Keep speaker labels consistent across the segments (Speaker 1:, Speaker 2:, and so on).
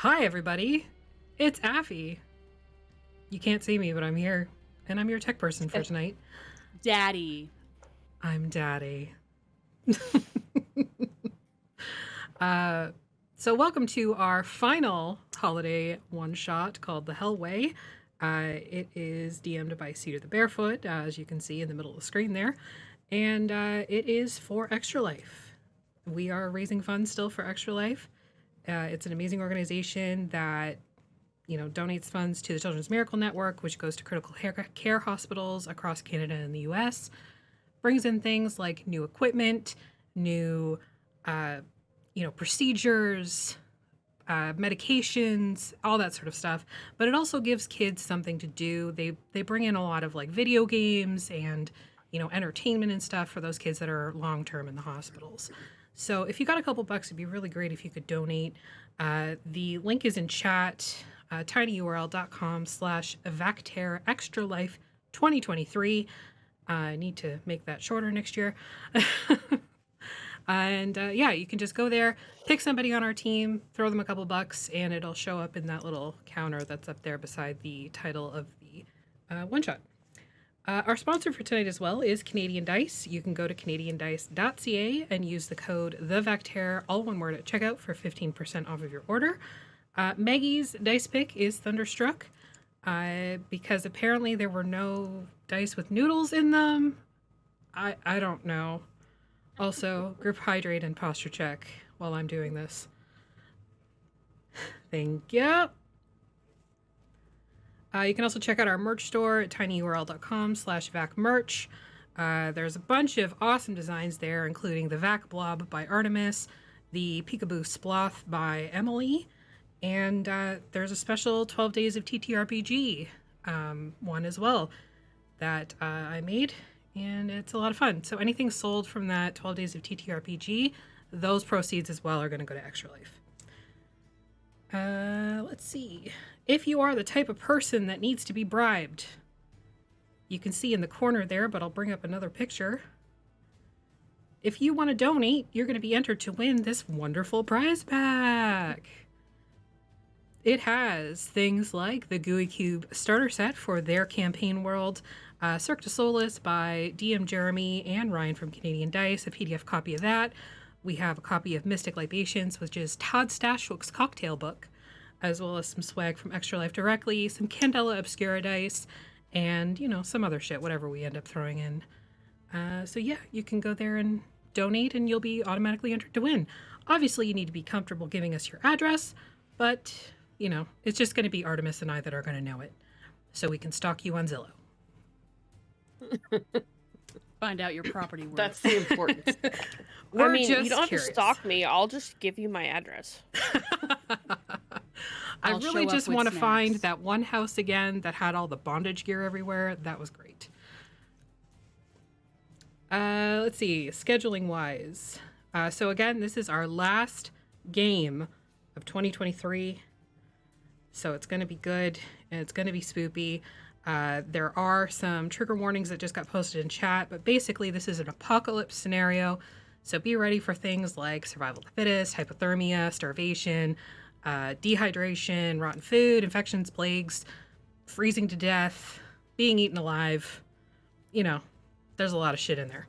Speaker 1: Hi, everybody. It's Affy. You can't see me, but I'm here, and I'm your tech person for tonight.
Speaker 2: Daddy.
Speaker 1: I'm Daddy. So welcome to our final holiday one-shot called The Hellway. It is DM'd by Cedar the Barefoot, as you can see in the middle of the screen there, and it is for Extra Life. We are raising funds still for Extra Life. It's an amazing organization that donates funds to the Children's Miracle Network, which goes to critical care hospitals across Canada and the US. Brings in things like new equipment, new, procedures, medications, all that sort of stuff. But it also gives kids something to do. They bring in a lot of like video games and entertainment and stuff for those kids that are long term in the hospitals. So if you got a couple bucks, it'd be really great if you could donate. The link is in chat, tinyurl.com/vacterextralife2023. I need to make that shorter next year. And you can just go there, pick somebody on our team, throw them a couple bucks, and it'll show up in that little counter that's up there beside the title of the one-shot. Our sponsor for tonight as well is Canadian Dice. You can go to canadiandice.ca and use the code THEVACTER, all one word, at checkout for 15% off of your order. Maggie's dice pick is Thunderstruck because apparently there were no dice with noodles in them. I don't know. Also, group hydrate and posture check while I'm doing this. Thank you. You can also check out our merch store at tinyurl.com/vacmerch. There's a bunch of awesome designs there, including the Vac Blob by Artemis, the Peekaboo Sploth by Emily, and there's a special 12 Days of TTRPG one as well that I made, and it's a lot of fun. So anything sold from that 12 Days of TTRPG, those proceeds as well are going to go to Extra Life. Let's see. If you are the type of person that needs to be bribed, you can see in the corner there, but I'll bring up another picture. If you want to donate, you're going to be entered to win this wonderful prize pack. It has things like the Gooey Cube starter set for their campaign world, Cirque du Solis by DM Jeremy and Ryan from Canadian Dice, a PDF copy of that. We have a copy of Mystic Libations, which is Todd Stashwick's cocktail book, as well as some swag from Extra Life directly, some Candela Obscura dice, and, some other shit, whatever we end up throwing in. You can go there and donate, and you'll be automatically entered to win. Obviously, you need to be comfortable giving us your address, but, it's just going to be Artemis and I that are going to know it, so we can stalk you on Zillow.
Speaker 2: Find out your property worth.
Speaker 3: That's the important. You don't have to stalk me. I'll just give you my address.
Speaker 1: I really just want to find that one house again that had all the bondage gear everywhere. That was great. Let's see, scheduling wise. So again, this is our last game of 2023. So it's going to be good and it's going to be spoopy. There are some trigger warnings that just got posted in chat, but basically this is an apocalypse scenario. So be ready for things like survival of the fittest, hypothermia, starvation, dehydration, rotten food, infections, plagues, freezing to death, being eaten alive. There's a lot of shit in there.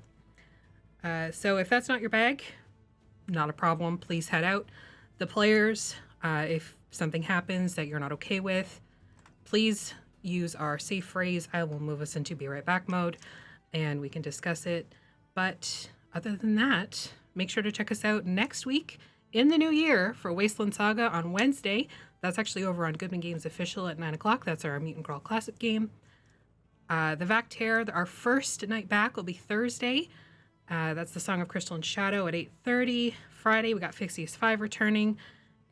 Speaker 1: So if that's not your bag, not a problem. Please head out. The players, if something happens that you're not okay with, please use our safe phrase. I will move us into be right back mode and we can discuss it. But other than that, make sure to check us out next week in the new year for Wasteland Saga on Wednesday. That's actually over on Goodman Games Official at 9 o'clock. That's our Mutant Crawl Classic game. The Vacter, our first night back will be Thursday. That's the Song of Crystal and Shadow at 8:30. Friday, we got Fixius 5 returning.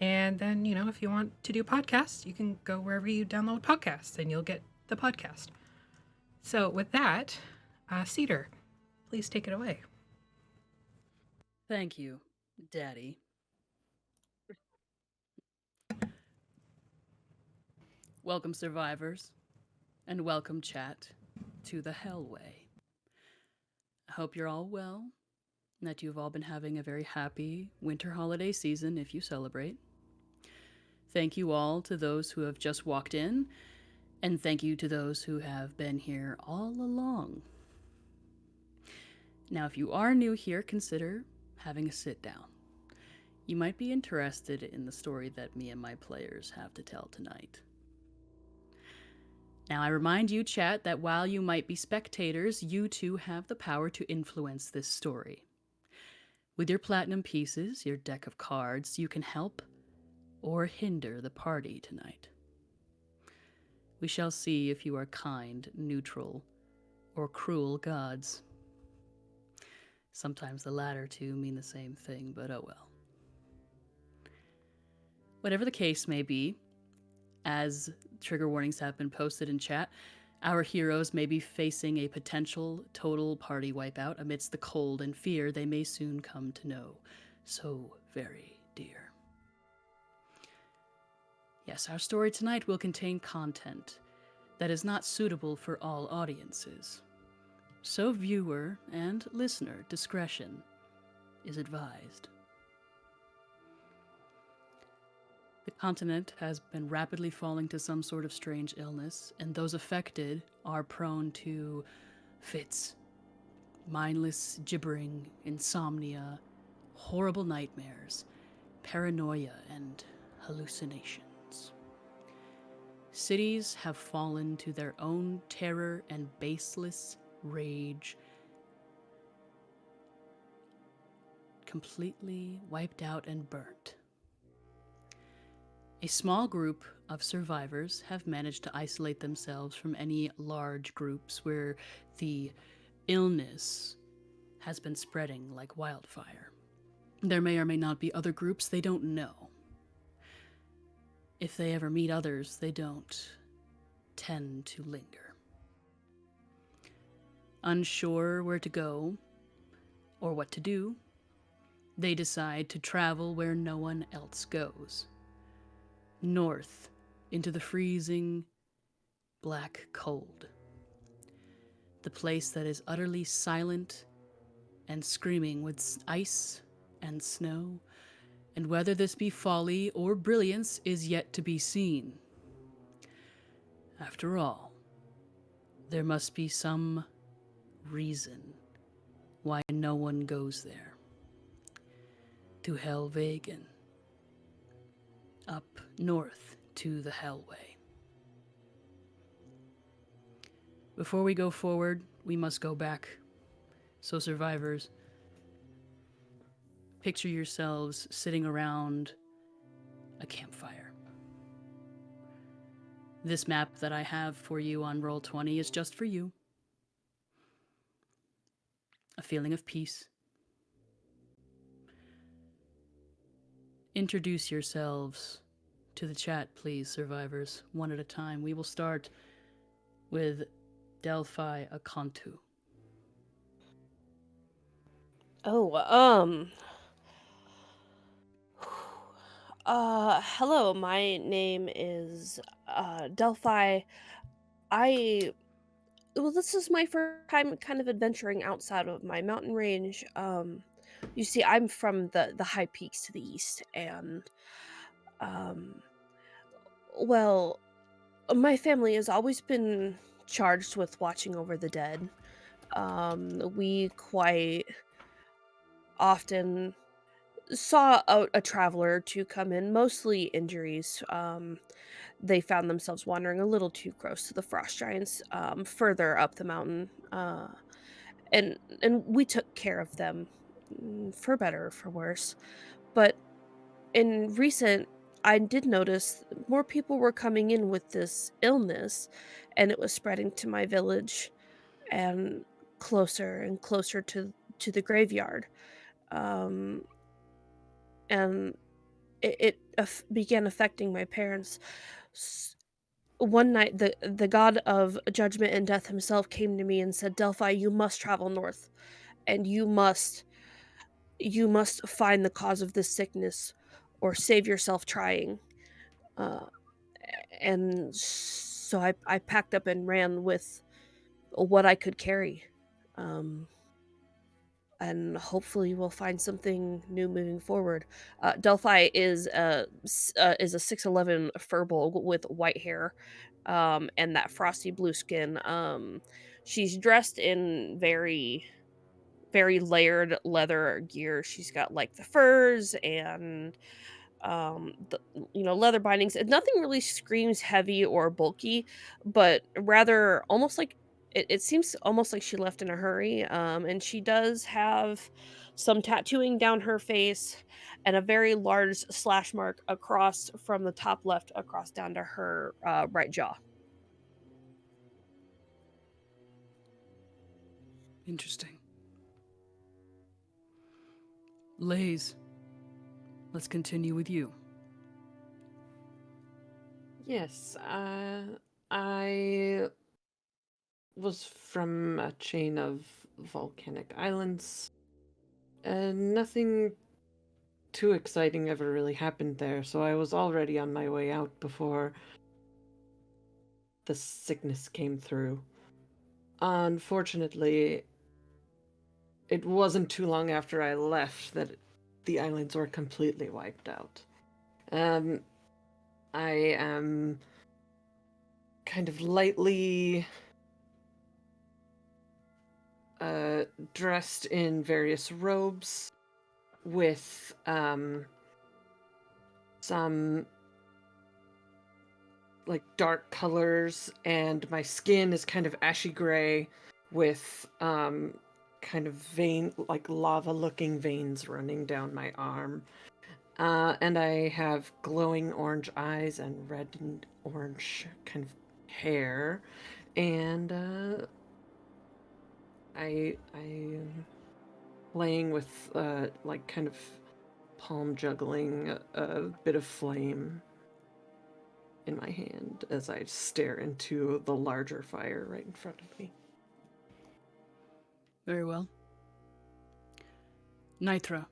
Speaker 1: And then, if you want to do podcasts, you can go wherever you download podcasts and you'll get the podcast. So with that, Cedar, please take it away.
Speaker 2: Thank you, Daddy. Welcome, survivors, and welcome, chat, to the Hellway. I hope you're all well, and that you've all been having a very happy winter holiday season if you celebrate. Thank you all to those who have just walked in, and thank you to those who have been here all along. Now, if you are new here, consider having a sit down. You might be interested in the story that me and my players have to tell tonight. Now, I remind you, chat, that while you might be spectators, you too have the power to influence this story. With your platinum pieces, your deck of cards, you can help or hinder the party tonight. We shall see if you are kind, neutral, or cruel gods. Sometimes the latter two mean the same thing, but oh well. Whatever the case may be, as trigger warnings have been posted in chat, our heroes may be facing a potential total party wipeout amidst the cold and fear they may soon come to know so very dear. Yes, our story tonight will contain content that is not suitable for all audiences, so viewer and listener discretion is advised. The continent has been rapidly falling to some sort of strange illness, and those affected are prone to fits, mindless gibbering, insomnia, horrible nightmares, paranoia, and hallucinations. Cities have fallen to their own terror and baseless rage, completely wiped out and burnt. A small group of survivors have managed to isolate themselves from any large groups where the illness has been spreading like wildfire. There may or may not be other groups they don't know. If they ever meet others, they don't tend to linger. Unsure where to go or what to do, they decide to travel where no one else goes. North into the freezing black cold. The place that is utterly silent and screaming with ice and snow, and whether this be folly or brilliance is yet to be seen. After all, there must be some reason why no one goes there. To Helvegen. Up north to the Hellway. Before we go forward, we must go back. So survivors, picture yourselves sitting around a campfire. This map that I have for you on Roll20 is just for you. A feeling of peace. Introduce yourselves to the chat, please, survivors, one at a time. We will start with Delphi Akantu.
Speaker 3: Hello, my name is, Delphi. This is my first time kind of adventuring outside of my mountain range. You see, I'm from the high peaks to the east, and, well, my family has always been charged with watching over the dead. We quite often saw a traveler to come in, mostly injuries. They found themselves wandering a little too close to the frost giants, further up the mountain, and we took care of them, for better or for worse. But in recent, I did notice more people were coming in with this illness, and it was spreading to my village and closer to the graveyard. Um, and it began affecting my parents. One night, the god of judgment and death himself came to me and said, "Delphi, you must travel north, and you must find the cause of this sickness, or save yourself trying." Uh, and so I packed up and ran with what I could carry. Um, and hopefully we'll find something new moving forward. Delphi is a 6'11" furbolg with white hair, and that frosty blue skin. She's dressed in very layered leather gear. She's got like the furs and the leather bindings. Nothing really screams heavy or bulky, but rather almost like it seems almost like she left in a hurry. And she does have some tattooing down her face and a very large slash mark across from the top left across down to her right jaw.
Speaker 2: Interesting. Lays, let's continue with you.
Speaker 4: Yes, I was from a chain of volcanic islands. Nothing too exciting ever really happened there, so I was already on my way out before the sickness came through. Unfortunately, it wasn't too long after I left that the islands were completely wiped out. I am kind of lightly dressed in various robes with some like dark colors, and my skin is kind of ashy gray with kind of vein, like lava looking veins running down my arm. And I have glowing orange eyes and red and orange kind of hair, and I am playing with like kind of palm juggling a bit of flame in my hand as I stare into the larger fire right in front of me.
Speaker 2: Very well. Nitra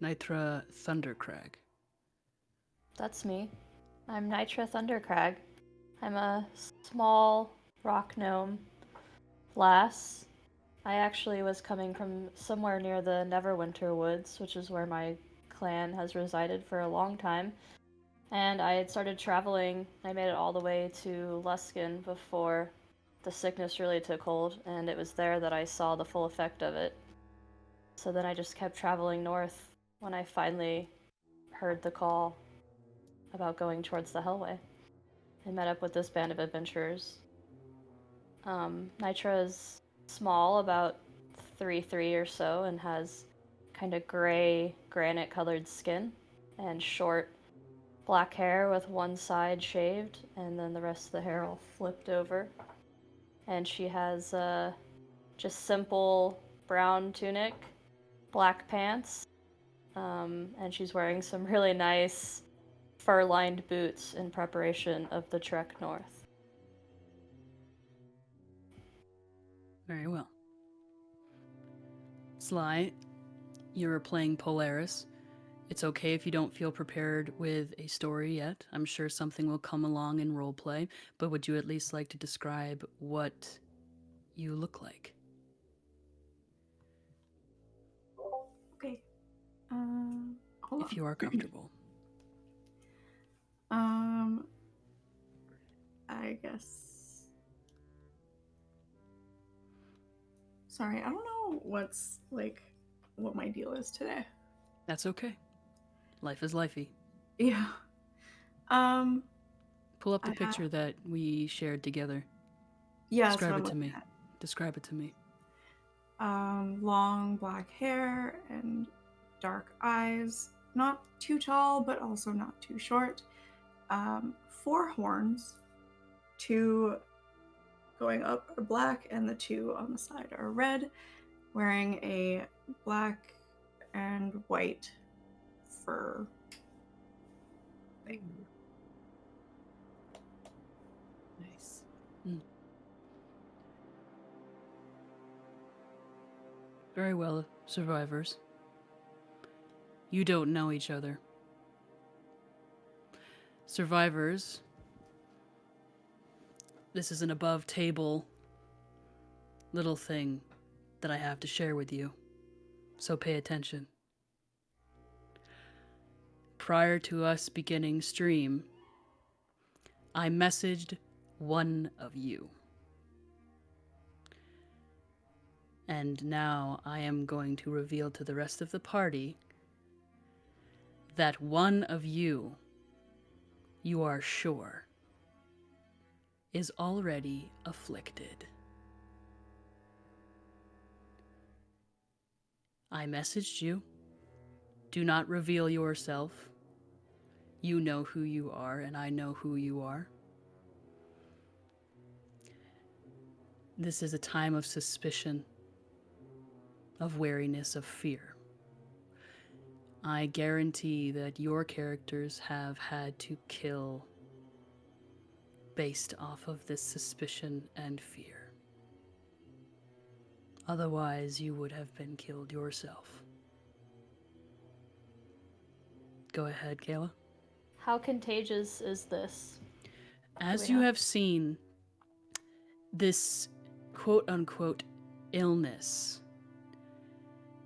Speaker 2: Thundercrag.
Speaker 5: That's me. I'm Nitra Thundercrag. I'm a small rock gnome lass. I actually was coming from somewhere near the Neverwinter Woods, which is where my clan has resided for a long time. And I had started traveling. I made it all the way to Luskin before the sickness really took hold, and it was there that I saw the full effect of it. So then I just kept traveling north when I finally heard the call about going towards the Hellway. I met up with this band of adventurers. Nitra is small, about 3'3" or so, and has kind of gray, granite-colored skin and short black hair with one side shaved, and then the rest of the hair all flipped over. And she has just simple brown tunic, black pants, and she's wearing some really nice fur-lined boots in preparation of the trek north.
Speaker 2: Very well. Sly, you're playing Polaris. It's okay if you don't feel prepared with a story yet. I'm sure something will come along in roleplay, but would you at least like to describe what you look like?
Speaker 6: Okay. Hold
Speaker 2: If
Speaker 6: on.
Speaker 2: you are comfortable.
Speaker 6: I guess. Sorry, I don't know what my deal is today.
Speaker 2: That's okay. Life is lifey.
Speaker 6: Yeah.
Speaker 2: Pull up the picture that we shared together.
Speaker 6: Yeah,
Speaker 2: Describe it to me. Describe it to me.
Speaker 6: Long black hair and dark eyes. Not too tall, but also not too short. 4 horns. 2 going up are black, and the 2 on the side are red. Wearing a black and white fur thing.
Speaker 4: Nice.
Speaker 2: Very well, survivors. You don't know each other. Survivors, this is an above table little thing that I have to share with you. So pay attention. Prior to us beginning stream, I messaged one of you. And now I am going to reveal to the rest of the party that one of you are sure, is already afflicted. I messaged you. Do not reveal yourself. You know who you are, and I know who you are. This is a time of suspicion, of wariness, of fear. I guarantee that your characters have had to kill based off of this suspicion and fear. Otherwise, you would have been killed yourself. Go ahead, Kayla.
Speaker 5: How contagious is this?
Speaker 2: As you have seen, this quote-unquote illness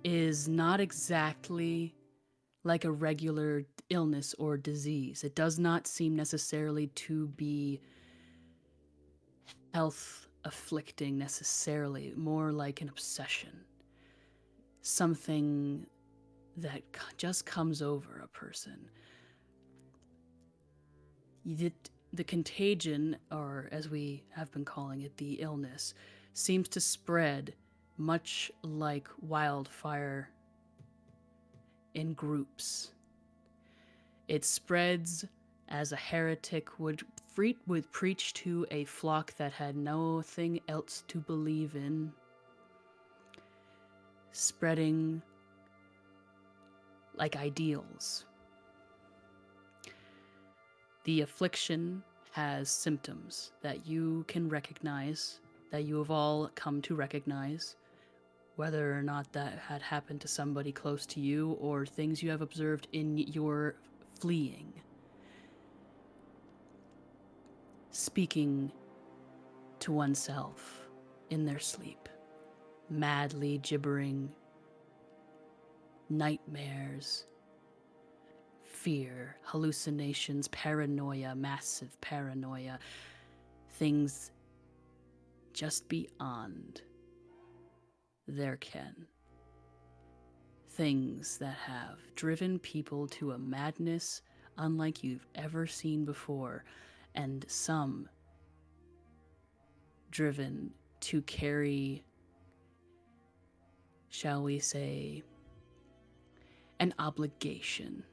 Speaker 2: is not exactly like a regular illness or disease. It does not seem necessarily to be health afflicting necessarily, more like an obsession. Something that just comes over a person. The contagion, or as we have been calling it, the illness, seems to spread much like wildfire in groups. It spreads as a heretic would preach to a flock that had nothing else to believe in, spreading like ideals. The affliction has symptoms that you can recognize, that you have all come to recognize, whether or not that had happened to somebody close to you or things you have observed in your fleeing. Speaking to oneself in their sleep, madly gibbering, nightmares, fear, hallucinations, paranoia, massive paranoia, things just beyond their ken. Things that have driven people to a madness unlike you've ever seen before, and some driven to carry, shall we say, an obligation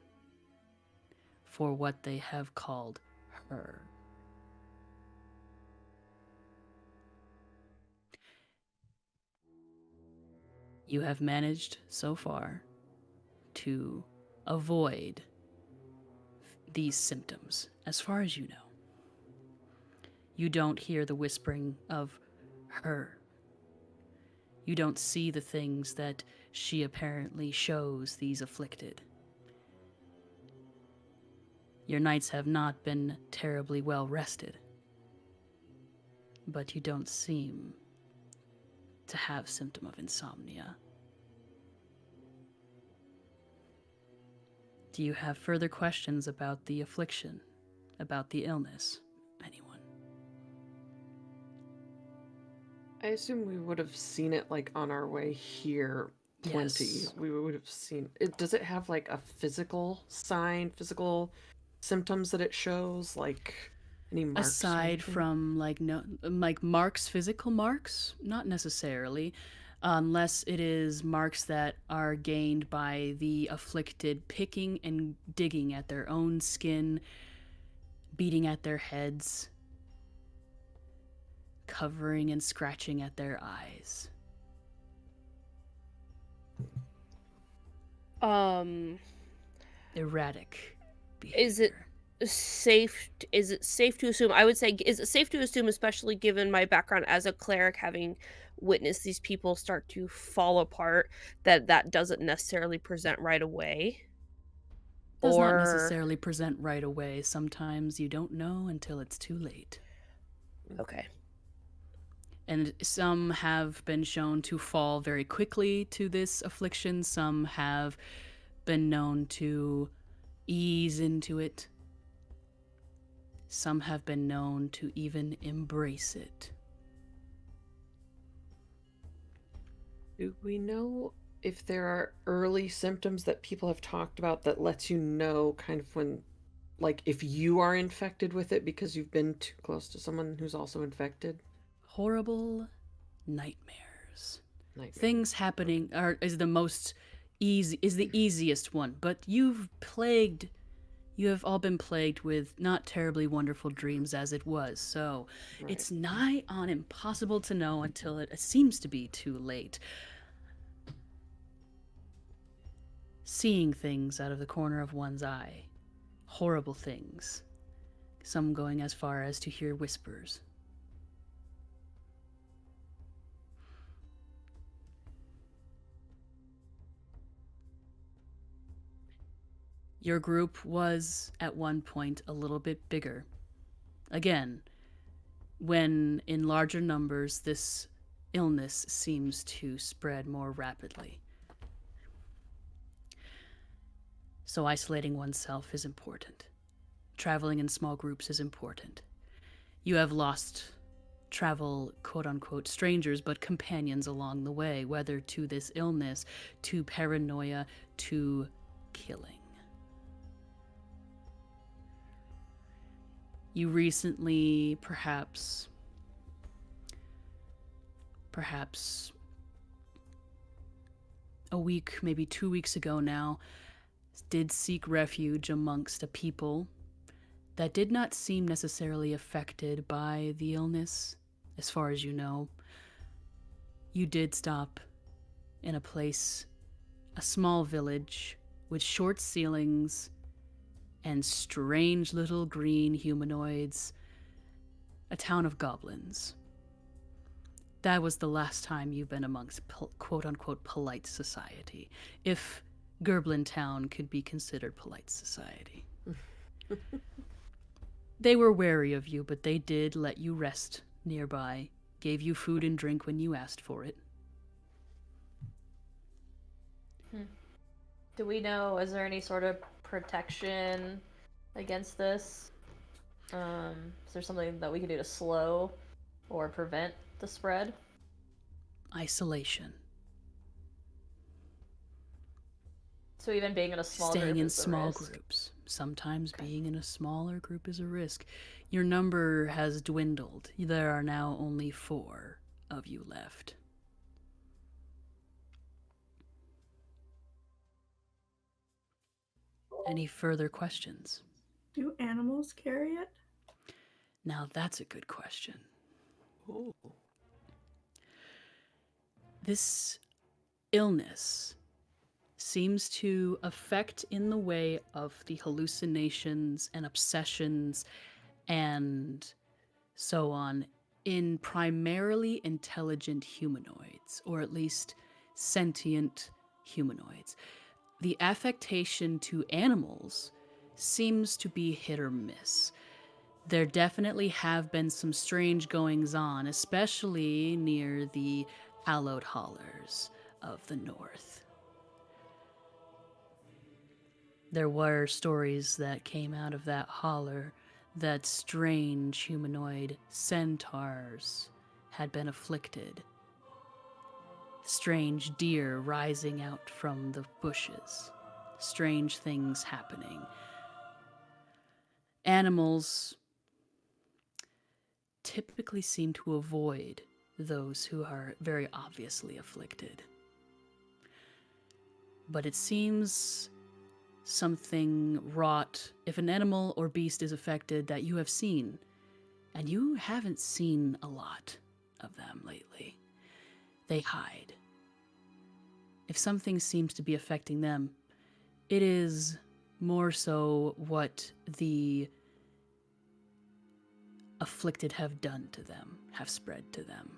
Speaker 2: for what they have called her. You have managed so far to avoid these symptoms, as far as you know. You don't hear the whispering of her. You don't see the things that she apparently shows these afflicted. Your nights have not been terribly well rested, but you don't seem to have symptom of insomnia. Do you have further questions about the affliction, about the illness? Anyone?
Speaker 4: I assume we would have seen it like on our way here. Plenty.
Speaker 2: Yes.
Speaker 4: We would have seen it. Does it have like a physical sign, physical symptoms that it shows, like any marks?
Speaker 2: Aside from like marks, physical marks, not necessarily, unless it is marks that are gained by the afflicted picking and digging at their own skin, beating at their heads, covering and scratching at their eyes. Erratic behavior.
Speaker 3: Is it safe to assume, I would say, is it safe to assume, especially given my background as a cleric, having witnessed these people start to fall apart, that doesn't necessarily present right away?
Speaker 2: Does not necessarily present right away. Sometimes you don't know until it's too late.
Speaker 3: Okay.
Speaker 2: And some have been shown to fall very quickly to this affliction. Some have been known to ease into it. Some have been known to even embrace it.
Speaker 4: Do we know if there are early symptoms that people have talked about that lets you know kind of when, like, if you are infected with it because you've been too close to someone who's also infected?
Speaker 2: Horrible nightmares.
Speaker 4: Nightmare.
Speaker 2: Things happening is the easiest one, but you have all been plagued with not terribly wonderful dreams as it was, so
Speaker 4: Right.
Speaker 2: it's nigh on impossible to know until it seems to be too late. Seeing things out of the corner of one's eye. Horrible things. Some going as far as to hear whispers. Your group was, at one point, a little bit bigger. Again, when in larger numbers, this illness seems to spread more rapidly. So isolating oneself is important. Traveling in small groups is important. You have lost travel, quote-unquote, strangers, but companions along the way, whether to this illness, to paranoia, to killing. You recently, perhaps a week, maybe 2 weeks ago now, did seek refuge amongst a people that did not seem necessarily affected by the illness, as far as you know. You did stop in a place, a small village with short ceilings and strange little green humanoids, a town of goblins. That was the last time you've been amongst quote-unquote polite society, if Gerblin Town could be considered polite society. They were wary of you, but they did let you rest nearby, gave you food and drink when you asked for it.
Speaker 5: Do we know, is there any sort of protection against this? Is there something that we could do to slow or prevent the spread?
Speaker 2: Isolation.
Speaker 5: So even being in a small
Speaker 2: Staying
Speaker 5: group
Speaker 2: in
Speaker 5: is a
Speaker 2: small
Speaker 5: risk?
Speaker 2: groups. Sometimes being in a smaller group is a risk. Your number has dwindled. There are now only 4 of you left. Any further questions?
Speaker 6: Do animals carry it?
Speaker 2: Now that's a good question.
Speaker 4: Ooh.
Speaker 2: This illness seems to affect in the way of the hallucinations and obsessions and so on in primarily intelligent humanoids, or at least sentient humanoids. The affectation to animals seems to be hit or miss. There definitely have been some strange goings-on, especially near the hallowed hollers of the north. There were stories that came out of that holler that strange humanoid centaurs had been afflicted. Strange deer rising out from the bushes. Strange things happening. Animals typically seem to avoid those who are very obviously afflicted. But it seems something wrought, if an animal or beast is affected, that you have seen, and you haven't seen a lot of them lately. They hide. If something seems to be affecting them, it is more so what the afflicted have done to them, have spread to them.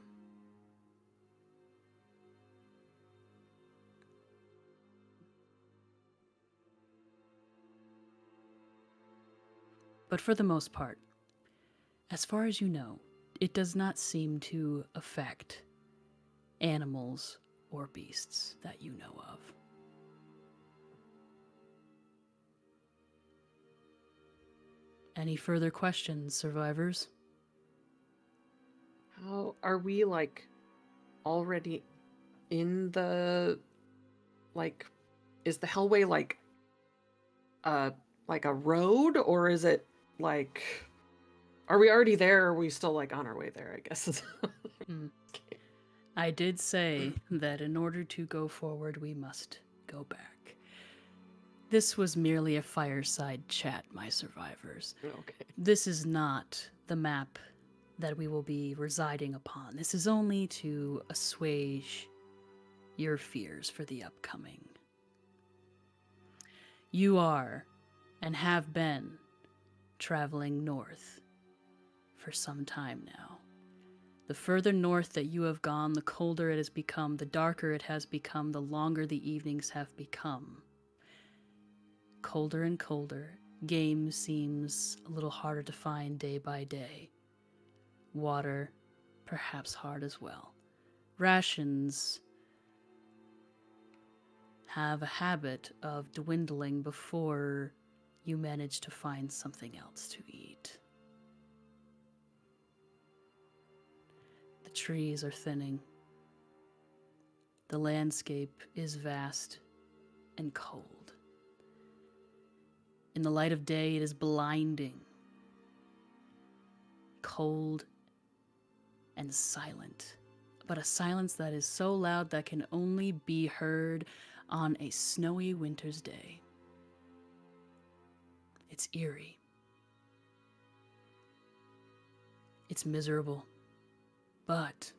Speaker 2: But for the most part, as far as you know, it does not seem to affect animals or beasts that you know of. Any further questions, survivors?
Speaker 4: How are we, like, already in the, like, is the Hellway like a road, or is it like, are we already there, or are we still like on our way there, I guess?
Speaker 2: I did say that in order to go forward, we must go back. This was merely a fireside chat, my survivors.
Speaker 4: Okay.
Speaker 2: This is not the map that we will be residing upon. This is only to assuage your fears for the upcoming. You are, and have been, traveling north for some time now. The further north that you have gone, the colder it has become, the darker it has become, the longer the evenings have become. Colder and colder. Game seems a little harder to find day by day. Water, perhaps hard as well. Rations have a habit of dwindling before you manage to find something else to eat. The trees are thinning. The landscape is vast and cold. In the light of day, it is blinding, cold, and silent. But a silence that is so loud that can only be heard on a snowy winter's day. It's eerie. It's miserable, but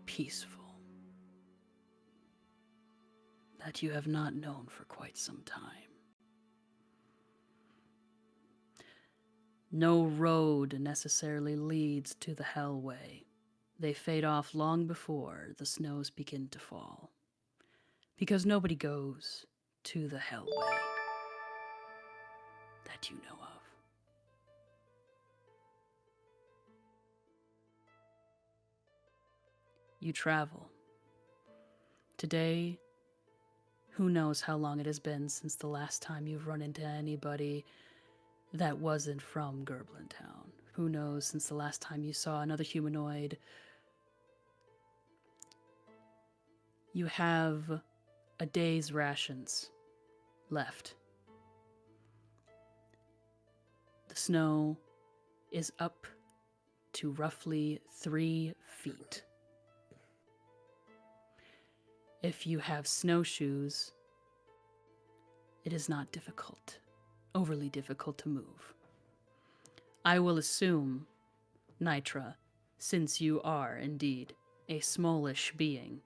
Speaker 2: peaceful. That you have not known for quite some time. No road necessarily leads to the Hellway. They fade off long before the snows begin to fall. Because nobody goes to the Hellway that you know of. You travel. Today, who knows how long it has been since the last time you've run into anybody that wasn't from Gerblin Town. Who knows since the last time you saw another humanoid. You have a day's rations left. The snow is up to roughly 3 feet. If you have snowshoes, it is not difficult, overly difficult to move. I will assume, Nitra, since you are indeed a smallish being,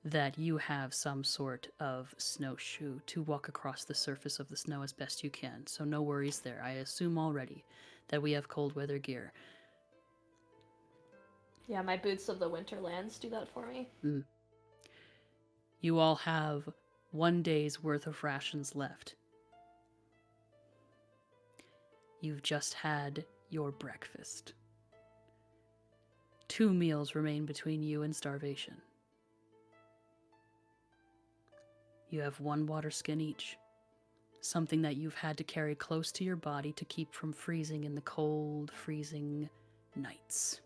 Speaker 2: that you have some sort of snowshoe to walk across the surface of the snow as best you can, so no worries there. I assume already that we have cold weather gear.
Speaker 5: Yeah, my boots of the Winterlands do that for me.
Speaker 2: You all have 1 day's worth of rations left. You've just had your breakfast. 2 meals remain between you and starvation. You have 1 water skin each, something that you've had to carry close to your body to keep from freezing in the cold, freezing nights.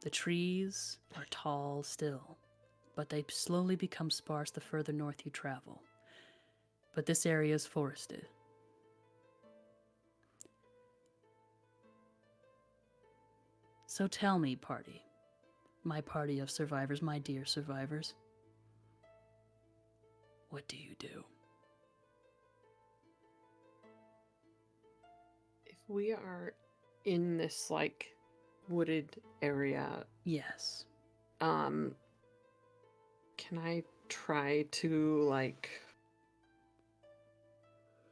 Speaker 2: The trees are tall still, but they slowly become sparse the further north you travel. But this area is forested. So tell me, party, my party of survivors, my dear survivors, what do you do?
Speaker 4: If we are in this, like, wooded area,
Speaker 2: Yes.
Speaker 4: can I try to, like,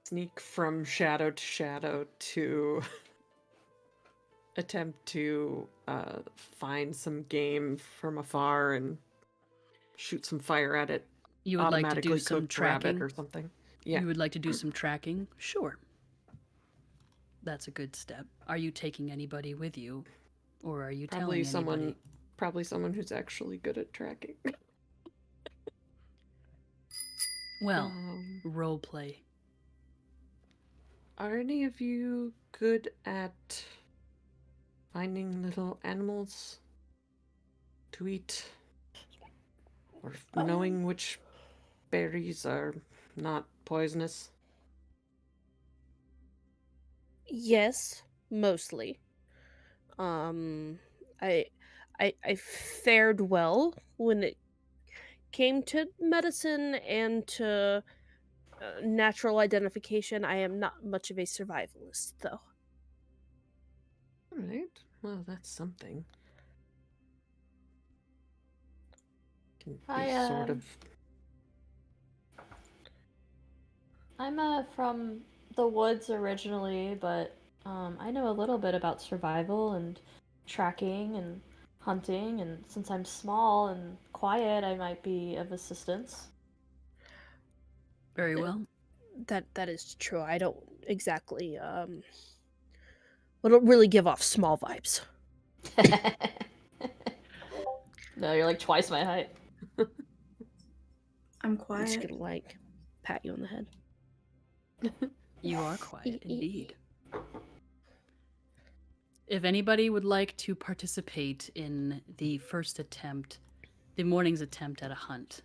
Speaker 4: sneak from shadow to shadow to attempt to find some game from afar and shoot some fire at it?
Speaker 2: You would like to do
Speaker 4: Automatically
Speaker 2: some
Speaker 4: cooked rabbit
Speaker 2: tracking?
Speaker 4: or something? Yeah.
Speaker 2: You would like to do some tracking? Sure. That's a good step. Are you taking anybody with you? Or are you
Speaker 4: Probably
Speaker 2: telling anybody?
Speaker 4: someone who's actually good at tracking.
Speaker 2: Well, role play.
Speaker 4: Are any of you good at finding little animals to eat? Or knowing which berries are not poisonous?
Speaker 3: Yes, mostly. I I fared well when it came to medicine and to natural identification. I am not much of a survivalist, though.
Speaker 4: Alright. Well, that's something. Can be
Speaker 5: I,
Speaker 4: sort of.
Speaker 5: I'm from the woods originally, but I know a little bit about survival and tracking and hunting, and since I'm small and quiet, I might be of assistance.
Speaker 2: Very well.
Speaker 3: That is true. I don't exactly I don't really give off small vibes.
Speaker 5: No, you're like twice my height.
Speaker 6: I'm
Speaker 3: I'm just
Speaker 6: quiet.
Speaker 3: gonna like pat you on the head.
Speaker 2: You are quiet, indeed. If anybody would like to participate in the first attempt, the morning's attempt at a hunt,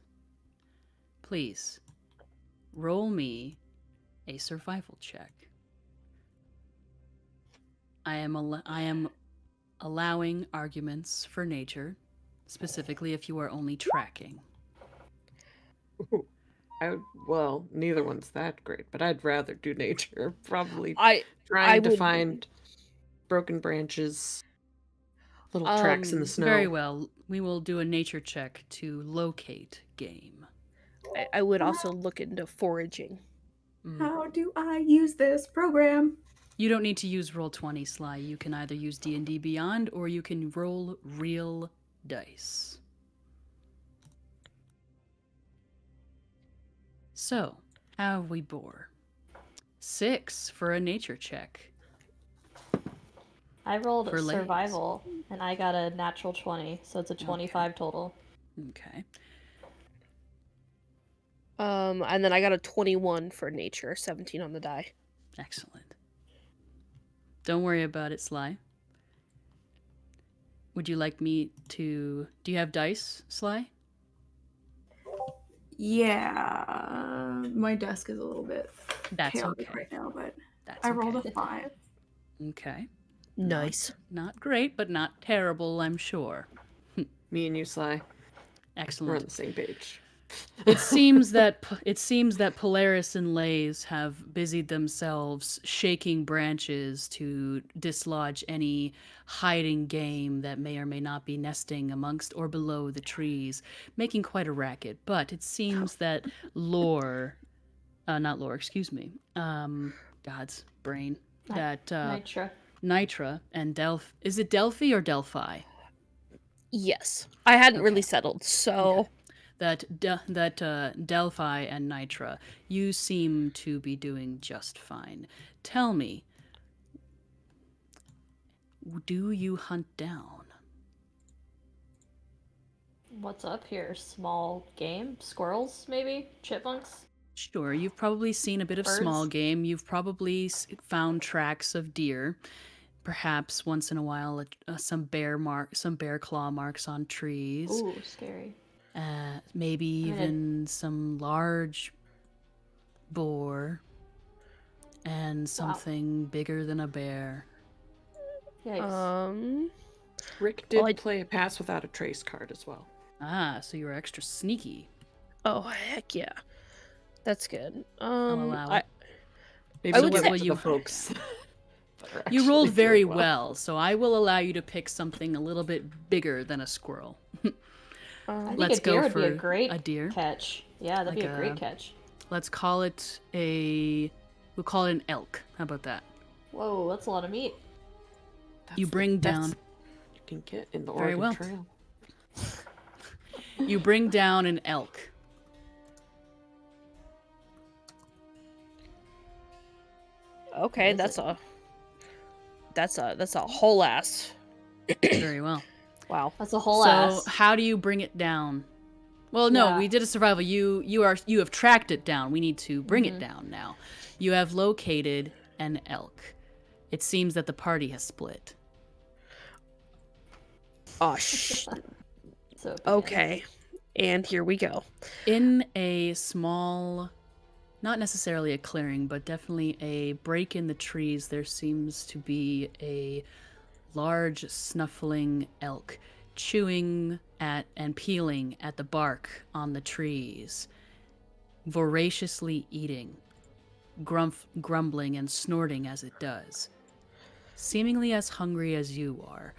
Speaker 2: please roll me a survival check. I am allowing arguments for nature, specifically if you are only tracking.
Speaker 4: Well, neither one's that great, but I'd rather do nature. Probably
Speaker 3: I
Speaker 4: trying to
Speaker 3: would-
Speaker 4: find broken branches, little tracks in the snow.
Speaker 2: Very well. We will do a nature check to locate game.
Speaker 3: I would also look into foraging.
Speaker 6: How do I use this program?
Speaker 2: You don't need to use Roll20, Sly. You can either use D&D Beyond or you can roll real dice. So, how have we bore? 6 for a nature check.
Speaker 5: I rolled
Speaker 2: For legs.
Speaker 5: survival, and I got a natural 20, so it's a 25 total.
Speaker 2: Okay.
Speaker 3: And then I got a 21 for nature, 17 on the die.
Speaker 2: Excellent. Don't worry about it, Sly. Would you like me to... Do you have dice, Sly?
Speaker 6: Yeah, my desk is a little bit
Speaker 2: That's
Speaker 6: chaotic
Speaker 2: okay.
Speaker 6: right now, but
Speaker 2: That's
Speaker 6: I rolled
Speaker 2: okay.
Speaker 6: a 5.
Speaker 2: Okay.
Speaker 3: Nice.
Speaker 2: Not great, but not terrible, I'm sure.
Speaker 4: Me and you, Sly, we're on
Speaker 2: Excellent.
Speaker 4: the same page.
Speaker 2: It seems that Polaris and Lays have busied themselves shaking branches to dislodge any hiding game that may or may not be nesting amongst or below the trees, making quite a racket. But it seems that God's brain, that
Speaker 5: Nitra.
Speaker 2: Nitra and is it Delphi or Delphi?
Speaker 3: Yes. I hadn't
Speaker 2: Okay.
Speaker 3: really settled, so
Speaker 2: That Delphi and Nitra, you seem to be doing just fine. Tell me, do you hunt down?
Speaker 5: What's up here? Small game? Squirrels, maybe? Chipmunks?
Speaker 2: Sure, you've probably seen a bit of
Speaker 5: Birds?
Speaker 2: small game. You've probably found tracks of deer. Perhaps once in a while, some bear claw marks on trees.
Speaker 5: Ooh, scary.
Speaker 2: Maybe even some large boar and something bigger than a bear.
Speaker 5: Yikes.
Speaker 4: Rick did
Speaker 3: Well,
Speaker 4: play a pass without a trace card as well.
Speaker 2: Ah, so you were extra sneaky.
Speaker 3: oh heck yeah. That's good.
Speaker 2: I'll allow it.
Speaker 4: Maybe
Speaker 3: I
Speaker 4: we'll
Speaker 3: would
Speaker 4: give
Speaker 3: say-
Speaker 4: it to the folks. that are
Speaker 2: You rolled
Speaker 4: actually
Speaker 2: very
Speaker 4: doing
Speaker 2: well, so I will allow you to pick something a little bit bigger than a squirrel.
Speaker 5: I think
Speaker 2: Let's
Speaker 5: a deer
Speaker 2: go
Speaker 5: would
Speaker 2: for
Speaker 5: be a great
Speaker 2: a deer.
Speaker 5: catch. Yeah, that'd
Speaker 2: Like
Speaker 5: be a great catch.
Speaker 2: Let's call it we'll call it an elk. How about that?
Speaker 5: Whoa, that's a lot of meat.
Speaker 4: That's
Speaker 2: You
Speaker 4: the
Speaker 2: bring
Speaker 4: best
Speaker 2: down
Speaker 4: you can get in the
Speaker 2: Very
Speaker 4: Oregon
Speaker 2: well.
Speaker 4: Trail.
Speaker 2: you bring down an elk.
Speaker 3: Okay,
Speaker 5: Is
Speaker 3: that's
Speaker 5: it?
Speaker 3: a That's a whole ass.
Speaker 2: Very well.
Speaker 3: Wow.
Speaker 5: That's a whole
Speaker 2: So
Speaker 5: ass.
Speaker 2: how do you bring it down? Well, no,
Speaker 5: Yeah.
Speaker 2: we did a survival. You have tracked it down. We need to bring it down now. You have located an elk. It seems that the party has split.
Speaker 3: Oh,
Speaker 5: So
Speaker 3: okay. And here we go.
Speaker 2: In a small, not necessarily a clearing, but definitely a break in the trees, there seems to be a large snuffling elk chewing at and peeling at the bark on the trees, voraciously eating, grumbling and snorting as it does, seemingly as hungry as you are.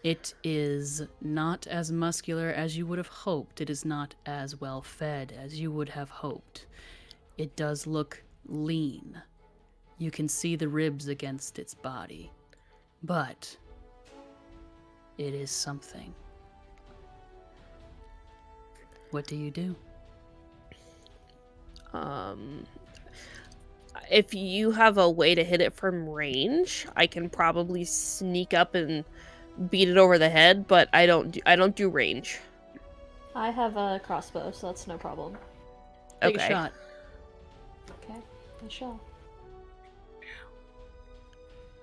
Speaker 2: It is not as muscular as you would have hoped. It is not as well fed as you would have hoped. It does look lean. You can see the ribs against its body. But it is something. What do you do?
Speaker 3: If you have a way to hit it from range, I can probably sneak up and beat it over the head, but I don't do range.
Speaker 5: I have a crossbow, so that's no problem.
Speaker 2: Take
Speaker 3: Okay.
Speaker 2: a shot.
Speaker 5: Okay, I shall.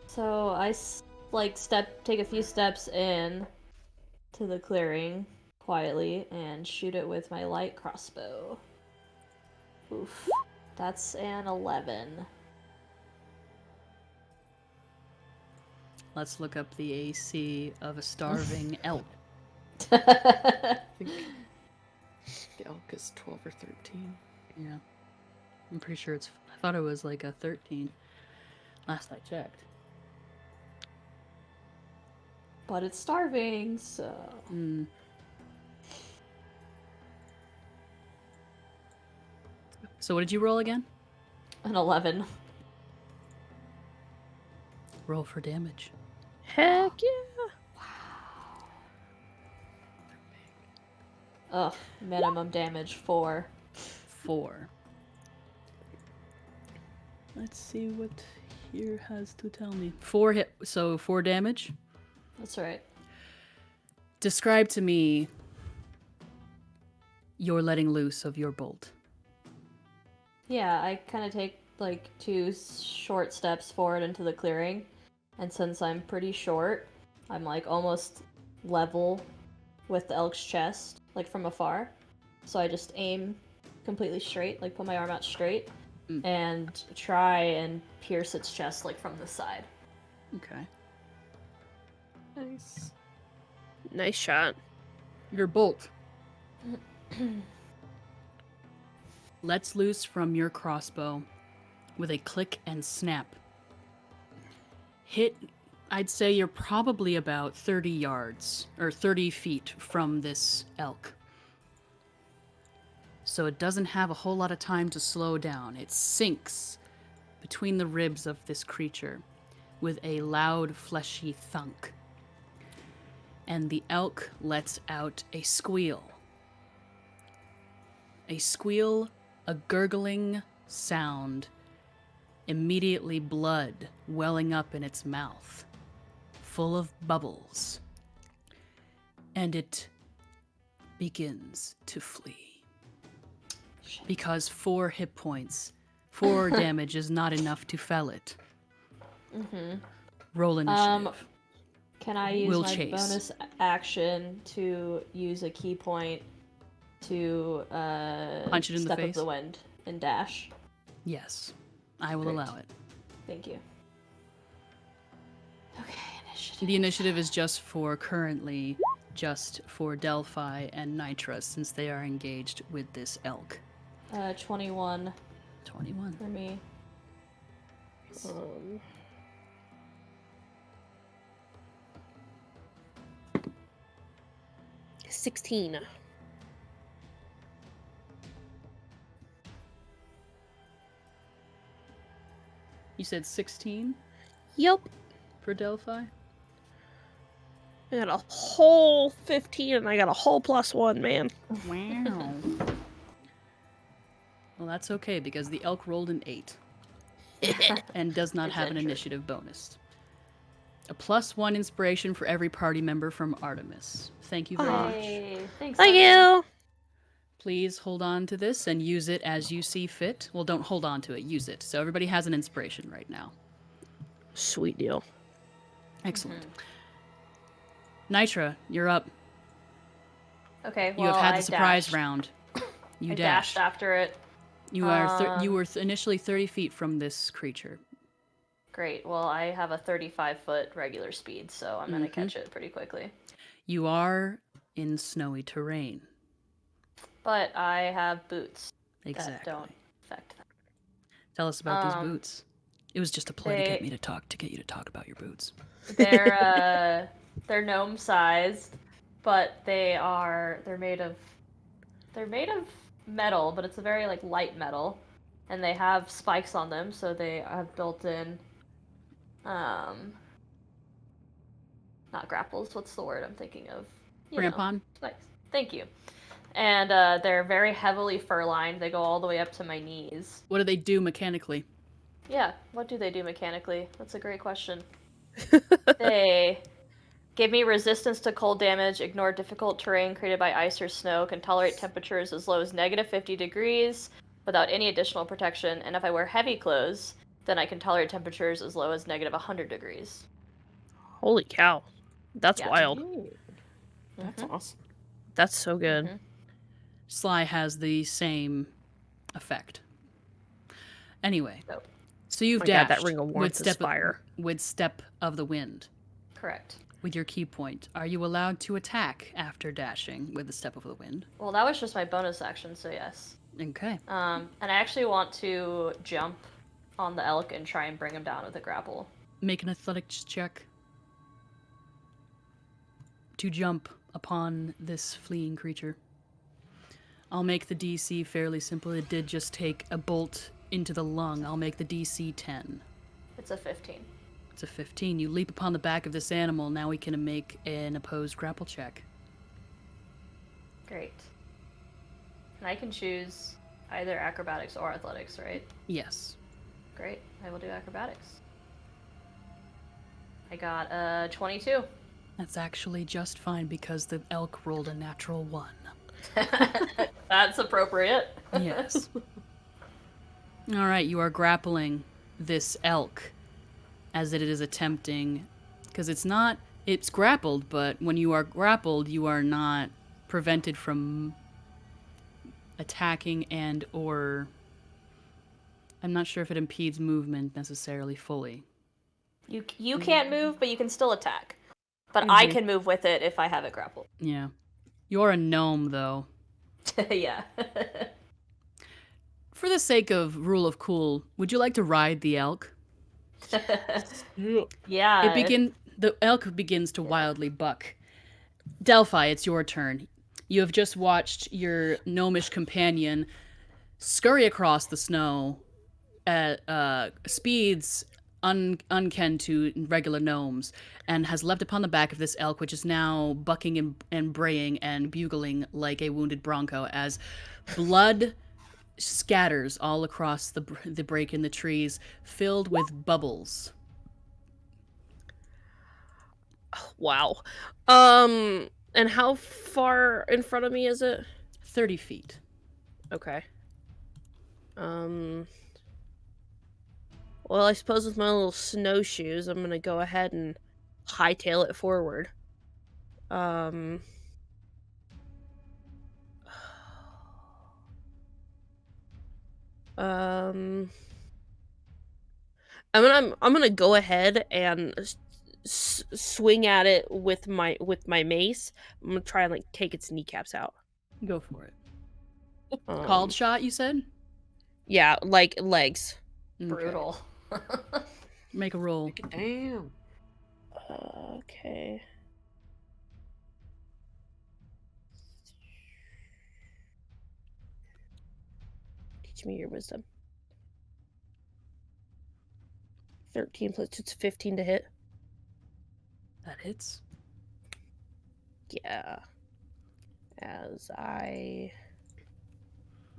Speaker 5: So I take a few steps in to the clearing quietly and shoot it with my light crossbow. Oof, that's an 11.
Speaker 2: Let's look up the AC of a starving elk.
Speaker 4: I think the elk is 12 or 13.
Speaker 2: Yeah. I'm pretty sure I thought it was like a 13. Last I checked.
Speaker 5: But it's starving, so...
Speaker 2: So what did you roll again?
Speaker 5: An 11.
Speaker 2: Roll for damage.
Speaker 3: Heck yeah.
Speaker 5: Ugh, minimum damage 4.
Speaker 2: 4. Let's see what here has to tell me. 4 hit, so 4 damage.
Speaker 5: That's right.
Speaker 2: Describe to me your letting loose of your bolt.
Speaker 5: Yeah, I kind of take like 2 short steps forward into the clearing, and since I'm pretty short, I'm like almost level with the elk's chest, like from afar. So I just aim completely straight, like put my arm out straight, and try and pierce its chest like from the side.
Speaker 2: Okay.
Speaker 4: Nice.
Speaker 3: Nice shot.
Speaker 2: Your bolt lets loose from your crossbow with a click and snap. Hit, I'd say you're probably about 30 yards, or 30 feet from this elk. So it doesn't have a whole lot of time to slow down. It sinks between the ribs of this creature with a loud, fleshy thunk. And the elk lets out a squeal. A squeal, a gurgling sound, immediately blood welling up in its mouth, full of bubbles. And it begins to flee. Because 4 hit points, 4 damage is not enough to fell it. Roll initiative.
Speaker 5: Can I use
Speaker 2: Will
Speaker 5: my
Speaker 2: chase.
Speaker 5: bonus action to use a key point to
Speaker 2: Punch it in the
Speaker 5: step
Speaker 2: face?
Speaker 5: of the wind and dash?
Speaker 2: Yes, I will
Speaker 5: Great.
Speaker 2: allow it.
Speaker 5: Thank you. Okay, initiative.
Speaker 2: The initiative is just for currently, just for Delphi and Nitra, since they are engaged with this elk.
Speaker 5: 21
Speaker 2: 21.
Speaker 5: for me.
Speaker 3: 16.
Speaker 2: You said 16
Speaker 3: Yep.
Speaker 2: for Delphi?
Speaker 3: I got a whole 15 and I got a whole +1, man.
Speaker 2: Wow. Well, that's okay, because the elk rolled an 8 and does not have an
Speaker 5: Adventure.
Speaker 2: initiative bonus. A +1 inspiration for every party member from Artemis. Thank you very much.
Speaker 5: Hey, thanks.
Speaker 3: Thank
Speaker 5: Evan.
Speaker 3: you.
Speaker 2: Please hold on to this and use it as you see fit. Well, don't hold on to it, use it. So everybody has an inspiration right now.
Speaker 3: Sweet deal.
Speaker 2: Excellent. Nitra, you're up.
Speaker 5: Okay,
Speaker 2: You
Speaker 5: well,
Speaker 2: have had
Speaker 5: I
Speaker 2: the surprise
Speaker 5: dashed.
Speaker 2: round. You
Speaker 5: I
Speaker 2: dashed.
Speaker 5: dashed after it.
Speaker 2: You are you
Speaker 5: Um,
Speaker 2: were initially 30 feet from this creature.
Speaker 5: Great. Well, I have a 35-foot regular speed, so I'm gonna
Speaker 2: Mhm.
Speaker 5: catch it pretty quickly.
Speaker 2: You are in snowy terrain.
Speaker 5: But I have boots that
Speaker 2: Exactly.
Speaker 5: don't affect that.
Speaker 2: Tell us about these
Speaker 5: Um,
Speaker 2: boots. It was just a play to
Speaker 5: they-
Speaker 2: get me to get you to talk about your boots.
Speaker 5: They're gnome sized, but they're made of metal, but it's a very like light metal, and they have spikes on them, so they have built-in not grapples, what's the word I'm thinking of? You know,
Speaker 2: Crampon?
Speaker 5: spikes. Thank you. And they're very heavily fur-lined. They go all the way up to my knees.
Speaker 2: What do they do mechanically?
Speaker 5: Yeah, what do they do mechanically? That's a great question. They give me resistance to cold damage, ignore difficult terrain created by ice or snow, can tolerate temperatures as low as -50 degrees without any additional protection, and if I wear heavy clothes, then I can tolerate temperatures as low as -100 degrees.
Speaker 3: Holy cow. That's
Speaker 5: Yeah.
Speaker 3: wild.
Speaker 4: Ooh, that's
Speaker 5: Mhm.
Speaker 4: awesome.
Speaker 3: That's so good.
Speaker 5: Mhm.
Speaker 2: Sly has the same effect. Anyway,
Speaker 5: Dope.
Speaker 2: so you've
Speaker 3: My God,
Speaker 2: dashed
Speaker 3: that ring of warmth is fire.
Speaker 2: with Step of the Wind.
Speaker 5: Correct.
Speaker 2: With your key point, are you allowed to attack after dashing with the Step of the Wind?
Speaker 5: Well, that was just my bonus action, so yes.
Speaker 2: Okay.
Speaker 5: And I actually want to jump on the elk and try and bring him down with a grapple.
Speaker 2: Make an athletics check to jump upon this fleeing creature. I'll make the DC fairly simple. It did just take a bolt into the lung. I'll make the DC 10.
Speaker 5: It's a 15.
Speaker 2: It's a 15. You leap upon the back of this animal. Now we can make an opposed grapple check.
Speaker 5: Great. And I can choose either acrobatics or athletics, right?
Speaker 2: Yes.
Speaker 5: Great. I will do acrobatics. I got a 22.
Speaker 2: That's actually just fine because the elk rolled a natural 1.
Speaker 5: That's appropriate.
Speaker 2: Yes. All right, you are grappling this elk as it is attempting, because it's grappled, but when you are grappled, you are not prevented from attacking and or I'm not sure if it impedes movement necessarily fully.
Speaker 5: You can't move, but you can still attack. But I can move with it if I have it grappled.
Speaker 2: Yeah. You're a gnome, though.
Speaker 5: Yeah.
Speaker 2: For the sake of rule of cool, would you like to ride the elk?
Speaker 5: Yeah.
Speaker 2: The elk begins to wildly buck. Delphi, it's your turn. You have just watched your gnomish companion scurry across the snow at speeds unken to regular gnomes, and has leapt upon the back of this elk, which is now bucking and braying and bugling like a wounded bronco as blood scatters all across the break in the trees, filled with bubbles.
Speaker 3: Wow. And how far in front of me is it?
Speaker 2: 30 feet.
Speaker 3: Okay. Well, I suppose with my little snowshoes, I'm gonna go ahead and hightail it forward. I'm gonna go ahead and swing at it with my mace. I'm gonna try and like take its kneecaps out.
Speaker 2: Go for it. Called shot, you said?
Speaker 3: Yeah, like legs.
Speaker 2: Okay.
Speaker 5: Brutal.
Speaker 2: Make a roll.
Speaker 4: Damn.
Speaker 3: Okay. Teach me your wisdom. 13 plus it's 15 to hit.
Speaker 2: That hits.
Speaker 3: Yeah. As I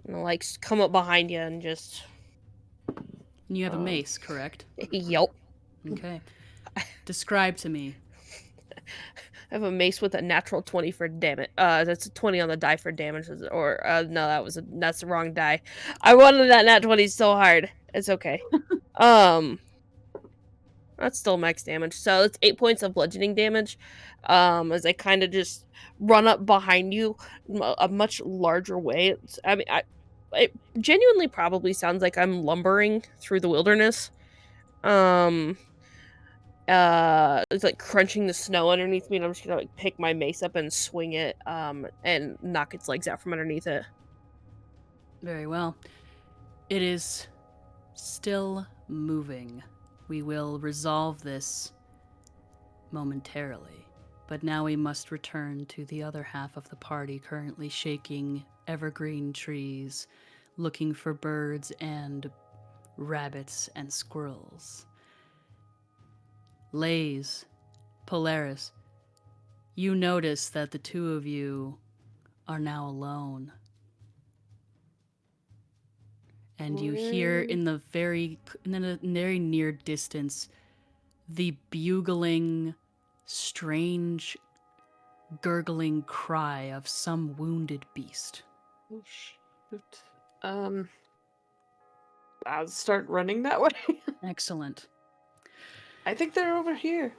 Speaker 3: like come up behind you and just
Speaker 2: And you have a mace, correct?
Speaker 3: Yep.
Speaker 2: Okay. Describe to me.
Speaker 3: I have a mace with a natural 20 for damage. That's a 20 on the die for damage. Or, no, that's the wrong die. I wanted that nat 20 so hard. It's okay. That's still max damage. So it's 8 points of bludgeoning damage. As I kind of just run up behind you a much larger way. It genuinely probably sounds like I'm lumbering through the wilderness. It's like crunching the snow underneath me, and I'm just gonna like pick my mace up and swing it, and knock its legs out from underneath it.
Speaker 2: Very well. It is still moving. We will resolve this momentarily. But now we must return to the other half of the party currently shaking evergreen trees, looking for birds and rabbits and squirrels. Lays, Polaris, you notice that the two of you are now alone. And you hear in the very near distance the bugling, strange, gurgling cry of some wounded beast.
Speaker 4: Oh, shoot. I'll start running that way.
Speaker 2: Excellent.
Speaker 4: I think they're over here.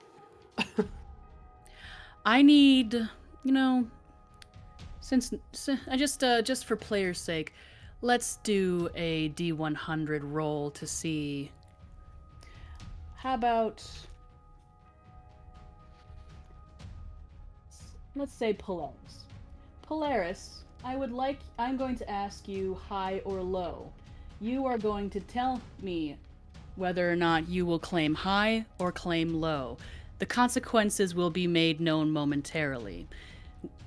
Speaker 2: I need, since I just for player's sake, let's do a D100 roll to see. How about, let's say Polaris. Polaris, I'm going to ask you high or low. You are going to tell me whether or not you will claim high or claim low. The consequences will be made known momentarily.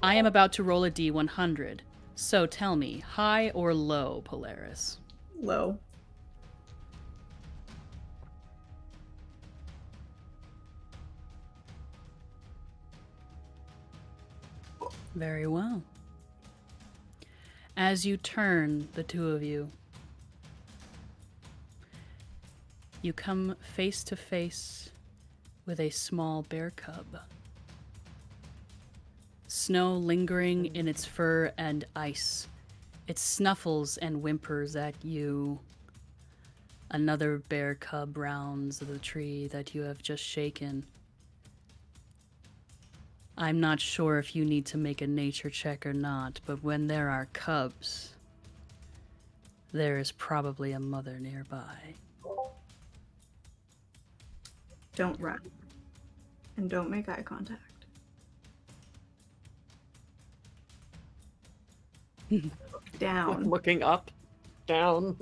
Speaker 2: I am about to roll a D100. So tell me, high or low, Polaris?
Speaker 6: Low.
Speaker 2: Very well. As you turn, the two of you, you come face to face with a small bear cub. Snow lingering in its fur and ice. It snuffles and whimpers at you. Another bear cub rounds the tree that you have just shaken. I'm not sure if you need to make a nature check or not, but when there are cubs, there is probably a mother nearby.
Speaker 6: Don't run. And don't make eye contact. Look down.
Speaker 4: Looking up, down.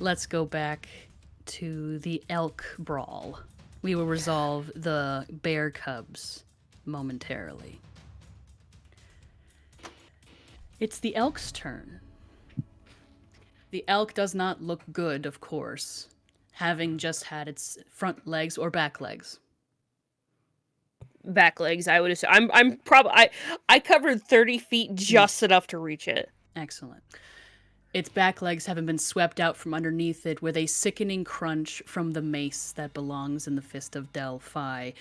Speaker 2: Let's go back to the elk brawl. We will resolve the bear cubs momentarily. It's the elk's turn. The elk does not look good, of course, having just had its front legs or back legs.
Speaker 3: Back legs, I would assume. I covered 30 feet just enough to reach it.
Speaker 2: Excellent. Its back legs haven't been swept out from underneath it with a sickening crunch from the mace that belongs in the fist of Delphi.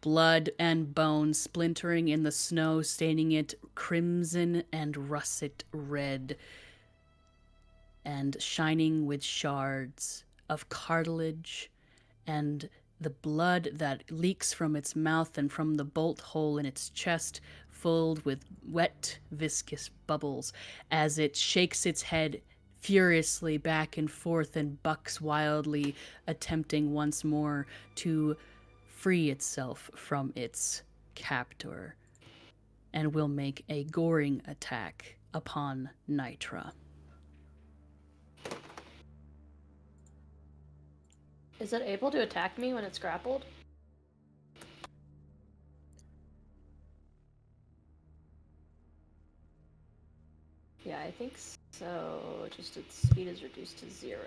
Speaker 2: Blood and bone splintering in the snow, staining it crimson and russet red, and shining with shards of cartilage and the blood that leaks from its mouth and from the bolt hole in its chest, filled with wet, viscous bubbles, as it shakes its head furiously back and forth and bucks wildly, attempting once more to free itself from its captor, and will make a goring attack upon Nitra.
Speaker 5: Is it able to attack me when it's grappled? Yeah, I think so. Just its speed is reduced to 0.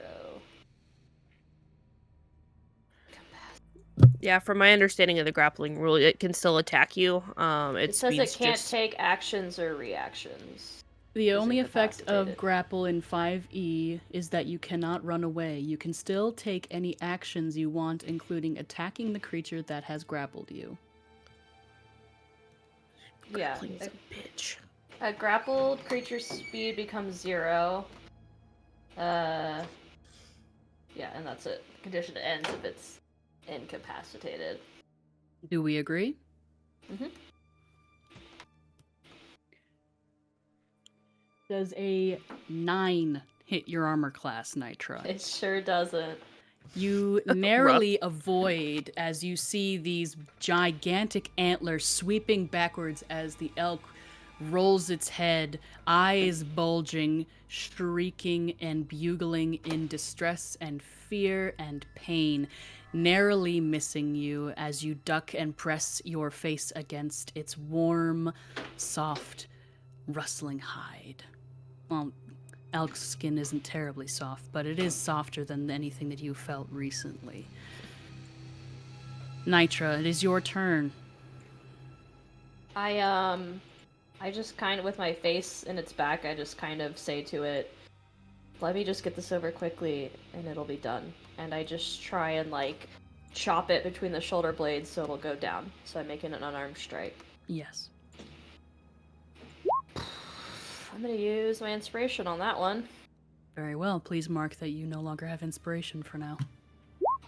Speaker 3: Yeah, from my understanding of the grappling rule, it can still attack you.
Speaker 5: It says it can't take actions or reactions.
Speaker 2: The
Speaker 5: is
Speaker 2: only effect of
Speaker 5: incapacitated.
Speaker 2: grapple in 5e is that you cannot run away. You can still take any actions you want, including attacking the creature that has grappled you.
Speaker 5: Yeah.
Speaker 3: Grappling is a bitch.
Speaker 5: A grappled creature's speed becomes 0. Yeah, and that's it. The condition ends if it's incapacitated.
Speaker 2: Do we agree?
Speaker 5: Mm-hmm.
Speaker 2: Does a 9 hit your armor class, Nitra?
Speaker 5: It sure doesn't.
Speaker 2: You narrowly avoid as you see these gigantic antlers sweeping backwards as the elk rolls its head, eyes bulging, shrieking and bugling in distress and fear and pain, narrowly missing you as you duck and press your face against its warm, soft, rustling hide. Well, elk's skin isn't terribly soft, but it is softer than anything that you felt recently. Nitra, it is your turn.
Speaker 5: I just kind of, with my face in its back, I just kind of say to it, let me just get this over quickly and it'll be done. And I just try and, like, chop it between the shoulder blades so it'll go down. So I'm making an unarmed strike.
Speaker 2: Yes.
Speaker 5: I'm gonna use my inspiration on that one.
Speaker 2: Very well. Please mark that you no longer have inspiration for now.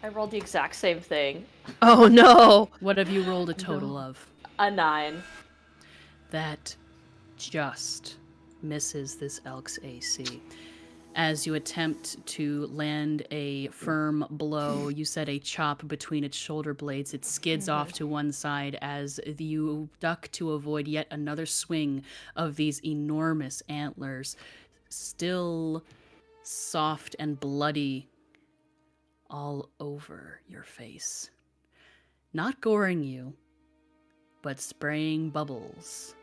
Speaker 5: I rolled the exact same thing.
Speaker 3: Oh no!
Speaker 2: What have you rolled a total of?
Speaker 5: A 9.
Speaker 2: That just misses this elk's AC. As you attempt to land a firm blow, you set a chop between its shoulder blades. It skids off to one side as you duck to avoid yet another swing of these enormous antlers, still soft and bloody all over your face. Not goring you, but spraying bubbles.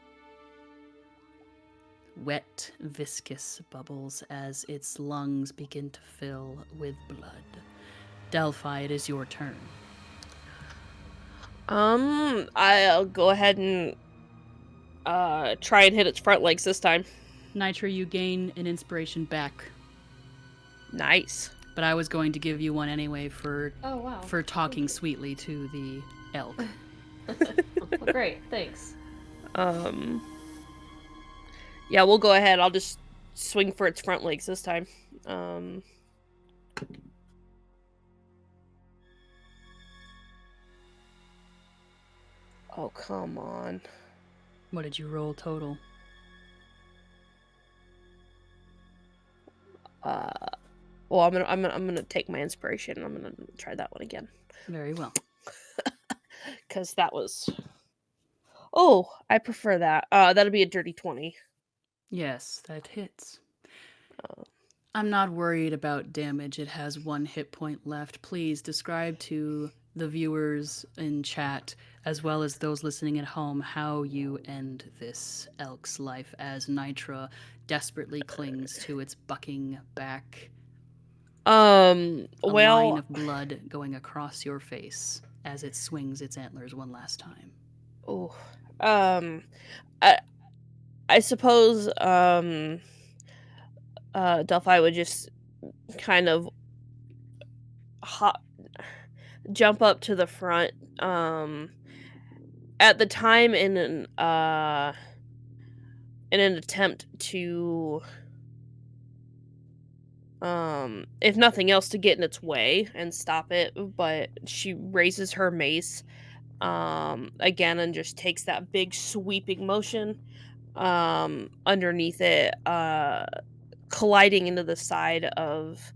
Speaker 2: Wet, viscous bubbles as its lungs begin to fill with blood. Delphi, it is your turn.
Speaker 3: I'll go ahead and try and hit its front legs this time.
Speaker 2: Nitra, you gain an inspiration back,
Speaker 3: Nice.
Speaker 2: but I was going to give you one anyway for
Speaker 5: Oh, wow.
Speaker 2: talking sweetly to the elk.
Speaker 5: Well, great, thanks.
Speaker 3: Yeah, we'll go ahead. I'll just swing for its front legs this time. Oh, come on.
Speaker 2: What did you roll total?
Speaker 3: Well, I'm gonna take my inspiration. I'm gonna try that one again.
Speaker 2: Very well.
Speaker 3: Cause that was. Oh, I prefer that. That'll be a dirty 20.
Speaker 2: Yes, that hits. I'm not worried about damage. It has 1 hit point left. Please describe to the viewers in chat, as well as those listening at home, how you end this elk's life as Nitra desperately clings to its bucking back. A line
Speaker 3: Well,
Speaker 2: of blood going across your face as it swings its antlers one last time.
Speaker 3: oh, I suppose, Delphi would just kind of jump up to the front, at the time in an attempt to, if nothing else, to get in its way and stop it, but she raises her mace, again, and just takes that big sweeping motion, underneath it, colliding into the side of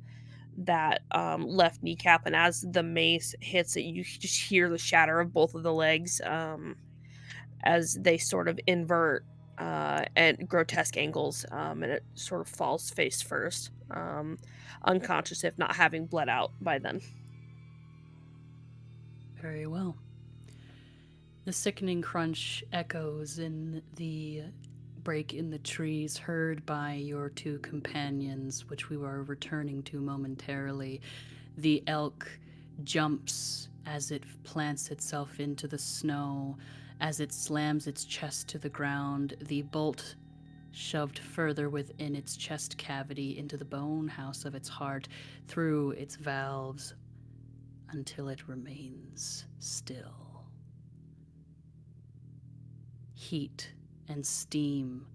Speaker 3: that left kneecap, and as the mace hits it, you just hear the shatter of both of the legs, as they sort of invert at grotesque angles, and it sort of falls face first, unconscious, if not having bled out by then.
Speaker 2: Very well. The sickening crunch echoes in the break in the trees, heard by your 2 companions, which we were returning to momentarily. The elk jumps as it plants itself into the snow, as it slams its chest to the ground. The bolt shoved further within its chest cavity into the bone house of its heart, through its valves, until it remains still. Heat and steam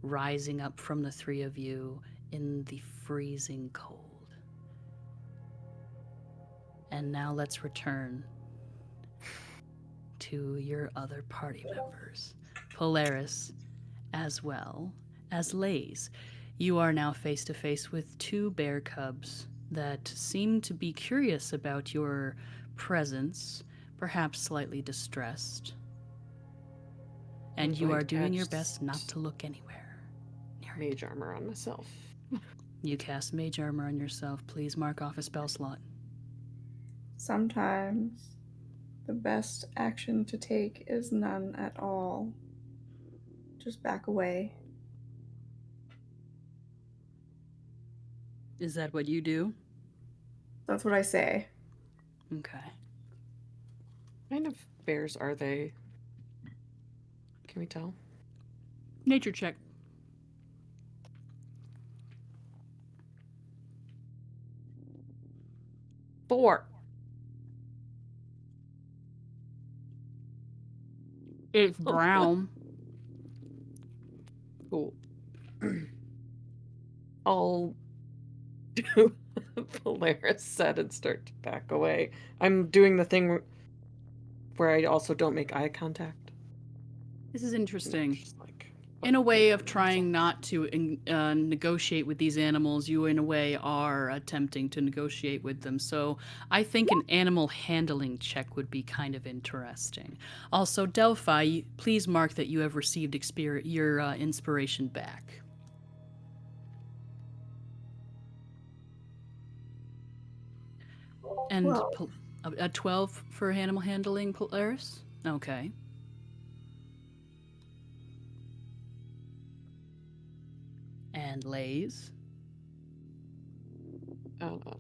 Speaker 2: rising up from the three of you in the freezing cold. And now let's return to your other party members. Polaris, as well as Lays. You are now face to face with two bear cubs that seem to be curious about your presence, perhaps slightly distressed. And you are doing your best not to look anywhere near it.
Speaker 4: Mage armor on myself.
Speaker 2: You cast mage armor on yourself. Please mark off a spell slot.
Speaker 6: Sometimes the best action to take is none at all. Just back away.
Speaker 2: Is that what you do?
Speaker 6: That's what I say.
Speaker 2: Okay.
Speaker 4: What kind of bears are they? Can we tell?
Speaker 2: Nature check.
Speaker 4: Four.
Speaker 2: It's brown.
Speaker 4: Cool. I'll do Polaris said and start to back away. I'm doing the thing where I also don't make eye contact.
Speaker 2: This is interesting.
Speaker 4: Just like,
Speaker 2: In a way of trying not to negotiate with these animals, you in a way are attempting to negotiate with them. So I think an animal handling check would be kind of interesting. Also, Delphi, please mark that you have received your inspiration back. And
Speaker 6: Well.
Speaker 2: a 12 for animal handling, Polaris? Okay. And Lays.
Speaker 4: Animal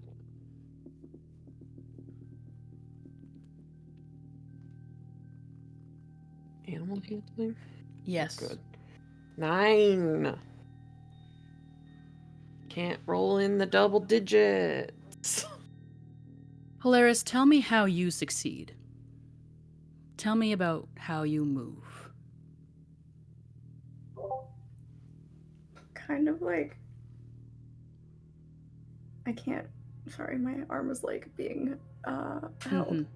Speaker 4: handling?
Speaker 2: Yes.
Speaker 4: Good. 9. Can't roll in the double digits.
Speaker 2: Polaris, tell me how you succeed. Tell me about how you move.
Speaker 6: Kind of like... I can't... Sorry, my arm is like being held.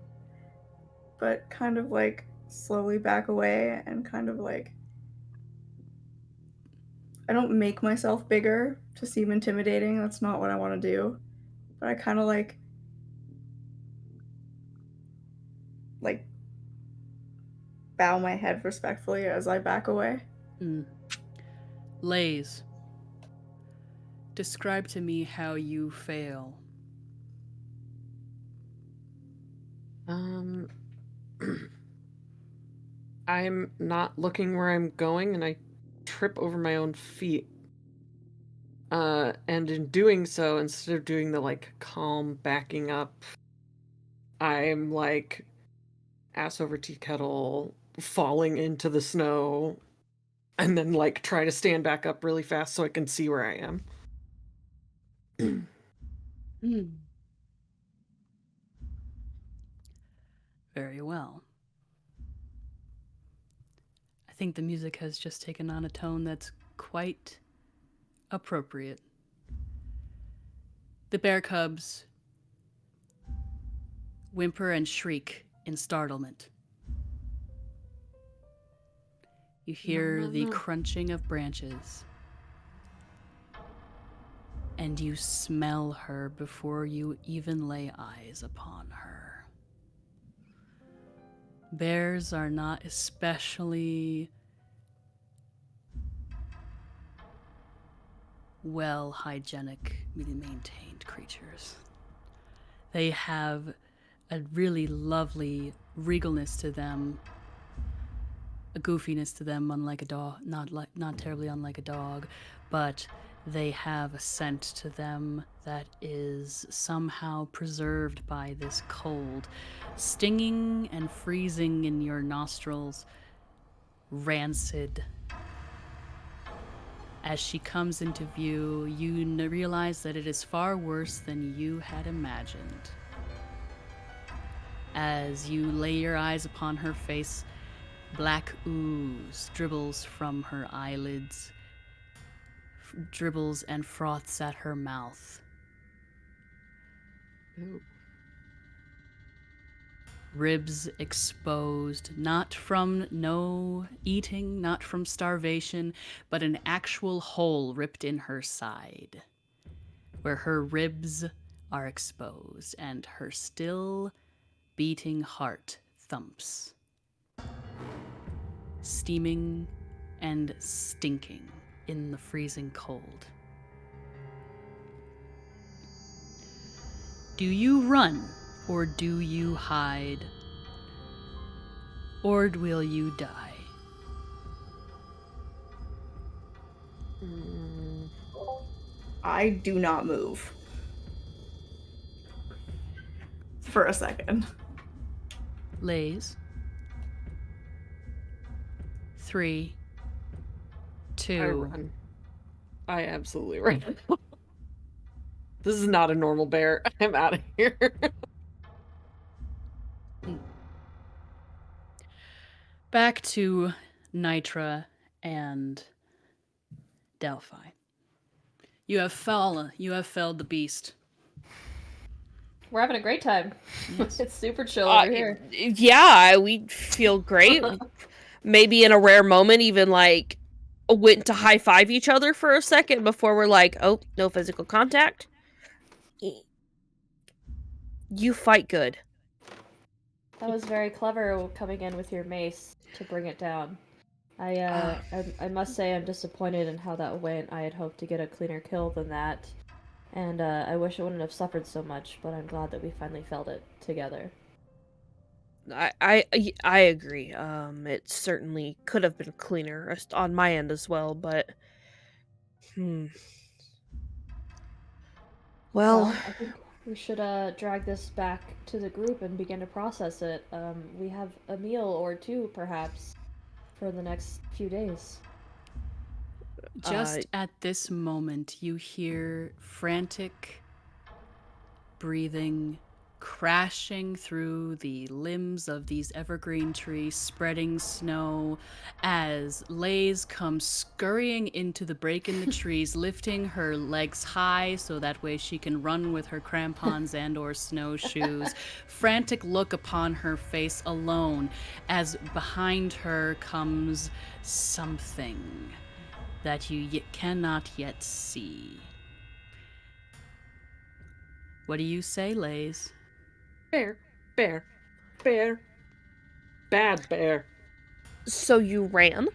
Speaker 6: But kind of like slowly back away and kind of like... I don't make myself bigger to seem intimidating. That's not what I want to do. But I kind of like bow my head respectfully as I back away.
Speaker 2: Lays, describe to me how you fail.
Speaker 4: I'm not looking where I'm going and I trip over my own feet. And in doing so, instead of doing the like calm backing up, I'm like ass over tea kettle, falling into the snow, and then like try to stand back up really fast so I can see where I am.
Speaker 2: Very well. I think the music has just taken on a tone that's quite appropriate. The bear cubs whimper and shriek in startlement. You hear the crunching of branches, and you smell her before you even lay eyes upon her. Bears are not especially well hygienically maintained creatures. They have a really lovely regalness to them, a goofiness to them, unlike a dog, not terribly unlike a dog, but they have a scent to them that is somehow preserved by this cold, stinging and freezing in your nostrils, rancid, As she comes into view, you realize that it is far worse than you had imagined. As you lay your eyes upon her face, black ooze dribbles from her eyelids, dribbles and froths at her mouth.
Speaker 4: Ooh.
Speaker 2: Ribs exposed, not from no eating, not from starvation, but an actual hole ripped in her side, where her ribs are exposed and her still beating heart thumps, steaming and stinking in the freezing cold. Do you run? Or do you hide? Or will you die?
Speaker 6: I do not move. For a second.
Speaker 2: Lays. 3, 2.
Speaker 4: I run. I absolutely run. This is not a normal bear. I'm out of here.
Speaker 2: Back to Nitra and Delphi. You have felled the beast.
Speaker 5: We're having a great time.
Speaker 2: Yes.
Speaker 5: It's super chill over here.
Speaker 3: Yeah, we feel great. Maybe in a rare moment, even like went to high five each other for a second before we're like, oh, no physical contact. You fight good.
Speaker 5: That was very clever coming in with your mace to bring it down. I must say I'm disappointed in how that went. I had hoped to get a cleaner kill than that. And I wish it wouldn't have suffered so much, but I'm glad that we finally felt it together.
Speaker 3: I agree. It certainly could have been cleaner on my end as well, but Well,
Speaker 5: I think we should drag this back to the group and begin to process it. We have a meal or two, perhaps, for the next few days.
Speaker 2: Just at this moment, you hear frantic breathing crashing through the limbs of these evergreen trees, spreading snow, as Lays comes scurrying into the break in the trees, lifting her legs high so that way she can run with her crampons and or snowshoes. Frantic look upon her face alone, as behind her comes something that you cannot yet see. What do you say, Lays?
Speaker 4: Bear, bear, bear. Bad bear.
Speaker 3: so you ran?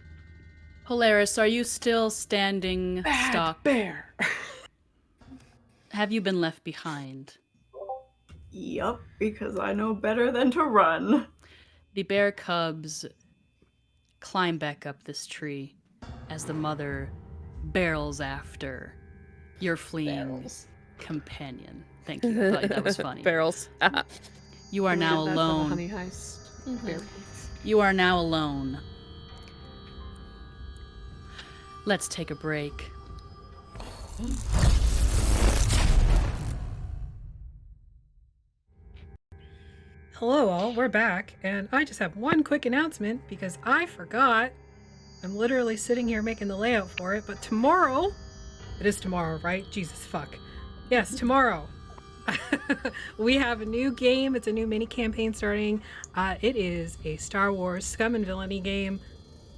Speaker 2: Polaris, are you still standing
Speaker 4: Bad
Speaker 2: stock?
Speaker 4: bear.
Speaker 2: Have you been left behind?
Speaker 6: Yup, because I know better than to run.
Speaker 2: The bear cubs climb back up this tree as the mother barrels after your fleeing
Speaker 5: Barrels.
Speaker 2: companion. Thank you. I thought that was funny.
Speaker 3: Barrels.
Speaker 2: You are now
Speaker 4: We did that for the
Speaker 2: alone.
Speaker 4: honey heist.
Speaker 5: Mhm.
Speaker 4: Bear pits.
Speaker 2: You are now alone. Let's take a break.
Speaker 1: Hello, all. We're back, and I just have one quick announcement because I forgot. I'm literally sitting here making the layout for it, but tomorrow, it is tomorrow, right? Jesus fuck. Yes, tomorrow. We have a new game. It's a new mini campaign starting. It is a Star Wars Scum and Villainy game.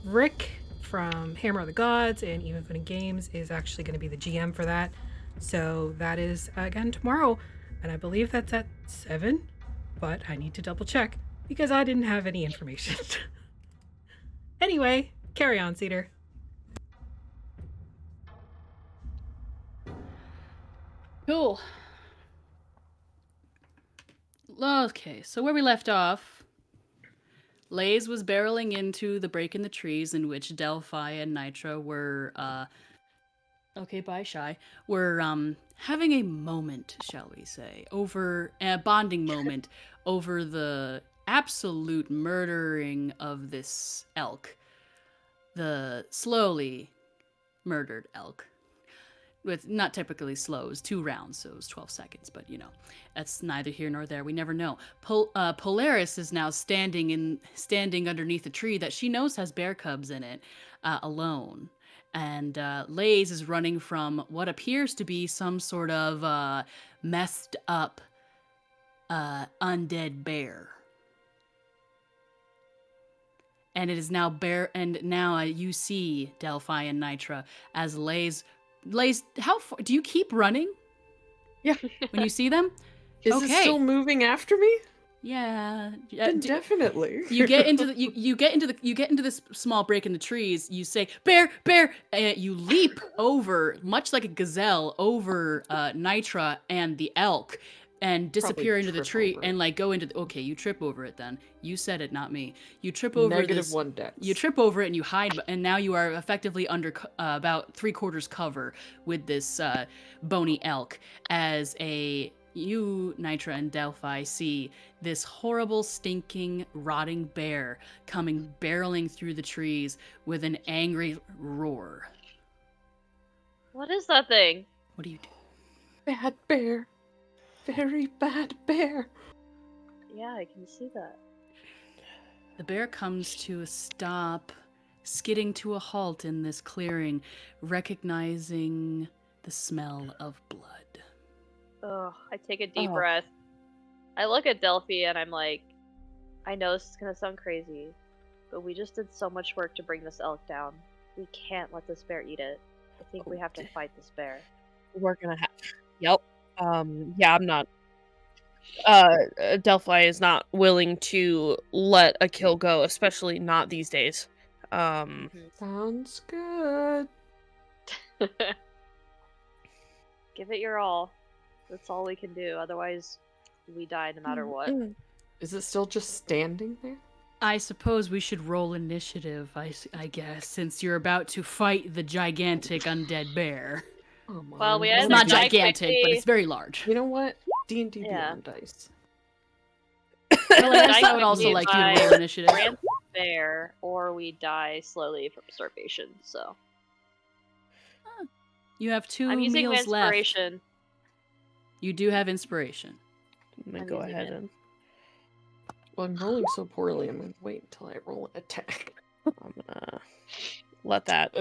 Speaker 1: Rick from Hammer of the Gods and Even Footing Games is actually going to be the GM for that. So that is again tomorrow, and I believe that's at 7. But I need to double check because I didn't have any information. Anyway, carry on, Cedar.
Speaker 2: Cool. Okay, so where we left off, Lays was barreling into the break in the trees in which Delphi and Nitra were, okay, bye, Shy, were, having a moment, shall we say, over, a bonding moment over the absolute murdering of this elk. The slowly murdered elk. With not typically slow, it was 2 rounds, so it was 12 seconds, but that's neither here nor there. We never know. Polaris is now standing underneath a tree that she knows has bear cubs in it, alone. And Lays is running from what appears to be some sort of messed up undead bear. And it is now you see Delphi and Nitra as Lays, how far do you keep running?
Speaker 4: Yeah.
Speaker 2: When you see them?
Speaker 4: Is it still moving after me?
Speaker 2: Yeah.
Speaker 4: Then definitely.
Speaker 2: You get into this small break in the trees. You say, "Bear, bear!" And you leap over, much like a gazelle, over Nitra and the elk, and disappear into the tree and go into. Okay, you trip over it. Then you said it, not me. You trip over
Speaker 4: -1 dex.
Speaker 2: You trip over it and you hide, and now you are effectively under about 3/4 cover with this bony elk. As you, Nitra, and Delphi see this horrible, stinking, rotting bear coming barreling through the trees with an angry roar.
Speaker 7: What is that thing?
Speaker 2: What do you do?
Speaker 4: Bad bear. Very bad bear.
Speaker 7: Yeah, I can see that.
Speaker 2: The bear comes to a stop, skidding to a halt in this clearing, recognizing the smell of blood.
Speaker 7: Ugh, I take a deep breath. I look at Delphi and I'm like, I know this is gonna sound crazy, but we just did so much work to bring this elk down. We can't let this bear eat it. I think we have to fight this bear.
Speaker 3: We're gonna have. Yep. Yeah, I'm not. Delphi is not willing to let a kill go, especially not these days.
Speaker 4: Sounds good.
Speaker 7: Give it your all. That's all we can do. Otherwise, we die no matter what.
Speaker 4: Is it still just standing there?
Speaker 2: I suppose we should roll initiative, I guess, since you're about to fight the gigantic undead bear.
Speaker 7: Well, we had
Speaker 2: It's not gigantic, but it's very large.
Speaker 4: You know what? D&D Beyond dice.
Speaker 2: Well, I guess I would also like you to roll initiative.
Speaker 7: Rancid bear, or we die slowly from starvation. So
Speaker 2: you have 2
Speaker 7: I'm using
Speaker 2: meals left.
Speaker 7: inspiration.
Speaker 2: You do have inspiration.
Speaker 3: I'm gonna go ahead and.
Speaker 4: Well, I'm rolling so poorly. I'm gonna wait until I roll an attack.
Speaker 3: I'm gonna let that.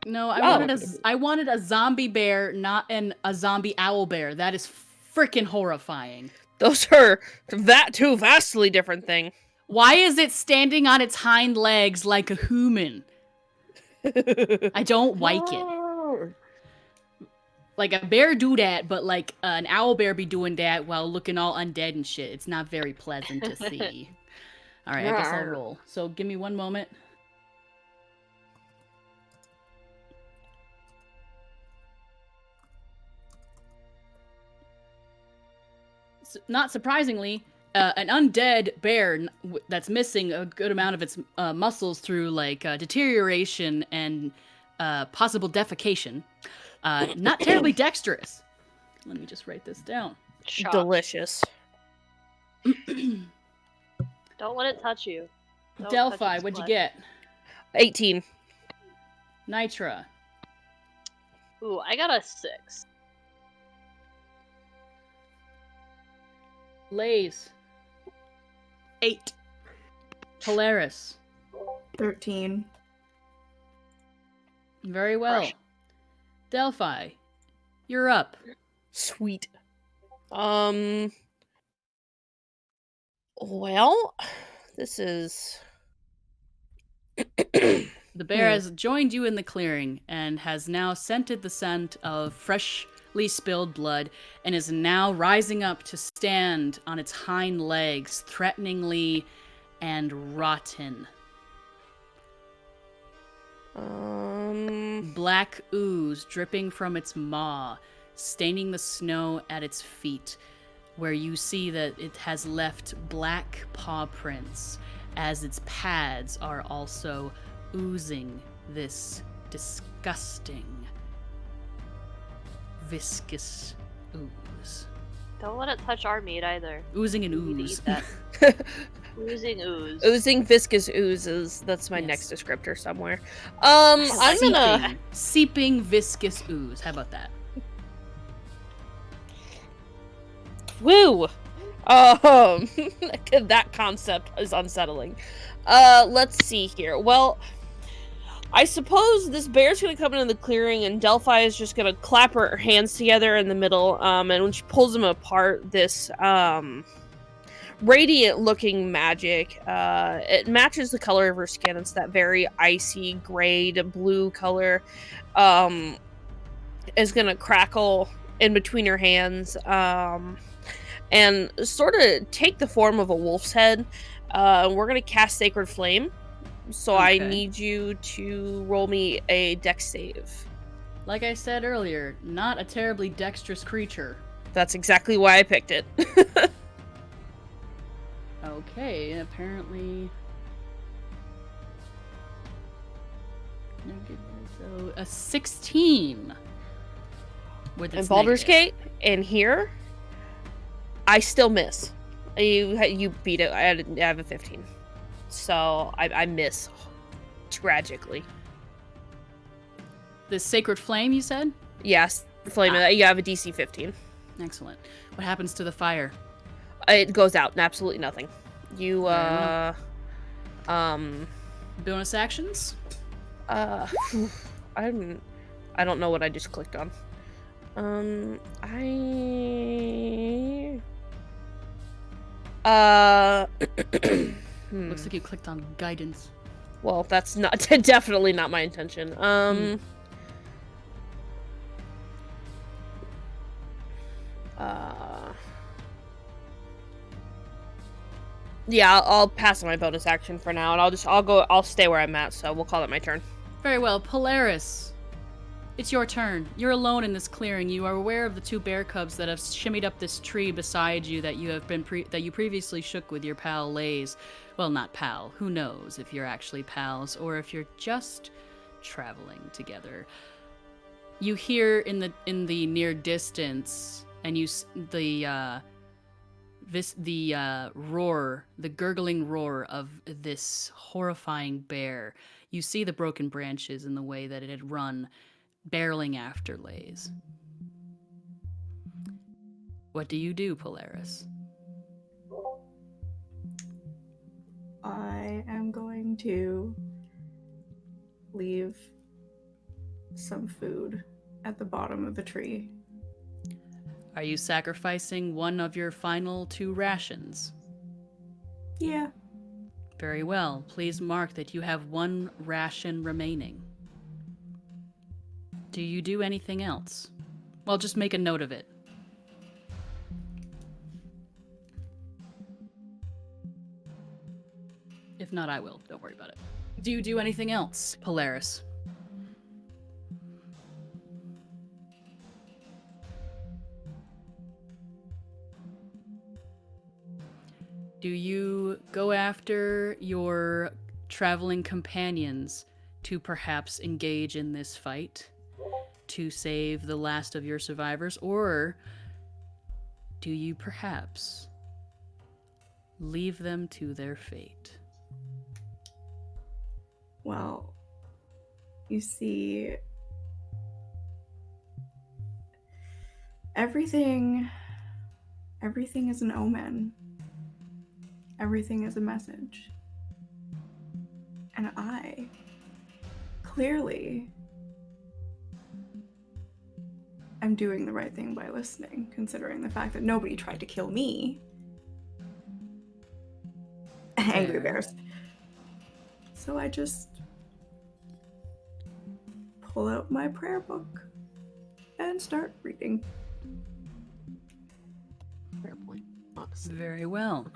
Speaker 2: No, I wanted a zombie bear, not a zombie owl bear. That is freaking horrifying.
Speaker 3: Those are two vastly different things.
Speaker 2: Why is it standing on its hind legs like a human? I don't like it. Like, a bear do that, but an owl bear be doing that while looking all undead and shit. It's not very pleasant to see. All right, I guess I'll roll. So give me one moment. Not surprisingly, an undead bear that's missing a good amount of its muscles through deterioration and possible defecation. Not terribly dexterous. Let me just write this down.
Speaker 7: Shock.
Speaker 3: Delicious.
Speaker 7: Don't let it touch you. Don't
Speaker 2: Delphi,
Speaker 7: touch
Speaker 2: what'd you
Speaker 7: blood.
Speaker 2: get?
Speaker 3: 18.
Speaker 2: Nitra.
Speaker 7: Ooh, I got a 6.
Speaker 2: Lays.
Speaker 6: 8.
Speaker 2: Polaris.
Speaker 6: 13.
Speaker 2: Very well.
Speaker 7: Crush.
Speaker 2: Delphi, you're up.
Speaker 3: Sweet. Well, this is.
Speaker 2: The bear has joined you in the clearing and has now scented the scent of freshly spilled blood and is now rising up to stand on its hind legs, threateningly and rotten. Black ooze dripping from its maw, staining the snow at its feet, where you see that it has left black paw prints as its pads are also oozing this disgusting, viscous ooze.
Speaker 7: Don't let it touch our meat either.
Speaker 2: Oozing and
Speaker 7: We need to
Speaker 2: ooze.
Speaker 7: eat that. Oozing ooze.
Speaker 3: Oozing viscous oozes. That's my
Speaker 2: Yes.
Speaker 3: next descriptor somewhere.
Speaker 7: I
Speaker 3: I'm
Speaker 7: like
Speaker 3: gonna.
Speaker 7: that.
Speaker 2: Seeping viscous ooze. How about that?
Speaker 3: Woo! That concept is unsettling. Let's see here. Well, I suppose this bear's gonna come into the clearing, and Delphi is just gonna clap her hands together in the middle. And when she pulls them apart, this radiant-looking magic. It matches the color of her skin. It's that very icy gray to blue color. Is gonna crackle in between her hands. And sort of take the form of a wolf's head. We're gonna cast Sacred Flame. So I
Speaker 2: Okay.
Speaker 3: need you to roll me a dex save.
Speaker 2: Like I said earlier, not a terribly dexterous creature.
Speaker 3: That's exactly why I picked it.
Speaker 2: Okay, apparently. So a 16. With
Speaker 3: In
Speaker 2: its
Speaker 3: Baldur's
Speaker 2: negative.
Speaker 3: Gate, and here, I still miss. You beat it. I have a 15. So I miss tragically.
Speaker 2: The Sacred Flame, you said?
Speaker 3: Yes, flame. You have a DC 15.
Speaker 2: Excellent. What happens to the fire?
Speaker 3: It goes out. Absolutely nothing. You
Speaker 2: Very Bonus actions?
Speaker 3: I don't know what I just clicked on.
Speaker 2: Looks like you clicked on guidance.
Speaker 3: Well, that's not definitely not my intention. Yeah, I'll pass on my bonus action for now, and I'll stay where I'm at, so we'll call it my turn.
Speaker 2: Very well, Polaris. It's your turn. You're alone in this clearing. You are aware of the two bear cubs that have shimmied up this tree beside you that you have been that you previously shook with your pal Lays. Well, not pal. Who knows if you're actually pals or if you're just traveling together. You hear in the near distance, and the roar, the gurgling roar of this horrifying bear. You see the broken branches in the way that it had run, barreling after Lays. What do you do, Polaris?
Speaker 6: I am going to leave some food at the bottom of the tree.
Speaker 2: Are you sacrificing one of your final 2 rations?
Speaker 6: Yeah.
Speaker 2: Very well. Please mark that you have 1 ration remaining. Do you do anything else? Well, just make a note of it. If not, I will. Don't worry about it. Do you do anything else, Polaris? Do you go after your traveling companions to perhaps engage in this fight to save the last of your survivors? Or do you perhaps leave them to their fate?
Speaker 6: Well, you see, everything is an omen. Everything is a message. And I clearly am doing the right thing by listening, considering the fact that nobody tried to kill me. Angry bears. So I just pull out my prayer book and start reading.
Speaker 4: Fair point, honestly.
Speaker 2: Very well.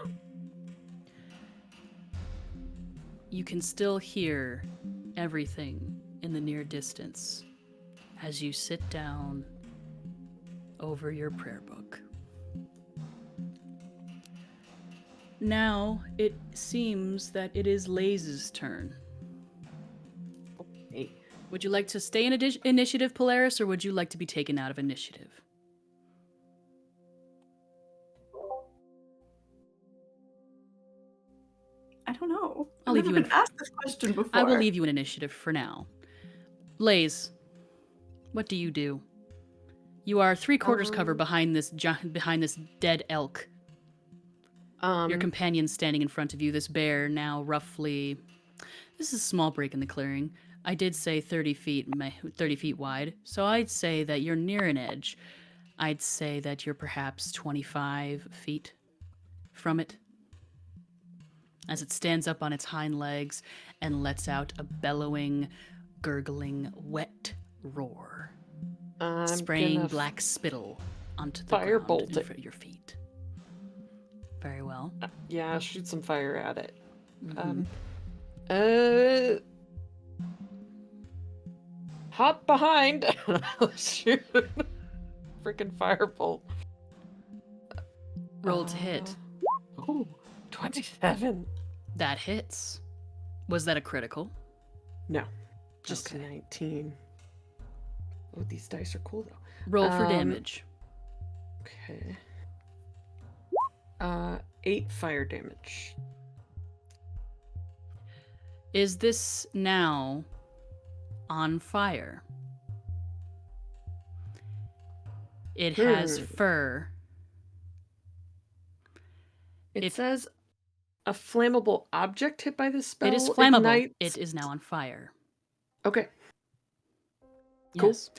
Speaker 2: You can still hear everything in the near distance as you sit down over your prayer book. Now it seems that it is Lays' turn.
Speaker 4: Okay.
Speaker 2: Would you like to stay in initiative, Polaris, or would you like to be taken out of initiative? leave
Speaker 6: never
Speaker 2: you in.
Speaker 6: been asked this question before.
Speaker 2: I will leave you in initiative for now. Lays, what do you do? You are 3/4 cover behind this dead elk. Your companion's standing in front of you. This bear now roughly. This is a small break in the clearing. I did say 30 feet wide, so I'd say that you're near an edge. I'd say that you're perhaps 25 feet from it. As it stands up on its hind legs and lets out a bellowing, gurgling, wet roar, spraying black spittle onto the ground
Speaker 4: firebolt
Speaker 2: in
Speaker 4: it.
Speaker 2: front of your feet. Very well.
Speaker 4: Yeah, shoot some fire at it.
Speaker 2: Mhm.
Speaker 4: Hop behind. Shoot. Freaking firebolt.
Speaker 2: Roll to hit.
Speaker 4: Ooh, 27.
Speaker 2: That hits. Was that a critical?
Speaker 4: No, just
Speaker 2: Okay.
Speaker 4: 19. Oh, these dice are cool though.
Speaker 2: Roll for damage.
Speaker 4: Okay. 8 fire damage.
Speaker 2: Is this now on fire? It has fur.
Speaker 4: It
Speaker 2: If-
Speaker 4: says a flammable object hit by this spell
Speaker 2: It is flammable.
Speaker 4: ignites-
Speaker 2: It is now on fire.
Speaker 4: Okay. Cool.
Speaker 2: Yes.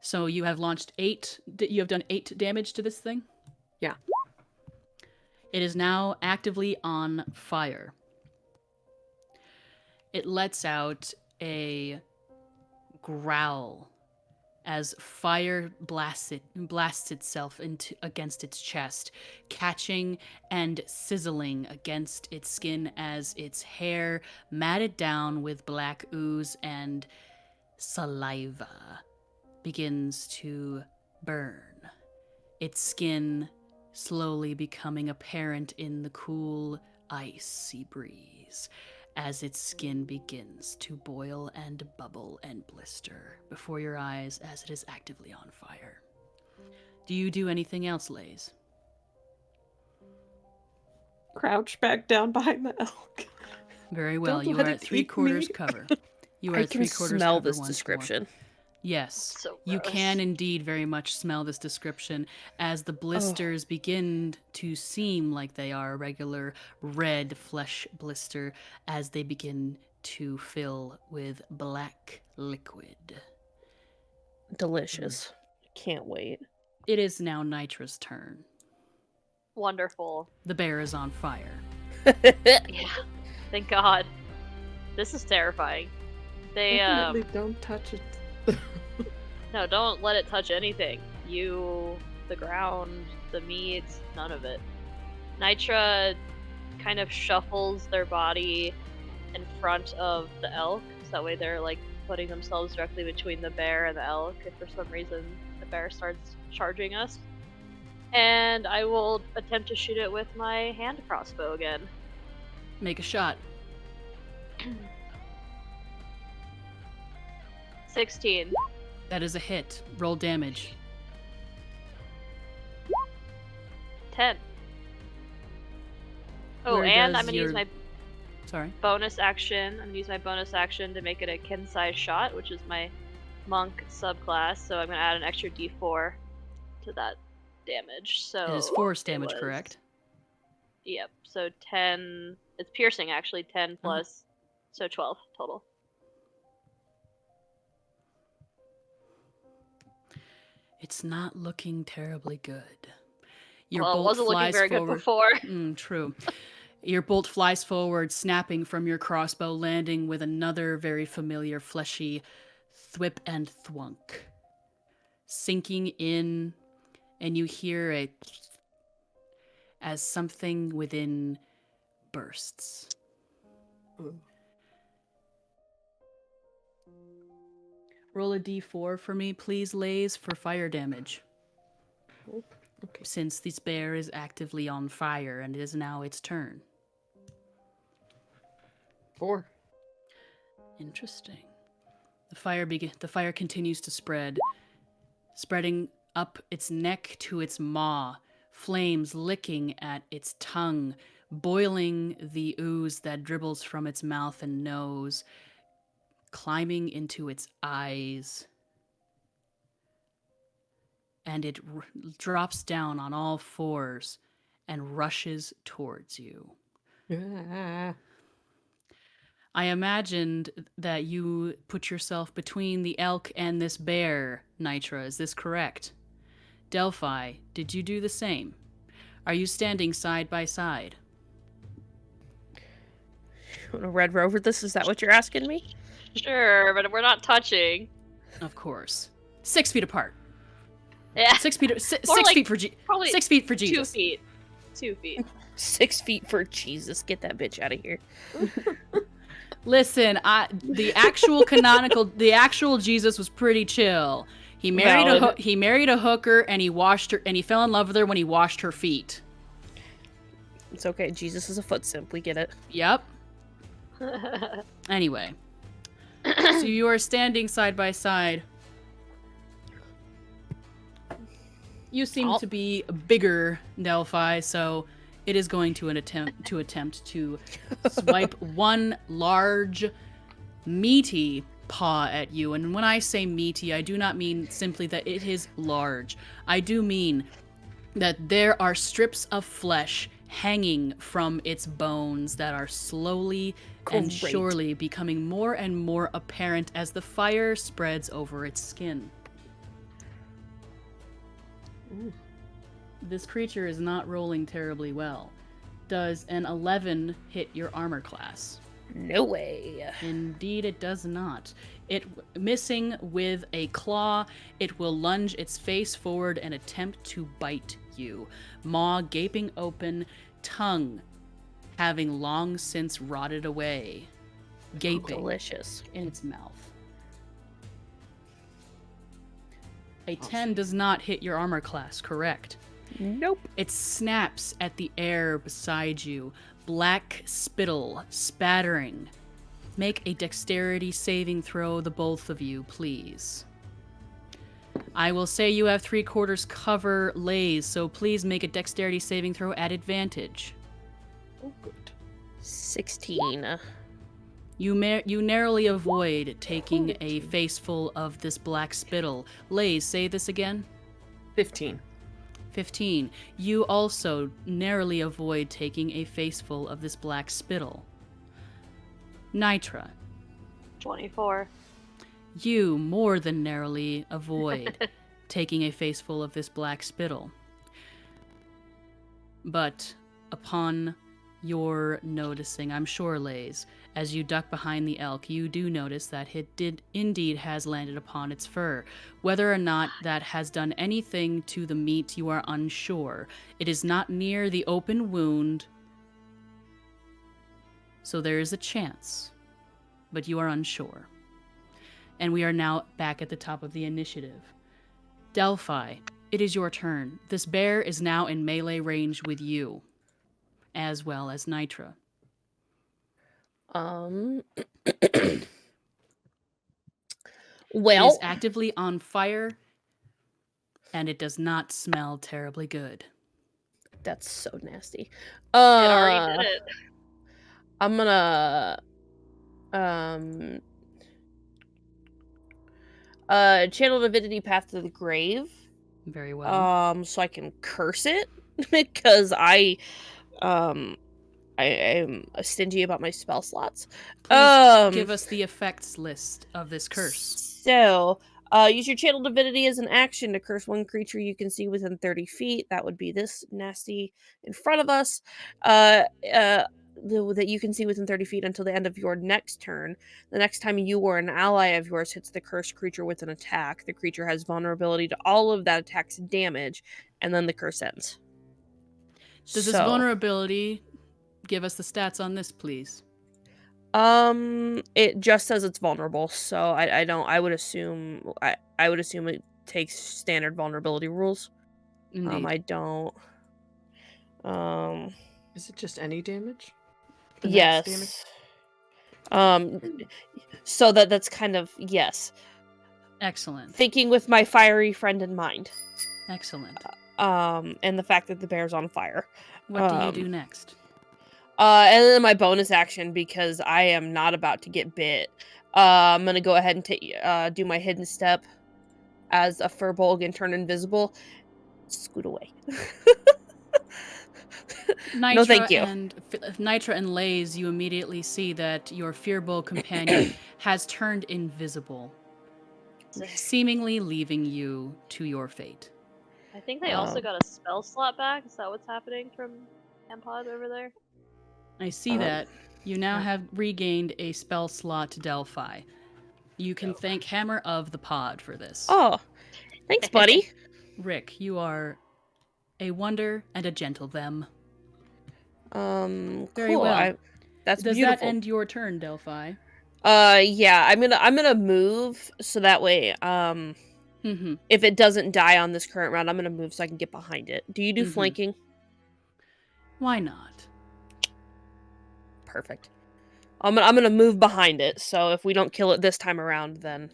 Speaker 2: So you have launched 8. You have done 8 damage to this thing?
Speaker 4: Yeah.
Speaker 2: It is now actively on fire. It lets out a growl as fire blasts itself against its chest, catching and sizzling against its skin as its hair, matted down with black ooze and saliva, begins to burn. Its skin slowly becoming apparent in the cool, icy breeze as its skin begins to boil and bubble and blister before your eyes as it is actively on fire. Do you do anything else, Lays?
Speaker 4: Crouch back down behind the elk.
Speaker 2: Very well.
Speaker 4: Don't
Speaker 2: You
Speaker 4: let
Speaker 2: are
Speaker 4: it
Speaker 2: at
Speaker 4: eat
Speaker 2: 3/4
Speaker 4: me.
Speaker 2: cover. You are
Speaker 3: I
Speaker 2: at
Speaker 3: can
Speaker 2: 3/4
Speaker 3: smell
Speaker 2: cover
Speaker 3: this
Speaker 2: once more.
Speaker 3: description.
Speaker 2: Yes,
Speaker 7: So
Speaker 2: you
Speaker 7: gross.
Speaker 2: can indeed very much smell this description as the blisters begin to seem like they are a regular red flesh blister as they begin to fill with black liquid.
Speaker 3: Delicious. Can't wait.
Speaker 2: It is now Nitra's turn.
Speaker 7: Wonderful.
Speaker 2: The bear is on fire.
Speaker 7: Yeah. Thank God. This is terrifying. They
Speaker 4: Definitely don't touch it.
Speaker 7: no, don't let it touch anything. You, the ground, the meat, none of it. Nitra kind of shuffles their body in front of the elk, so that way they're like putting themselves directly between the bear and the elk if for some reason the bear starts charging us. And I will attempt to shoot it with my hand crossbow again.
Speaker 2: Make a shot.
Speaker 7: 16.
Speaker 2: That is a hit. Roll damage.
Speaker 7: 10. Oh,
Speaker 2: Where
Speaker 7: and
Speaker 2: does
Speaker 7: I'm gonna use
Speaker 2: your-
Speaker 7: my
Speaker 2: Sorry.
Speaker 7: bonus action. I'm gonna use my bonus action to make it a kin-size shot, which is my monk subclass. So I'm gonna add an extra d4 to that damage. So
Speaker 2: It is force
Speaker 7: it
Speaker 2: damage,
Speaker 7: was-
Speaker 2: correct?
Speaker 7: Yep. So 10. It's piercing actually. 10 plus, so 12 total.
Speaker 2: It's not looking terribly good. Your
Speaker 7: Well, it
Speaker 2: bolt
Speaker 7: wasn't looking
Speaker 2: flies
Speaker 7: very
Speaker 2: forward.
Speaker 7: good before.
Speaker 2: True. Your bolt flies forward, snapping from your crossbow, landing with another very familiar fleshy thwip and thwunk. Sinking in, and you hear a as something within bursts. Roll a d4 for me, please, Lays, for fire damage.
Speaker 4: Okay.
Speaker 2: Since this bear is actively on fire and it is now its turn.
Speaker 4: 4.
Speaker 2: Interesting. The fire continues to spread, spreading up its neck to its maw, flames licking at its tongue, boiling the ooze that dribbles from its mouth and nose, climbing into its eyes. And it drops down on all fours and rushes towards you. I imagined that you put yourself between the elk and this bear, Nitra. Is this correct? Delphi, did you do the same? Are you standing side by side?
Speaker 3: You want to Red Rover this? Is that what you're asking me?
Speaker 7: Sure, but we're not touching.
Speaker 2: Of course. 6 feet apart.
Speaker 7: Yeah.
Speaker 2: 6 feet. Six
Speaker 7: like
Speaker 2: feet for
Speaker 7: probably
Speaker 2: 6 feet for
Speaker 7: 2
Speaker 2: Jesus.
Speaker 7: feet. 2 feet.
Speaker 3: 6 feet for Jesus. Get that bitch out of here.
Speaker 2: Listen, the actual Jesus was pretty chill. He married a hooker, and he washed her, and he fell in love with her when he washed her feet.
Speaker 3: It's okay. Jesus is a foot simp. We get it.
Speaker 2: Yep. Anyway, so you are standing side by side. You seem to be bigger, Delphi, so it is going to attempt to swipe one large, meaty paw at you. And when I say meaty, I do not mean simply that it is large. I do mean that there are strips of flesh hanging from its bones that are slowly and surely becoming more and more apparent as the fire spreads over its skin.
Speaker 3: Ooh.
Speaker 2: This creature is not rolling terribly well. Does an 11 hit your armor class?
Speaker 3: No way.
Speaker 2: Indeed, it does not. It missing with a claw, it will lunge its face forward and attempt to bite you. Maw gaping open, tongue having long since rotted away, gaping
Speaker 3: Delicious.
Speaker 2: in its mouth. A 10 does not hit your armor class, correct?
Speaker 3: Nope.
Speaker 2: It snaps at the air beside you, black spittle spattering. Make a dexterity saving throw, the both of you, please. I will say you have 3/4 cover, Lays, so please make a dexterity saving throw at advantage.
Speaker 4: Oh, good.
Speaker 3: 16.
Speaker 2: You narrowly avoid taking a faceful of this black spittle. Lays, say this again.
Speaker 4: 15.
Speaker 2: 15. You also narrowly avoid taking a faceful of this black spittle. Nitra.
Speaker 7: 24.
Speaker 2: You more than narrowly avoid taking a faceful of this black spittle. But upon your noticing, I'm sure, Lays, as you duck behind the elk, you do notice that it did indeed has landed upon its fur. Whether or not that has done anything to the meat, you are unsure. It is not near the open wound, so there is a chance, but you are unsure. And we are now back at the top of the initiative. Delphi, it is your turn. This bear is now in melee range with you, as well as Nitra.
Speaker 3: Well,
Speaker 2: It is actively on fire, and it does not smell terribly good.
Speaker 3: that's so nasty.
Speaker 7: It already did it.
Speaker 3: I'm gonna channel divinity path to the grave.
Speaker 2: Very well.
Speaker 3: So I can curse it because I am stingy about my spell slots.
Speaker 2: Please give us the effects list of this curse.
Speaker 3: So, use your channel divinity as an action to curse one creature you can see within 30 feet. That would be this nasty in front of us. That you can see within 30 feet until the end of your next turn. The next time you or an ally of yours hits the cursed creature with an attack, the creature has vulnerability to all of that attack's damage, and then the curse ends.
Speaker 2: Does this vulnerability give us the stats on this, please?
Speaker 3: It just says it's vulnerable, so I would assume it takes standard vulnerability rules.
Speaker 2: Indeed.
Speaker 3: I don't.
Speaker 4: Is it just any damage? The
Speaker 3: Yes.
Speaker 4: max damage?
Speaker 3: So that's kind of yes.
Speaker 2: Excellent.
Speaker 3: Thinking with my fiery friend in mind.
Speaker 2: Excellent.
Speaker 3: And the fact that the bear's on fire.
Speaker 2: What do you do next?
Speaker 3: And then my bonus action, because I am not about to get bit. I'm gonna go ahead and do my hidden step as a furbolg and turn invisible. Scoot away. No, thank you.
Speaker 2: Nitra and Lays, you immediately see that your Fearbowl companion has turned invisible, seemingly leaving you to your fate.
Speaker 7: I think they also got a spell slot back. Is that what's happening from Ampod over there?
Speaker 2: I see that. You now have regained a spell slot Delphi. You can thank Hammer of the Pod for this.
Speaker 3: Oh, thanks, buddy.
Speaker 2: Rick, you are a wonder and a gentle them. Very
Speaker 3: cool.
Speaker 2: well.
Speaker 3: That's
Speaker 2: Does
Speaker 3: beautiful.
Speaker 2: that end your turn, Delphi?
Speaker 3: Yeah. I'm gonna move so that way, if it doesn't die on this current round, I'm gonna move so I can get behind it. Do you do flanking?
Speaker 2: Why not?
Speaker 3: Perfect. I'm gonna move behind it, so if we don't kill it this time around, then.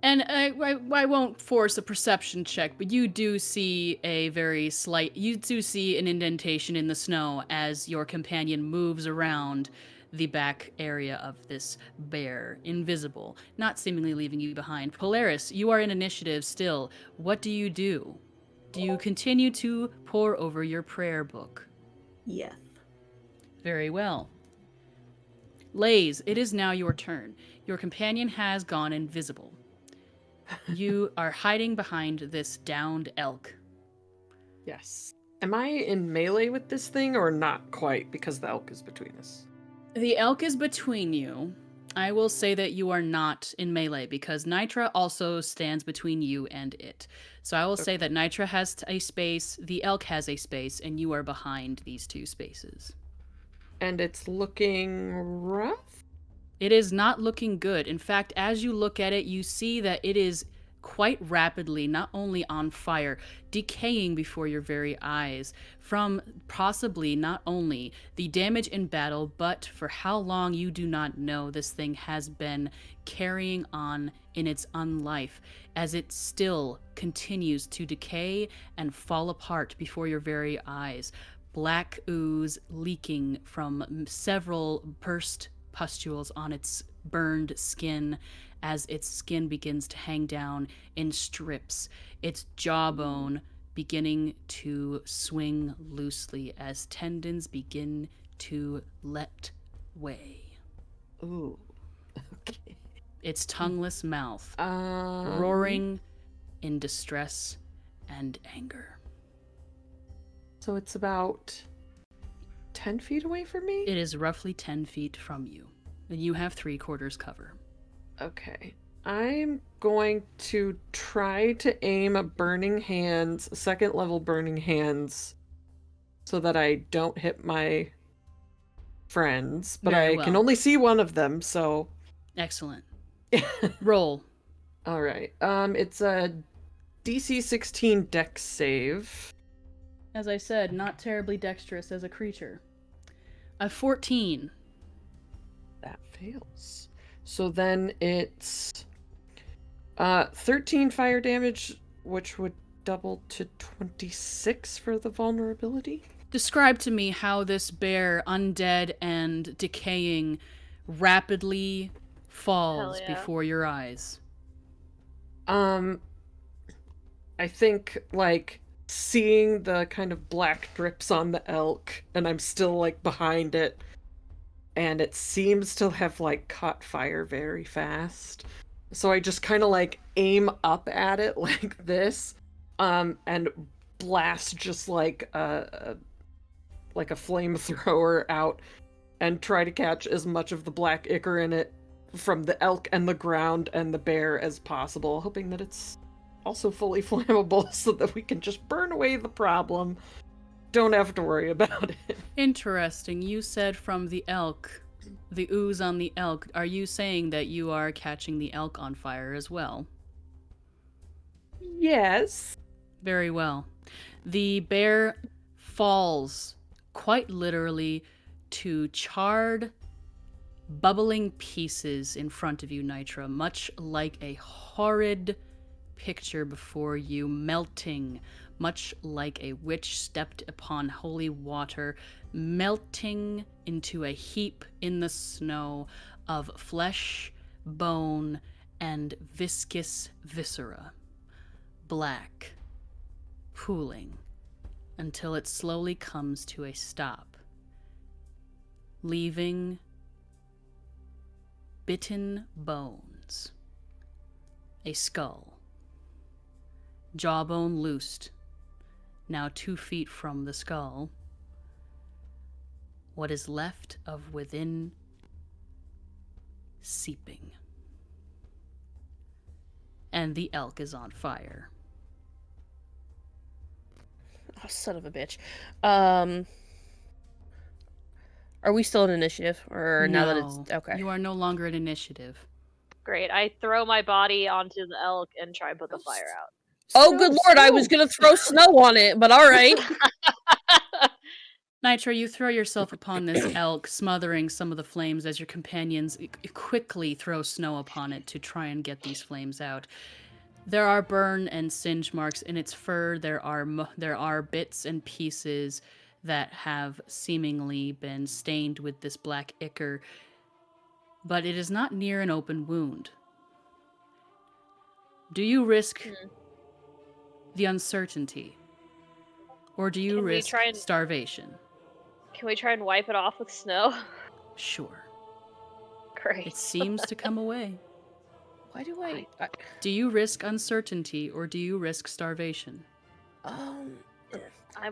Speaker 2: And I won't force a perception check, but you do see you do see an indentation in the snow as your companion moves around the back area of this bear, invisible, not seemingly leaving you behind. Polaris, you are in initiative still. What do you do? Do you continue to pore over your prayer book?
Speaker 6: Yes.
Speaker 2: Very well. Lays, it is now your turn. Your companion has gone invisible. You are hiding behind this downed elk.
Speaker 4: Yes. Am I in melee with this thing or not quite because the elk is between us?
Speaker 2: The elk is between you. I will say that you are not in melee because Nitra also stands between you and it. So I will say that Nitra has a space, the elk has a space, and you are behind these two spaces.
Speaker 4: And it's looking rough?
Speaker 2: It is not looking good. In fact, as you look at it, you see that it is quite rapidly, not only on fire, decaying before your very eyes from possibly not only the damage in battle, but for how long you do not know this thing has been carrying on in its unlife as it still continues to decay and fall apart before your very eyes. Black ooze leaking from several burst pustules on its burned skin as its skin begins to hang down in strips, its jawbone beginning to swing loosely as tendons begin to let way.
Speaker 4: Ooh, okay.
Speaker 2: Its tongueless mouth roaring in distress and anger.
Speaker 4: So it's about 10 feet away from me?
Speaker 2: It is roughly 10 feet from you, and you have 3/4 cover.
Speaker 4: Okay. I'm going to try to aim a burning hands, second level burning hands, so that I don't hit my friends, but
Speaker 2: Very
Speaker 4: I
Speaker 2: well.
Speaker 4: can only see one of them, so.
Speaker 2: Excellent. Roll.
Speaker 4: All right. It's a DC 16 dex save.
Speaker 2: As I said, not terribly dexterous as a creature. A 14.
Speaker 4: That fails. So then it's 13 fire damage, which would double to 26 for the vulnerability.
Speaker 2: Describe to me how this bear, undead and decaying, rapidly falls before your eyes.
Speaker 4: I think, like, seeing the kind of black drips on the elk, and I'm still, like, behind it, and it seems to have, like, caught fire very fast. So I just kind of, like, aim up at it like this, and blast just, like a flamethrower out, and try to catch as much of the black ichor in it from the elk and the ground and the bear as possible, hoping that it's also fully flammable so that we can just burn away the problem. Don't have to worry about it.
Speaker 2: Interesting. You said from the elk, the ooze on the elk. Are you saying that you are catching the elk on fire as well?
Speaker 4: Yes.
Speaker 2: Very well. The bear falls quite literally to charred, bubbling pieces in front of you, Nitra, much like a horrid picture before you, melting, much like a witch stepped upon holy water, melting into a heap in the snow of flesh, bone, and viscous viscera. Black, pooling, until it slowly comes to a stop, leaving bitten bones, a skull, jawbone loosed, now 2 feet from the skull, what is left of within seeping. And the elk is on fire.
Speaker 3: Oh, son of a bitch. Are we still in initiative? Or now that it's... Okay.
Speaker 2: You are no longer in initiative.
Speaker 7: Great. I throw my body onto the elk and try and put the fire out.
Speaker 3: Oh, good lord, I was gonna throw snow on it, but alright.
Speaker 2: Nitro, you throw yourself upon this elk, smothering some of the flames as your companions quickly throw snow upon it to try and get these flames out. There are burn and singe marks in its fur. There are bits and pieces that have seemingly been stained with this black ichor, but it is not near an open wound. Do you risk the uncertainty, or do you risk starvation?
Speaker 7: Can we try and wipe it off with snow?
Speaker 2: Sure.
Speaker 7: Great.
Speaker 2: It seems to come away.
Speaker 3: Why do I...
Speaker 2: Do you risk uncertainty, or do you risk starvation?
Speaker 7: I'm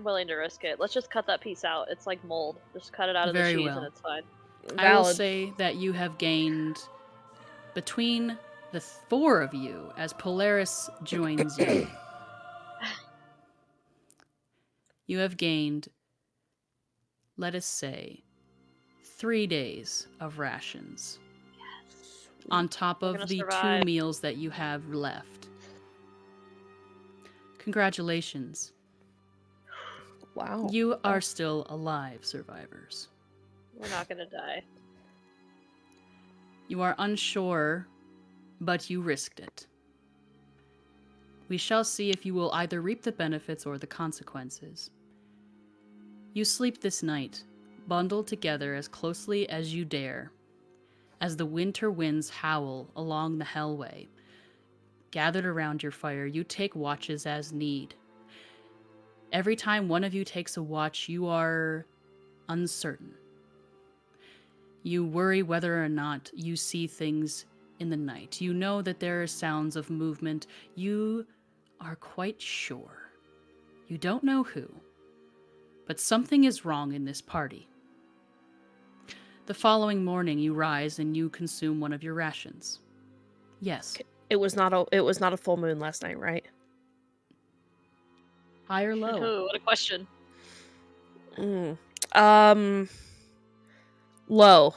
Speaker 7: willing to risk it. Let's just cut that piece out. It's like mold. Just cut it out of the
Speaker 2: Very
Speaker 7: cheese
Speaker 2: well.
Speaker 7: and it's fine.
Speaker 2: I will say that you have gained, between the 4 of you, as Polaris joins you, you have gained, let us say, 3 days of rations. Yes. On top of the survive. 2 meals that you have left. Congratulations.
Speaker 3: Wow.
Speaker 2: You are still alive, survivors.
Speaker 7: We're not gonna die.
Speaker 2: You are unsure, but you risked it. We shall see if you will either reap the benefits or the consequences. You sleep this night, bundled together as closely as you dare, as the winter winds howl along the hellway. Gathered around your fire, you take watches as need. Every time one of you takes a watch, you are uncertain. You worry whether or not you see things in the night. You know that there are sounds of movement. You are quite sure. You don't know who, but something is wrong in this party. The following morning, you rise and you consume one of your rations. Yes.
Speaker 3: It was not a full moon last night, right?
Speaker 2: High or low?
Speaker 7: Oh, what a question.
Speaker 3: Low.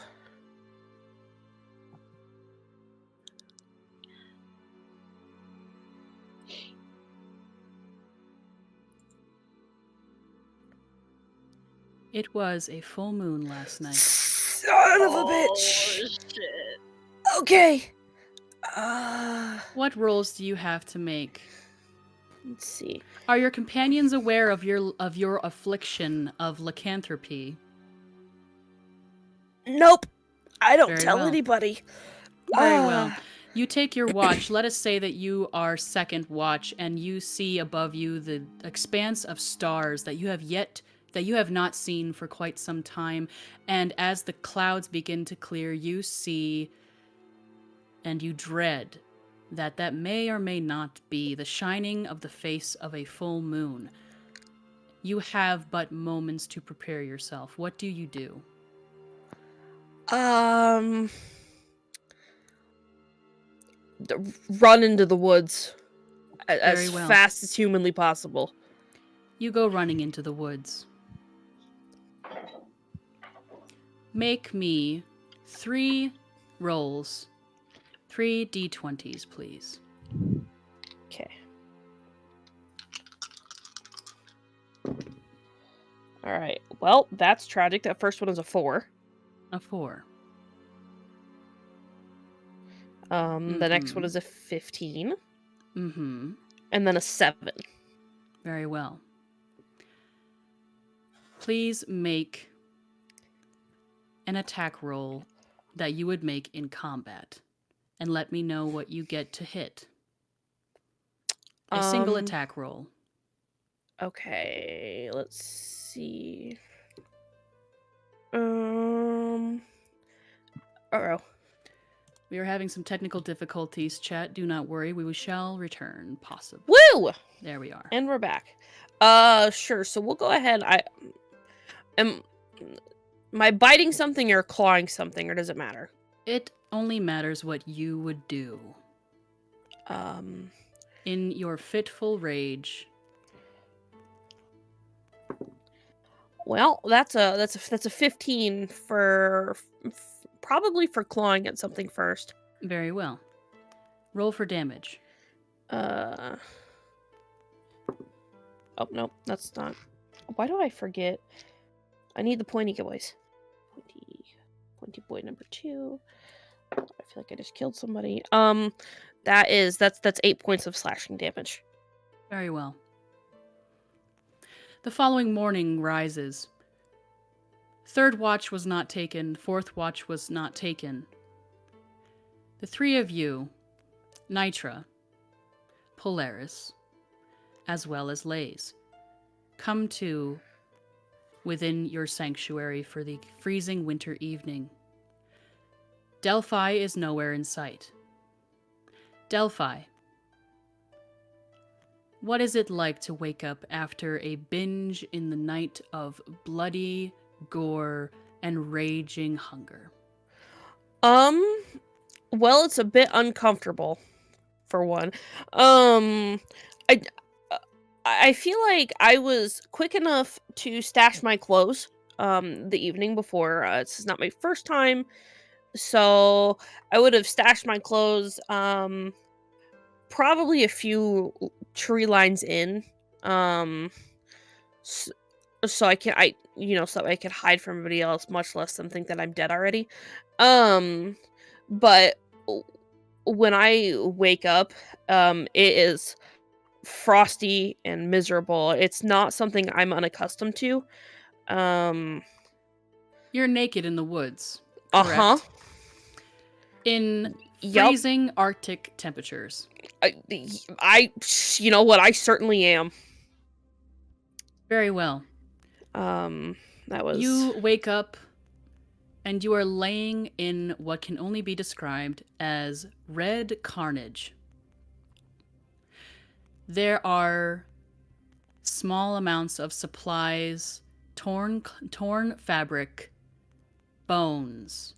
Speaker 2: It was a full moon last night.
Speaker 3: Son of a bitch!
Speaker 7: Shit.
Speaker 3: Okay.
Speaker 2: What rolls do you have to make?
Speaker 3: Let's see.
Speaker 2: Are your companions aware of your affliction of lycanthropy?
Speaker 3: Nope. I don't
Speaker 2: Very
Speaker 3: tell
Speaker 2: well.
Speaker 3: anybody.
Speaker 2: Very well. You take your watch. Let us say that you are second watch, and you see above you the expanse of stars that you have not seen for quite some time. And as the clouds begin to clear, you see and you dread that may or may not be the shining of the face of a full moon. You have but moments to prepare yourself. What do you do?
Speaker 3: Run into the woods as
Speaker 2: Very well.
Speaker 3: fast as humanly possible.
Speaker 2: You go running into the woods. Make me 3 rolls. 3 d20s, please.
Speaker 3: Okay. All right. Well, that's tragic. That first one is a 4.
Speaker 2: A 4.
Speaker 3: The next one is a 15.
Speaker 2: Mm-hmm.
Speaker 3: And then a 7.
Speaker 2: Very well. Please make an attack roll that you would make in combat, and let me know what you get to hit. A single attack roll.
Speaker 3: Okay, let's see.
Speaker 2: We are having some technical difficulties, chat. Do not worry. We shall return, possibly.
Speaker 3: Woo!
Speaker 2: There we are.
Speaker 3: And we're back. Sure. So we'll go ahead. Am I biting something or clawing something, or does it matter?
Speaker 2: It only matters what you would do. In your fitful rage.
Speaker 3: Well, that's a 15 for probably for clawing at something first.
Speaker 2: Very well. Roll for damage.
Speaker 3: Oh no, that's not. Why do I forget? I need the pointy boys. Pointy boy number 2. I feel like I just killed somebody. That's 8 points of slashing damage.
Speaker 2: Very well. The following morning rises. 3rd watch was not taken. 4th watch was not taken. The 3 of you, Nitra, Polaris, as well as Lays, come to within your sanctuary for the freezing winter evening. Delphi is nowhere in sight. Delphi, what is it like to wake up after a binge in the night of bloody gore and raging hunger?
Speaker 3: Well, it's a bit uncomfortable, for one. I feel like I was quick enough to stash my clothes the evening before. This is not my first time, so I would have stashed my clothes probably a few tree lines in, so I can so I could hide from everybody else, much less them think that I'm dead already. But when I wake up, it is frosty and miserable. It's not something I'm unaccustomed to.
Speaker 2: You're naked in the woods,
Speaker 3: Uh-huh.
Speaker 2: correct? In
Speaker 3: Yup.
Speaker 2: freezing Arctic temperatures.
Speaker 3: You know what? I certainly am.
Speaker 2: Very well.
Speaker 3: That was...
Speaker 2: You wake up and you are laying in what can only be described as red carnage. There are small amounts of supplies, torn fabric, bones,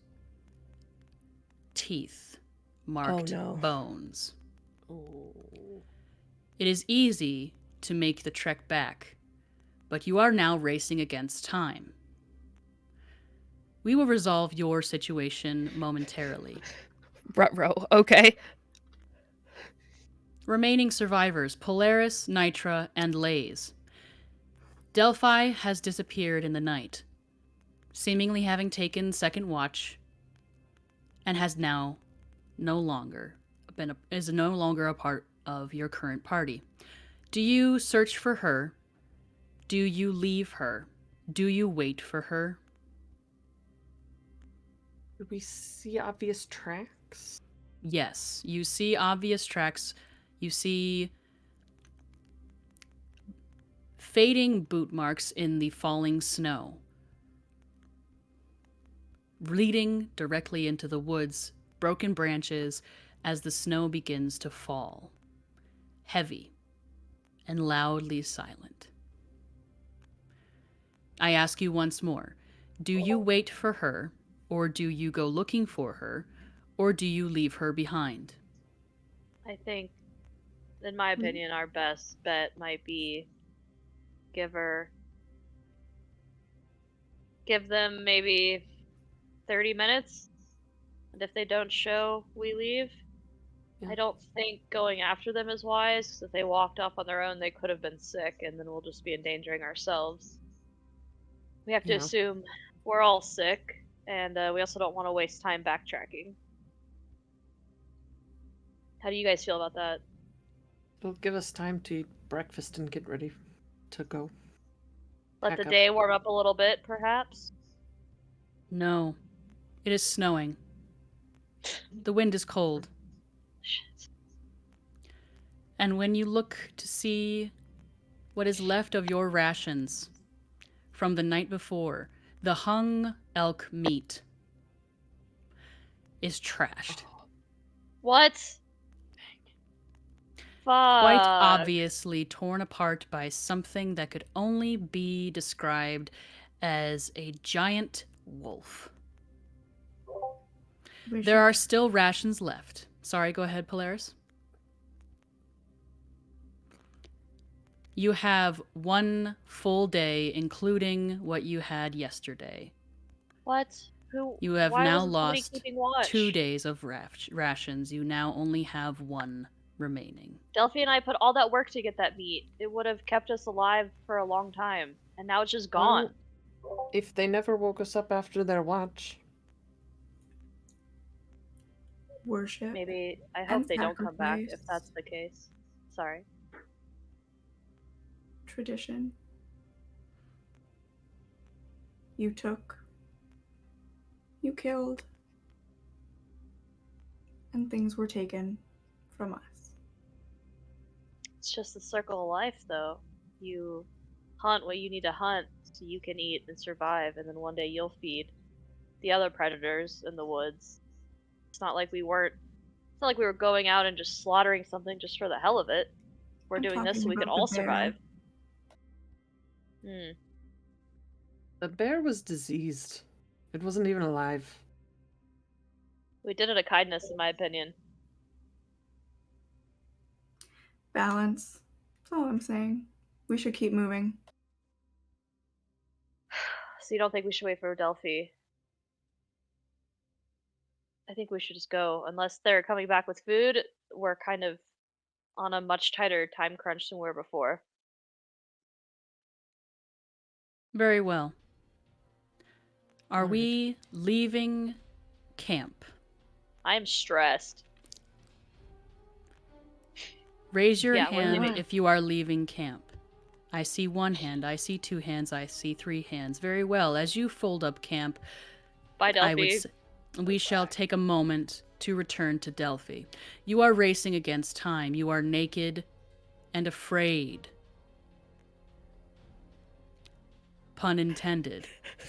Speaker 2: teeth, marked bones. It is easy to make the trek back, but you are now racing against time. We will resolve your situation momentarily.
Speaker 3: Ruh-roh, okay.
Speaker 2: Remaining survivors, Polaris, Nitra, and Lays. Delphi has disappeared in the night, seemingly having taken second watch, and has now is no longer a part of your current party. Do you search for her? Do you leave her? Do you wait for her?
Speaker 4: Do we see obvious tracks?
Speaker 2: Yes, you see obvious tracks. You see fading boot marks in the falling snow, leading directly into the woods, broken branches as the snow begins to fall, heavy and loudly silent. I ask you once more, do you wait for her, or do you go looking for her, or do you leave her behind?
Speaker 7: I think, in my opinion, our best bet might be give them maybe 30 minutes, and if they don't show, we leave. Yeah. I don't think going after them is wise, because if they walked off on their own, they could have been sick, and then we'll just be endangering ourselves. We have to assume we're all sick, and we also don't want to waste time backtracking. How do you guys feel about that?
Speaker 4: It'll give us time to eat breakfast and get ready to go.
Speaker 7: Let
Speaker 4: Pack
Speaker 7: the
Speaker 4: up.
Speaker 7: day warm up a little bit, perhaps.
Speaker 2: No. It is snowing. The wind is cold.
Speaker 7: Shit.
Speaker 2: And when you look to see what is left of your rations from the night before, the hung elk meat is trashed.
Speaker 7: What? Fuck.
Speaker 2: Quite obviously torn apart by something that could only be described as a giant wolf. There are still rations left. Sorry, go ahead, Polaris. You have 1 full day, including what you had yesterday.
Speaker 7: What? Who?
Speaker 2: You have
Speaker 7: why
Speaker 2: now
Speaker 7: wasn't somebody
Speaker 2: lost
Speaker 7: keeping watch?
Speaker 2: 2 days of rations. You now only have 1 remaining.
Speaker 7: Delphi and I put all that work to get that meat. It would have kept us alive for a long time, and now it's just gone.
Speaker 4: If they never woke us up after their watch.
Speaker 6: Worship.
Speaker 7: Maybe I hope
Speaker 6: and
Speaker 7: they don't come back if
Speaker 6: sacrifice.
Speaker 7: that's the case. Sorry.
Speaker 6: Tradition. You took. You killed. And things were taken from us.
Speaker 7: It's just the circle of life, though. You hunt what you need to hunt so you can eat and survive, and then one day you'll feed the other predators in the woods. It's not like we were going out and just slaughtering something just for the hell of it. We're
Speaker 6: I'm
Speaker 7: doing this so we
Speaker 6: talking
Speaker 7: can
Speaker 6: about
Speaker 7: all
Speaker 6: the bear.
Speaker 7: survive.
Speaker 4: The bear was diseased. It wasn't even alive.
Speaker 7: We did it a kindness, in my opinion.
Speaker 6: Balance. That's all I'm saying. We should keep moving.
Speaker 7: So you don't think we should wait for Delphi? I think we should just go. Unless they're coming back with food, we're kind of on a much tighter time crunch than we were before.
Speaker 2: Very well. Are
Speaker 4: Alright.
Speaker 2: we leaving camp?
Speaker 7: I am stressed.
Speaker 2: Raise your
Speaker 7: Yeah, we're
Speaker 2: hand
Speaker 7: leaving.
Speaker 2: if you are leaving camp. I see 1 hand, I see 2 hands, I see 3 hands. Very well. As you fold up camp,
Speaker 7: Bye, Delphi.
Speaker 2: we shall take a moment to return to Delphi. You are racing against time. You are naked and afraid. Pun intended.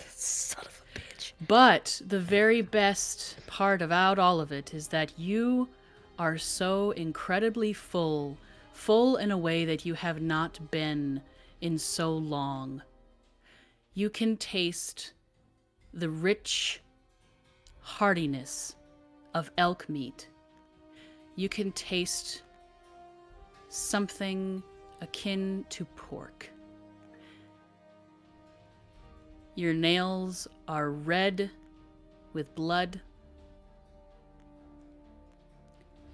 Speaker 3: Son of a bitch.
Speaker 2: But the very best part about all of it is that you are so incredibly full in a way that you have not been in so long. You can taste the rich heartiness of elk meat. You can taste something akin to pork. Your nails are red with blood.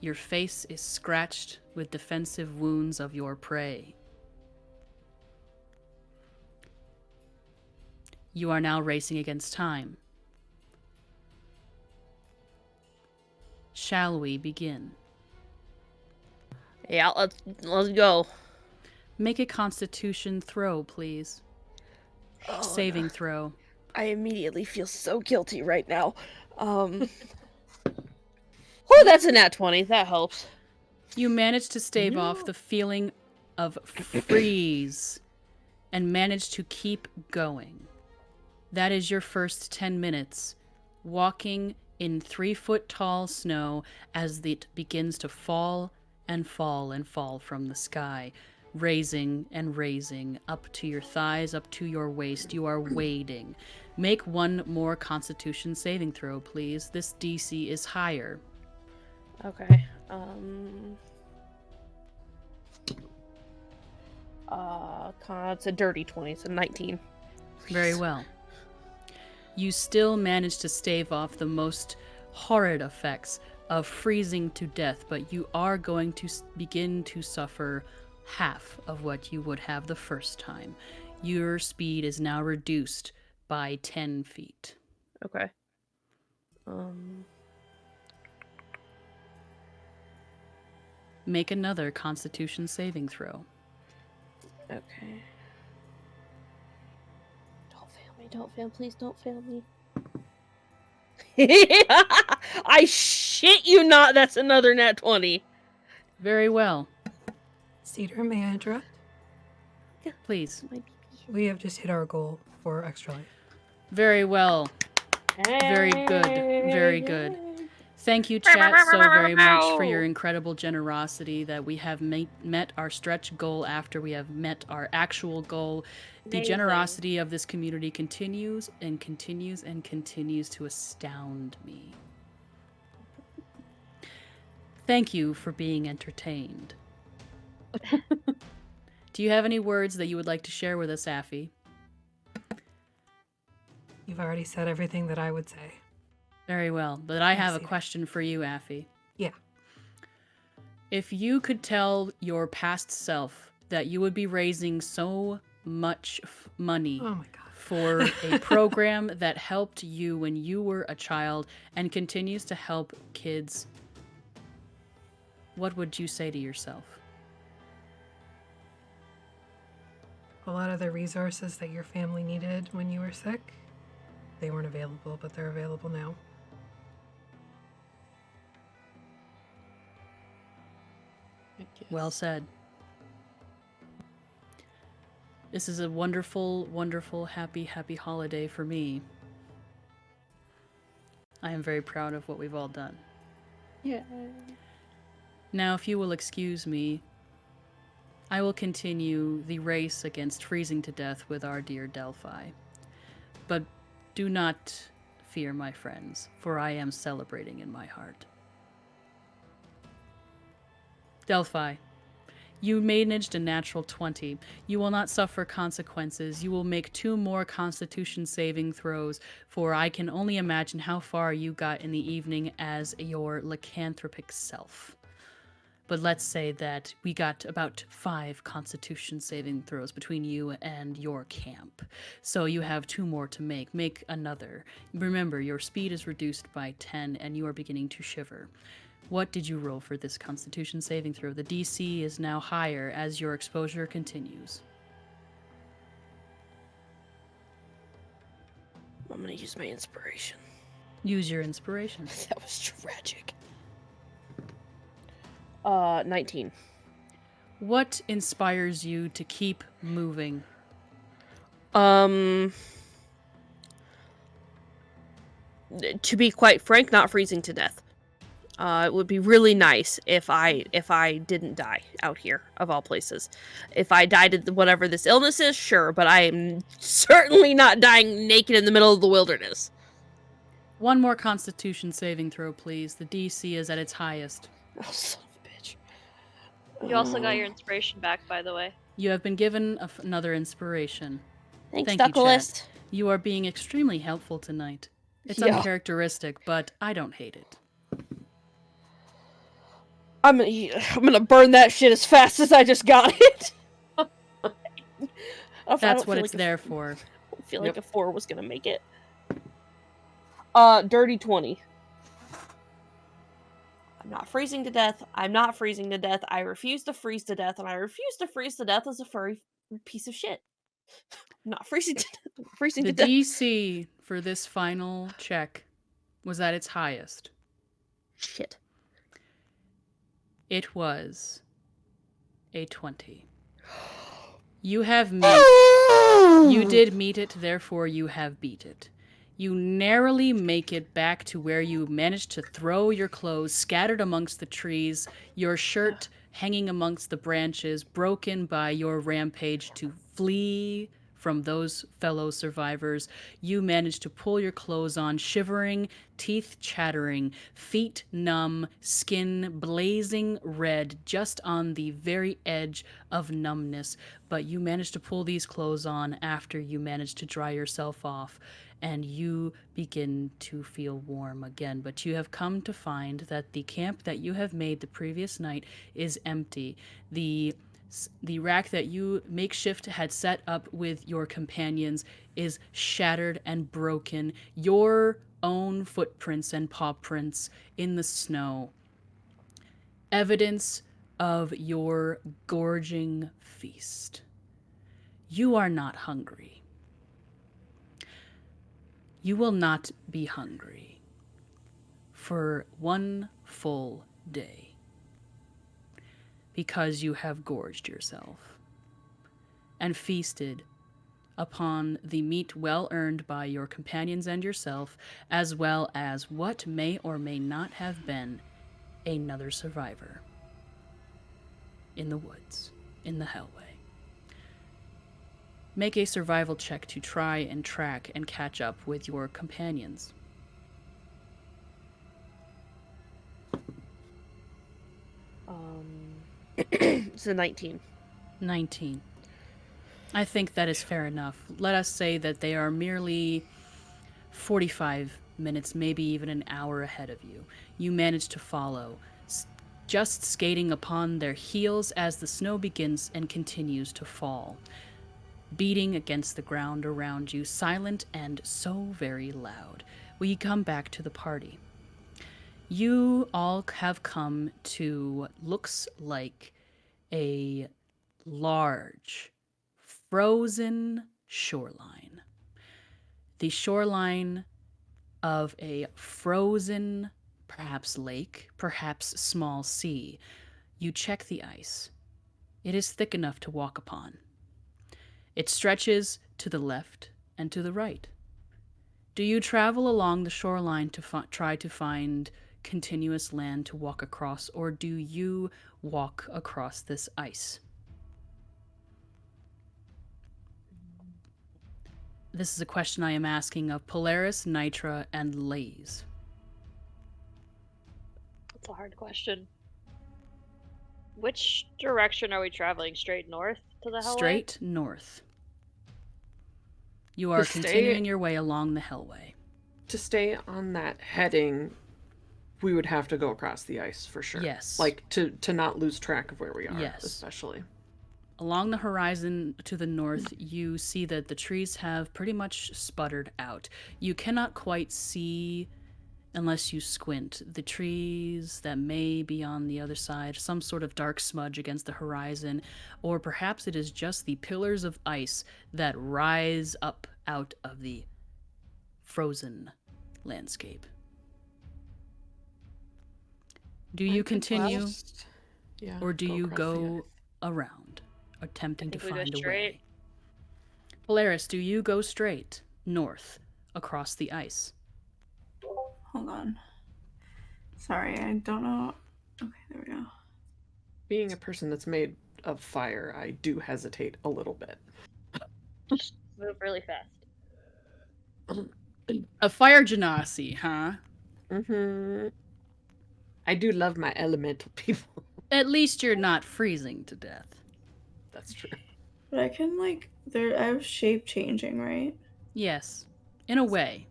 Speaker 2: Your face is scratched with defensive wounds of your prey. You are now racing against time. Shall we begin?
Speaker 3: Yeah, let's go.
Speaker 2: Make a constitution throw, please.
Speaker 3: Oh,
Speaker 2: Saving
Speaker 3: no.
Speaker 2: throw.
Speaker 3: I immediately feel so guilty right now. Oh, that's a nat 20. That helps.
Speaker 2: You manage to stave off the feeling of freeze and manage to keep going. That is your first 10 minutes, walking in 3-foot tall snow as it begins to fall and fall and fall from the sky, raising and raising up to your thighs, up to your waist. You are wading. Make 1 more Constitution saving throw, please. This DC is higher.
Speaker 3: Okay. It's a dirty 20, so 19.
Speaker 2: Very well. You still manage to stave off the most horrid effects of freezing to death, but you are going to begin to suffer half of what you would have the first time. Your speed is now reduced by 10 feet.
Speaker 3: Okay.
Speaker 2: Make another Constitution saving throw.
Speaker 3: Okay. Don't fail me. Don't fail. Please don't fail me. I shit you not. That's another nat 20.
Speaker 2: Very well.
Speaker 1: Cedar, may I interrupt?
Speaker 2: Please.
Speaker 1: We have just hit our goal for extra life.
Speaker 2: Very well. Very good. Very good. Thank you, chat, so very much for your incredible generosity that we have met our stretch goal after we have met our actual goal. The
Speaker 7: Amazing.
Speaker 2: generosity of this community continues and continues and continues to astound me. Thank you for being entertained. Do you have any words that you would like to share with us, Affy?
Speaker 1: You've already said everything that I would say.
Speaker 2: Very well, but I have a
Speaker 1: Cedar.
Speaker 2: question for you, Affy.
Speaker 1: Yeah.
Speaker 2: If you could tell your past self that you would be raising so much money
Speaker 1: Oh my god.
Speaker 2: for a program that helped you when you were a child and continues to help kids, what would you say to yourself?
Speaker 1: A lot of the resources that your family needed when you were sick, they weren't available, but they're available now.
Speaker 2: Well said. This is a wonderful, wonderful, happy, happy holiday for me. I am very proud of what we've all done.
Speaker 3: Yeah.
Speaker 2: Now, if you will excuse me, I will continue the race against freezing to death with our dear Delphi. But do not fear, my friends, for I am celebrating in my heart. Delphi, you managed a natural 20. You will not suffer consequences. You will make 2 more Constitution saving throws, for I can only imagine how far you got in the evening as your lycanthropic self. But let's say that we got about 5 Constitution saving throws between you and your camp. So you have 2 more to make. Make another. Remember, your speed is reduced by 10 and you are beginning to shiver. What did you roll for this Constitution saving throw? The DC is now higher as your exposure continues.
Speaker 3: I'm gonna use my inspiration.
Speaker 2: Use your inspiration.
Speaker 3: That was tragic. 19.
Speaker 2: What inspires you to keep moving?
Speaker 3: To be quite frank, not freezing to death. It would be really nice if I didn't die out here, of all places. If I died of whatever this illness is, sure, but I am certainly not dying naked in the middle of the wilderness.
Speaker 2: 1 more Constitution saving throw, please. The DC is at its highest.
Speaker 3: Oh, son of a bitch.
Speaker 7: You also got your inspiration back, by the way.
Speaker 2: You have been given another inspiration.
Speaker 3: Thanks,
Speaker 2: Thank you,
Speaker 3: Ducklist.
Speaker 2: chat. You are being extremely helpful tonight. It's
Speaker 3: Yeah.
Speaker 2: uncharacteristic, but I don't hate it.
Speaker 3: I'm gonna burn that shit as fast as I just got it.
Speaker 2: That's what it's there for.
Speaker 3: I feel
Speaker 4: Yep.
Speaker 3: like a 4 was gonna make it. Dirty 20. I'm not freezing to death. I'm not freezing to death. I refuse to freeze to death, and I refuse to freeze to death as a furry piece of shit. I'm not freezing to death. I'm freezing
Speaker 2: The
Speaker 3: to death.
Speaker 2: DC for this final check was at its highest.
Speaker 3: Shit.
Speaker 2: It was a 20. You have You did meet it, therefore you have beat it. You narrowly make it back to where you managed to throw your clothes scattered amongst the trees, your shirt hanging amongst the branches, broken by your rampage to flee from those fellow survivors. You managed to pull your clothes on, shivering, teeth chattering, feet numb, skin blazing red, just on the very edge of numbness. But you managed to pull these clothes on after you managed to dry yourself off, and you begin to feel warm again. But you have come to find that the camp that you have made the previous night is empty. The rack that you makeshift had set up with your companions is shattered and broken. Your own footprints and paw prints in the snow. Evidence of your gorging feast. You are not hungry. You will not be hungry for one full day because you have gorged yourself and feasted upon the meat well earned by your companions and yourself, as well as what may or may not have been another survivor in the woods, in the Hellway. Make a survival check to try and track and catch up with your companions.
Speaker 3: It's a 19.
Speaker 2: 19. I think that is fair enough. Let us say that they are merely 45 minutes, maybe even an hour ahead of you. You manage to follow, just skating upon their heels as the snow begins and continues to fall, beating against the ground around you, silent and so very loud. We come back to the party. You all have come to what looks like a large, frozen shoreline. The shoreline of a frozen, perhaps lake, perhaps small sea. You check the ice. It is thick enough to walk upon. It stretches to the left and to the right. Do you travel along the shoreline to try to find continuous land to walk across, or do you walk across this ice? This is a question I am asking of Polaris, Nitra, and Laze.
Speaker 7: That's a hard question. Which direction are we traveling? Straight north to the Hellway?
Speaker 2: Straight north. You are continuing your way along the Hellway.
Speaker 4: To stay on that heading, we would have to go across the ice for sure.
Speaker 2: Yes.
Speaker 4: Like to not lose track of where we are,
Speaker 2: Yes.
Speaker 4: especially.
Speaker 2: Along the horizon to the north, you see that the trees have pretty much sputtered out. You cannot quite see, unless you squint, the trees that may be on the other side, some sort of dark smudge against the horizon, or perhaps it is just the pillars of ice that rise up out of the frozen landscape. Do you continue, or do you go around, attempting to find a way? Polaris, do you go straight north across the ice?
Speaker 6: Hold on. Sorry, I don't know. Okay, there we go.
Speaker 4: Being a person that's made of fire, I do hesitate a little bit.
Speaker 7: Just move really fast.
Speaker 2: A fire genasi, huh?
Speaker 4: Mm-hmm. I do love my elemental people.
Speaker 2: At least you're not freezing to death.
Speaker 4: That's true.
Speaker 6: But I can, like, I have shape changing, right?
Speaker 2: Yes, in a way.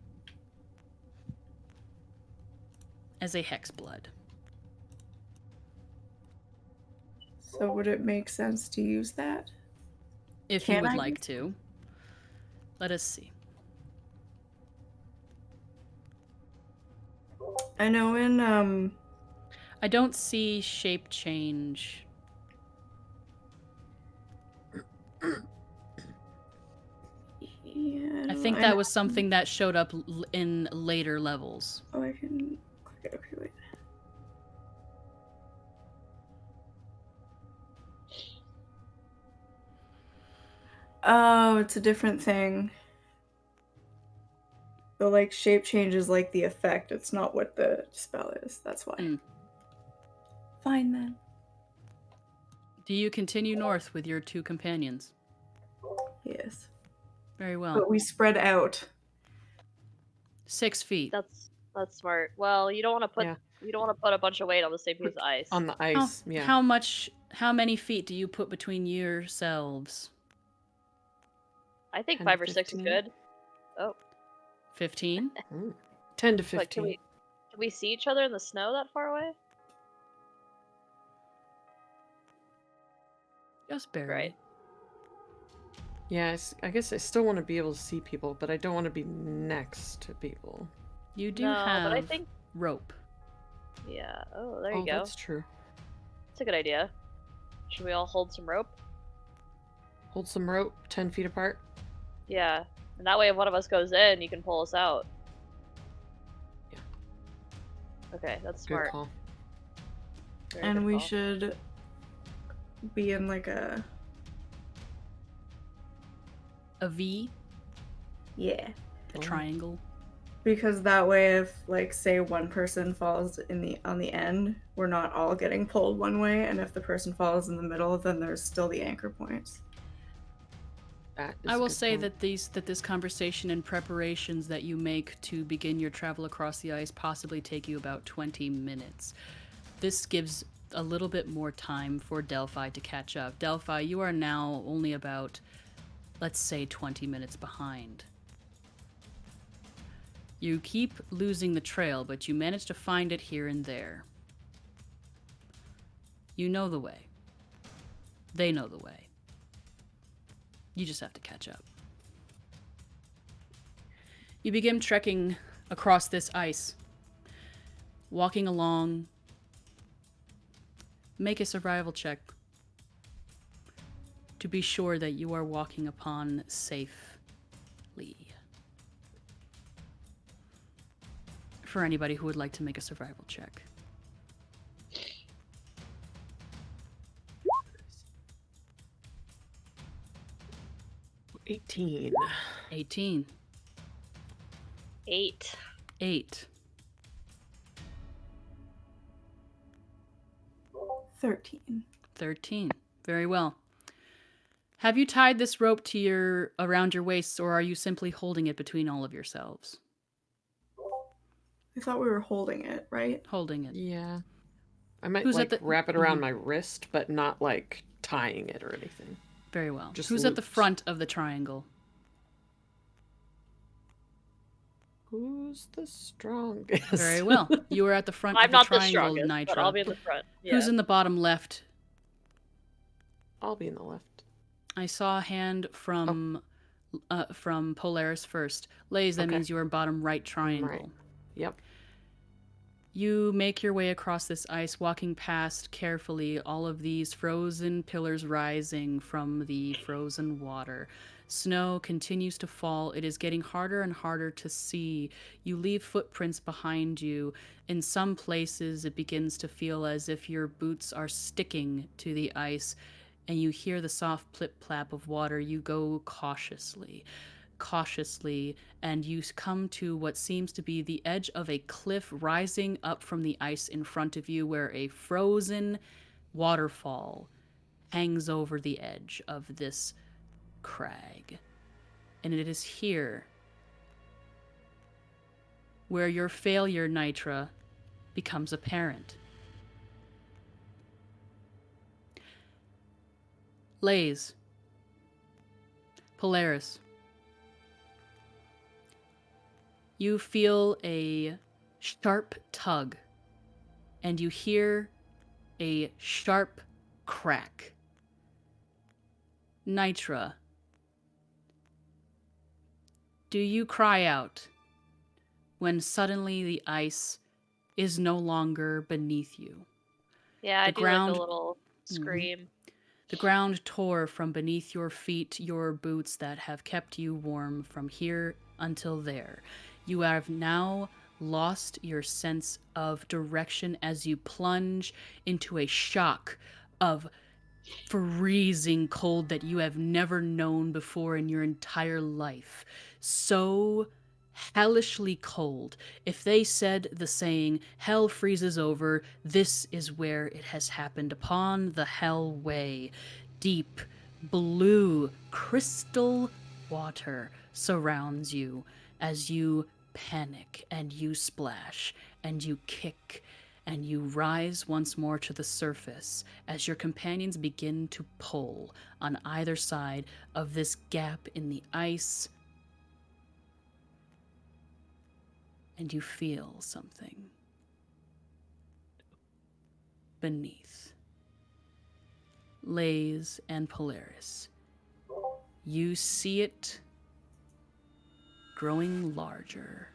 Speaker 2: As a hex blood.
Speaker 6: So would it make sense to use that?
Speaker 2: If you would like to. Let us see.
Speaker 6: I know in,
Speaker 2: I don't see shape change.
Speaker 6: Yeah,
Speaker 2: I think that was something that showed up in later levels.
Speaker 6: Oh, I can click it. Okay, wait. Oh, it's a different thing. The, like, shape change is, like, the effect. It's not what the spell is. That's why. Fine, then.
Speaker 2: Do you continue north with your two companions?
Speaker 6: Yes.
Speaker 2: Very well.
Speaker 6: But we spread out.
Speaker 2: 6 feet.
Speaker 7: That's smart. Well, you don't want to put a bunch of weight on the same piece of ice.
Speaker 4: On the ice, yeah.
Speaker 2: How many feet do you put between yourselves?
Speaker 7: I think
Speaker 4: 10
Speaker 7: 5
Speaker 4: to
Speaker 7: or 6 is
Speaker 4: 15.
Speaker 7: good. Oh.
Speaker 2: 15?
Speaker 4: 10 to
Speaker 7: But
Speaker 4: 15.
Speaker 7: can we see each other in the snow that far away?
Speaker 2: Just barely.
Speaker 7: Right.
Speaker 4: Yeah, I guess I still want to be able to see people, but I don't want to be next to people.
Speaker 2: You do
Speaker 7: No,
Speaker 2: have
Speaker 7: but I think...
Speaker 2: rope.
Speaker 7: Yeah. Oh, there you go.
Speaker 4: That's true.
Speaker 7: That's a good idea. Should we all hold some rope?
Speaker 4: Hold some rope 10 feet apart.
Speaker 7: Yeah. And that way, if one of us goes in, you can pull us out.
Speaker 4: Yeah.
Speaker 7: Okay, that's
Speaker 4: Good
Speaker 7: smart.
Speaker 4: call.
Speaker 7: Very
Speaker 6: And
Speaker 7: good
Speaker 6: we
Speaker 7: call.
Speaker 6: should be in like a
Speaker 2: V,
Speaker 6: yeah.
Speaker 2: a triangle.
Speaker 6: Because that way, if like say one person falls on the end, we're not all getting pulled one way, and if the person falls in the middle, then there's still the anchor points.
Speaker 4: That is
Speaker 2: I
Speaker 4: a
Speaker 2: will
Speaker 4: good
Speaker 2: say
Speaker 4: point.
Speaker 2: that this conversation and preparations that you make to begin your travel across the ice possibly take you about 20 minutes. This gives a little bit more time for Delphi to catch up. Delphi, you are now only about, let's say, 20 minutes behind. You keep losing the trail, but you manage to find it here and there. You know the way. They know the way. You just have to catch up. You begin trekking across this ice. Walking along. Make a survival check to be sure that you are walking upon safely. For anybody who would like to make a survival check.
Speaker 4: 18.
Speaker 2: 18.
Speaker 7: 8.
Speaker 2: 8.
Speaker 6: 13.
Speaker 2: 13. Very well. Have you tied this rope to around your waists, or are you simply holding it between all of yourselves?
Speaker 6: I thought we were holding it, right?
Speaker 2: Holding it.
Speaker 4: Yeah. I might
Speaker 2: Who's at
Speaker 4: like
Speaker 2: the-
Speaker 4: wrap it around my wrist, but not like tying it or anything.
Speaker 2: Very well.
Speaker 4: Just
Speaker 2: Who's at the
Speaker 4: loops.
Speaker 2: front of the triangle?
Speaker 4: Who's the strongest?
Speaker 2: Very well. You are at the front
Speaker 7: I'm
Speaker 2: of the
Speaker 7: not the
Speaker 2: triangle,
Speaker 7: strongest,
Speaker 2: Nitra.
Speaker 7: but I'll be in the front. Yeah.
Speaker 2: Who's in the bottom left?
Speaker 4: I'll be in the left.
Speaker 2: I saw a hand from Polaris first. Lays, that
Speaker 4: Okay.
Speaker 2: means you are bottom right triangle.
Speaker 4: Right. Yep.
Speaker 2: You make your way across this ice, walking past carefully all of these frozen pillars rising from the frozen water. Snow continues to fall. It is getting harder and harder to see. You leave footprints behind you. In some places, it begins to feel as if your boots are sticking to the ice, and you hear the soft plip-plap of water. You go cautiously, and you come to what seems to be the edge of a cliff rising up from the ice in front of you, where a frozen waterfall hangs over the edge of this crag. And it is here where your failure, Nitra, becomes apparent. Lays, Polaris, you feel a sharp tug, and you hear a sharp crack. Nitra, do you cry out when suddenly the ice is no longer beneath you?
Speaker 7: Yeah, I
Speaker 2: the
Speaker 7: do
Speaker 2: ground-
Speaker 7: like a little scream.
Speaker 2: The ground tore from beneath your feet, your boots that have kept you warm from here until there. You have now lost your sense of direction as you plunge into a shock of freezing cold that you have never known before in your entire life. So hellishly cold. If they said the saying, hell freezes over, this is where it has happened, upon the hell way. Deep, blue, crystal water surrounds you as you panic and you splash and you kick and you rise once more to the surface as your companions begin to pull on either side of this gap in the ice. And you feel something beneath. Lays and Polaris, you see it growing larger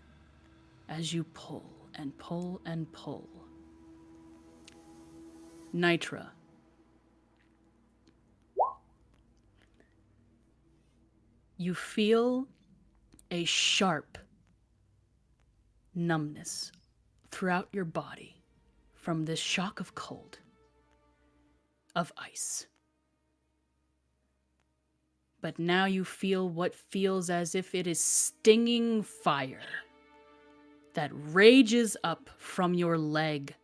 Speaker 2: as you pull and pull and pull. Nitra, you feel a sharp numbness throughout your body from this shock of cold, of ice. But now you feel what feels as if it is stinging fire that rages up from your leg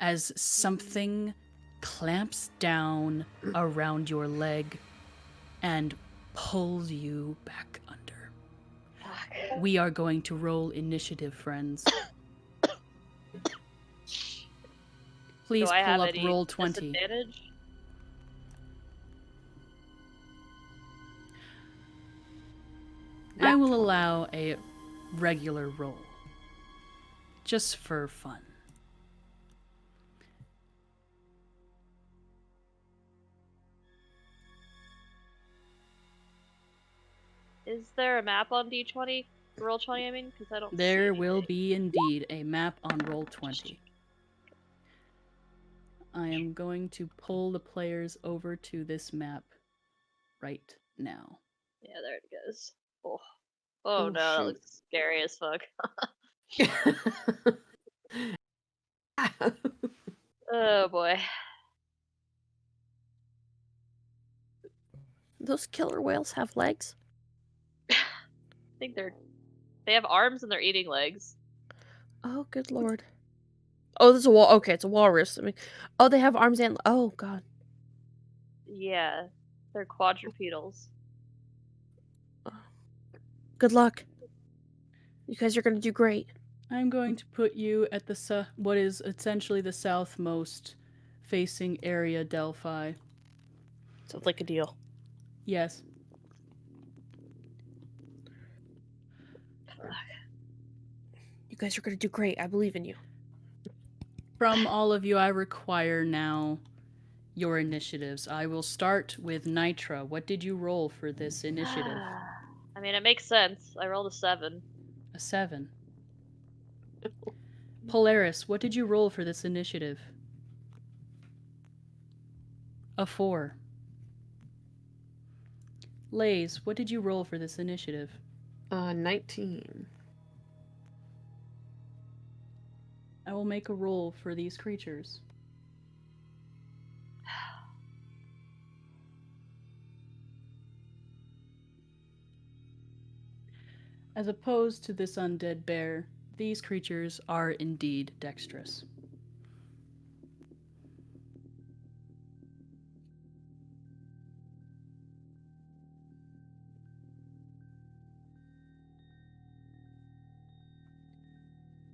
Speaker 2: as something clamps down around your leg and pulls you back under.
Speaker 7: Fuck.
Speaker 2: We are going to roll initiative, friends. Please
Speaker 7: Do I have
Speaker 2: pull up
Speaker 7: any
Speaker 2: roll 20.
Speaker 7: disadvantage?
Speaker 2: I will allow a regular roll. Just for fun.
Speaker 7: Is there a map on D20? Roll 20, I mean? Because I don't see
Speaker 2: There will
Speaker 7: anything.
Speaker 2: be indeed a map on roll 20. I am going to pull the players over to this map right now.
Speaker 7: Yeah, there it goes. Oh, oh
Speaker 4: Oh,
Speaker 7: no, that
Speaker 4: shoot.
Speaker 7: looks scary as fuck. Oh boy.
Speaker 3: Those killer whales have legs?
Speaker 7: I think they have arms and they're eating legs.
Speaker 3: Oh, good lord. Oh, there's a wall. Okay, it's a walrus. I mean, oh, they have arms and. Oh, god.
Speaker 7: Yeah, they're quadrupedals.
Speaker 3: Good luck. You guys are gonna do great.
Speaker 2: I'm going to put you at the what is essentially the southmost facing area, Delphi.
Speaker 3: Sounds like a deal.
Speaker 2: Yes.
Speaker 3: You guys are gonna do great. I believe in you.
Speaker 2: From all of you, I require now your initiatives. I will start with Nitra. What did you roll for this initiative?
Speaker 7: I mean, it makes sense. I rolled a 7.
Speaker 2: A 7. Polaris, what did you roll for this initiative? A 4. Lays, what did you roll for this initiative?
Speaker 4: 19.
Speaker 2: I will make a roll for these creatures. As opposed to this undead bear, these creatures are indeed dexterous.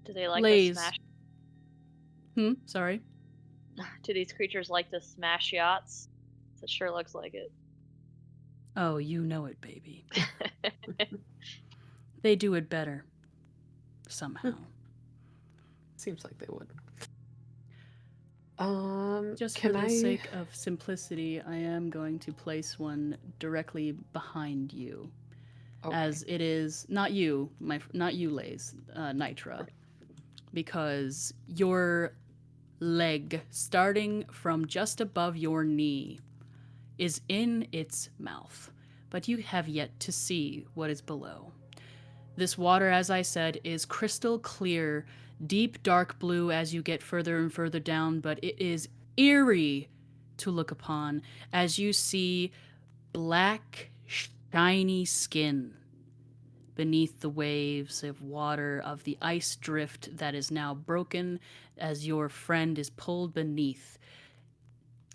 Speaker 7: Do they like
Speaker 2: Lays.
Speaker 7: to smash?
Speaker 2: Sorry?
Speaker 7: Do these creatures like to smash yachts? It sure looks like it.
Speaker 2: Oh, you know it, baby. They do it better. Somehow.
Speaker 4: Seems like they would.
Speaker 2: Just for the sake of simplicity, I am going to place one directly behind you.
Speaker 4: Okay.
Speaker 2: As it is not you, not you, Lays, Nitra, because your leg, starting from just above your knee, is in its mouth, but you have yet to see what is below. This water, as I said, is crystal clear, deep dark blue as you get further and further down, but it is eerie to look upon as you see black, shiny skin beneath the waves of water of the ice drift that is now broken as your friend is pulled beneath,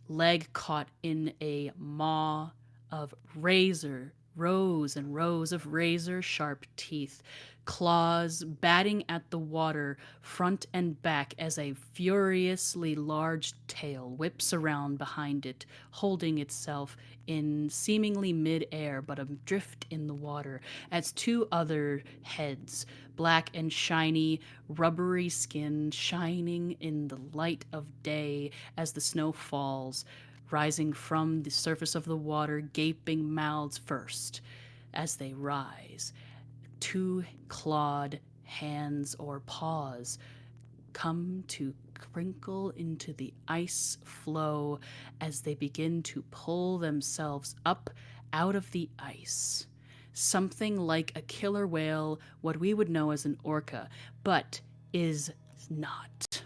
Speaker 2: leg caught in a maw of rows and rows of razor sharp teeth, claws batting at the water front and back as a furiously large tail whips around behind it, holding itself in seemingly mid-air but adrift in the water as two other heads, black and shiny, rubbery skin shining in the light of day as the snow falls, rising from the surface of the water, gaping mouths first as they rise. Two clawed hands or paws come to crinkle into the ice flow as they begin to pull themselves up out of the ice. Something like a killer whale, what we would know as an orca, but is not.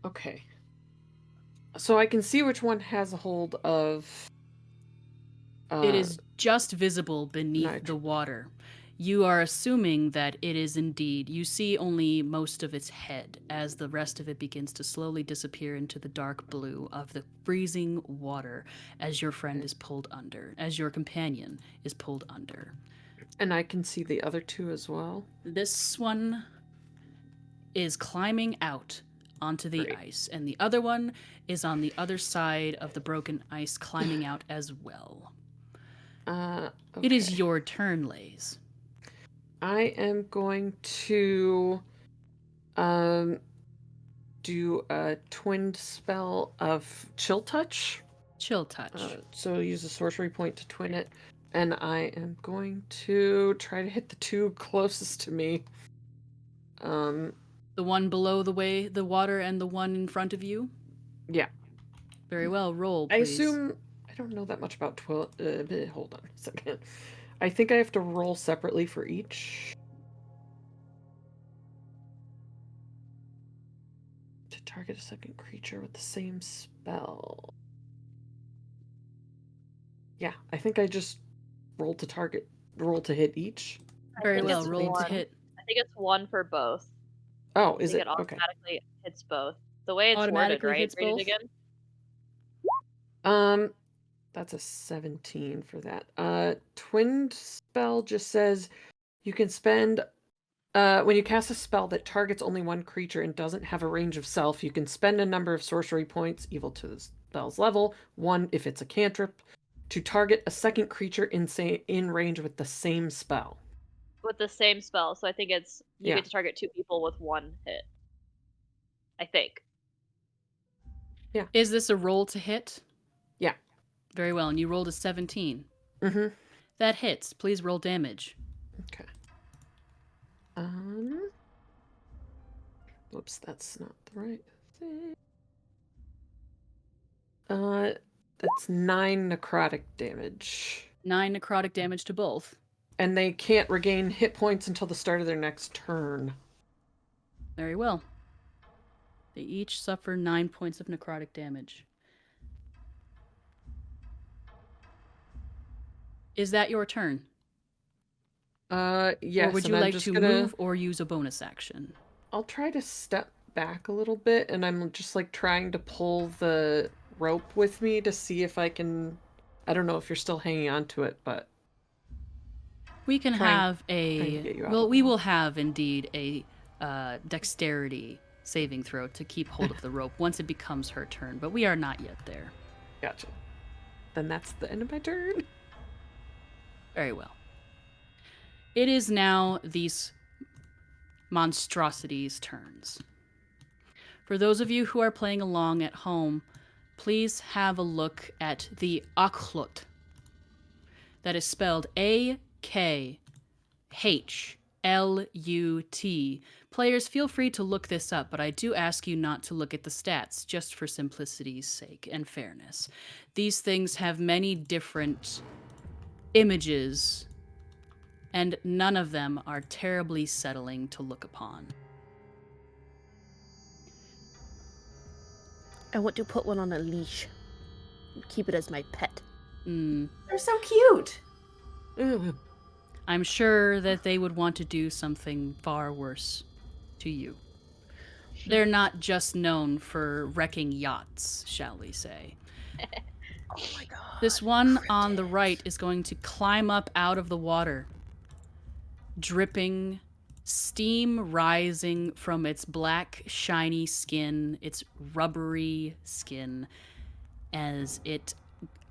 Speaker 4: Okay. So I can see which one has a hold of...
Speaker 2: It is just visible beneath the water. You are assuming that it is indeed. You see only most of its head as the rest of it begins to slowly disappear into the dark blue of the freezing water as your friend is pulled under, as your companion is pulled under.
Speaker 4: And I can see the other two as well.
Speaker 2: This one is climbing out onto the ice, and the other one is on the other side of the broken ice, climbing out as well.
Speaker 4: Okay.
Speaker 2: It is your turn, Lays.
Speaker 4: I am going to do a twinned spell of Chill Touch.
Speaker 2: Chill Touch.
Speaker 4: So use a sorcery point to twin it. And I am going to try to hit the two closest to me.
Speaker 2: The one below the water and the one in front of you?
Speaker 4: Yeah.
Speaker 2: Very well, roll, please.
Speaker 4: I assume... I don't know that much about hold on a second. I think I have to roll separately for each. To target a second creature with the same spell. Yeah, I think I just roll to hit each.
Speaker 2: Very well,
Speaker 7: it's
Speaker 2: roll to
Speaker 7: one.
Speaker 2: hit.
Speaker 7: I think it's one for both.
Speaker 4: Oh,
Speaker 7: I
Speaker 4: is
Speaker 7: think
Speaker 4: it?
Speaker 7: it
Speaker 4: Okay.
Speaker 7: automatically hits both. The way it's worded,
Speaker 2: Automatically
Speaker 7: right?
Speaker 2: hits
Speaker 7: Read
Speaker 2: both?
Speaker 7: it again.
Speaker 4: That's a 17 for that. Twinned spell just says you can spend when you cast a spell that targets only one creature and doesn't have a range of self, you can spend a number of sorcery points equal to the spell's level, 1 if it's a cantrip, to target a second creature in range with the same spell.
Speaker 7: With the same spell, so I think it's you get to target 2 people with 1 hit. I think.
Speaker 4: Yeah.
Speaker 2: Is this a roll to hit?
Speaker 4: Yeah.
Speaker 2: Very well, and you rolled a 17.
Speaker 4: Mm-hmm.
Speaker 2: That hits. Please roll damage.
Speaker 4: Okay. Whoops, that's not the right thing. That's 9 necrotic damage.
Speaker 2: 9 necrotic damage to both.
Speaker 4: And they can't regain hit points until the start of their next turn.
Speaker 2: Very well. They each suffer 9 points of necrotic damage. Is that your turn?
Speaker 4: Yes.
Speaker 2: Or would you like to move or use a bonus action?
Speaker 4: I'll try to step back a little bit, and I'm just like trying to pull the rope with me to see if I can... I don't know if you're still hanging on to it, but...
Speaker 2: We can have we will have indeed a dexterity saving throw to keep hold of the rope once it becomes her turn, but we are not yet there.
Speaker 4: Gotcha. Then that's the end of my turn.
Speaker 2: Very well. It is now these monstrosities' turns. For those of you who are playing along at home, please have a look at the Akhlut. That is spelled A-K-H-L-U-T. Players, feel free to look this up, but I do ask you not to look at the stats, just for simplicity's sake and fairness. These things have many different images, and none of them are terribly settling to look upon.
Speaker 3: I want to put one on a leash and keep it as my pet.
Speaker 6: They're so cute.
Speaker 2: I'm sure that they would want to do something far worse to you. They're not just known for wrecking yachts, shall we say.
Speaker 3: Oh my god.
Speaker 2: This one on the right is going to climb up out of the water, dripping, steam rising from its black, shiny skin, its rubbery skin, as it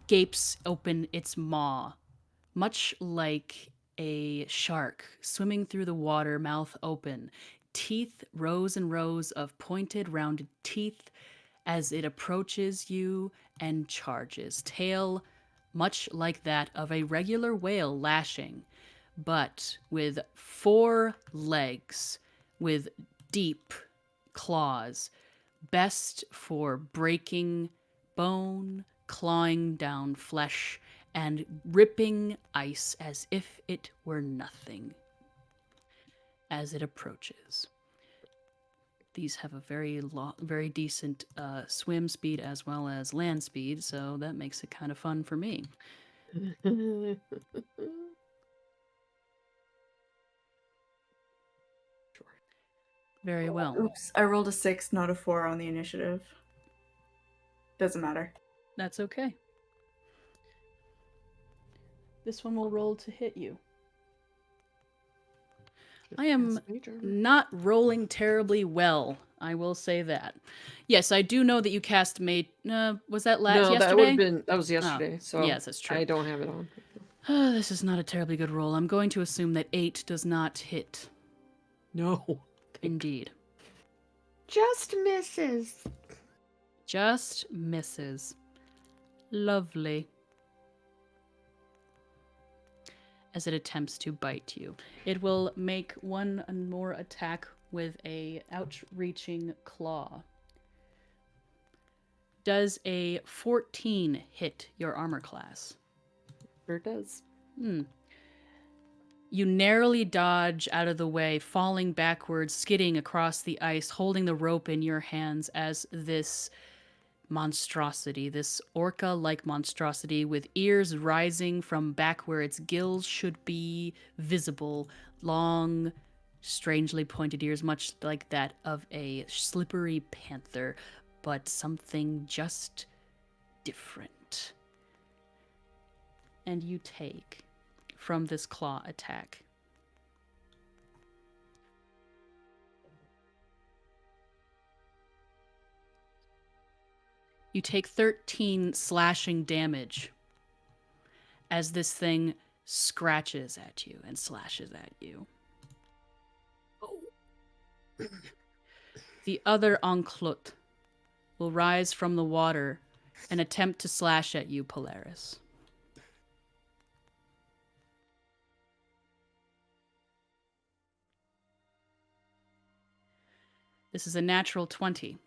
Speaker 2: gapes open its maw, much like a shark swimming through the water, mouth open, teeth, rows and rows of pointed, rounded teeth as it approaches you and charges. Tail much like that of a regular whale lashing, but with 4 legs, with deep claws, best for breaking bone, clawing down flesh and ripping ice as if it were nothing as it approaches. These have a very decent swim speed as well as land speed, so that makes it kind of fun for me. Very well.
Speaker 6: Oops, I rolled a 6, not a 4 on the initiative. Doesn't matter.
Speaker 2: That's okay. This one will roll to hit you. I am not rolling terribly well, I will say that. Yes, I do know that you cast was that yesterday?
Speaker 4: That was yesterday, so
Speaker 2: yes, that's true.
Speaker 4: I don't have it on.
Speaker 2: This is not a terribly good roll. I'm going to assume that 8 does not hit.
Speaker 4: No.
Speaker 2: Indeed.
Speaker 4: Just misses.
Speaker 2: Just misses. Lovely. As it attempts to bite you. It will make one more attack with a outreaching claw. Does a 14 hit your armor class?
Speaker 4: Sure does.
Speaker 2: You narrowly dodge out of the way, falling backwards, skidding across the ice, holding the rope in your hands as this monstrosity, this orca-like monstrosity with ears rising from back where its gills should be visible, long, strangely pointed ears, much like that of a slippery panther, but something just different. And you take from this claw attack. You take 13 slashing damage as this thing scratches at you and slashes at you. Oh. The other Enclut will rise from the water and attempt to slash at you, Polaris. This is a natural 20.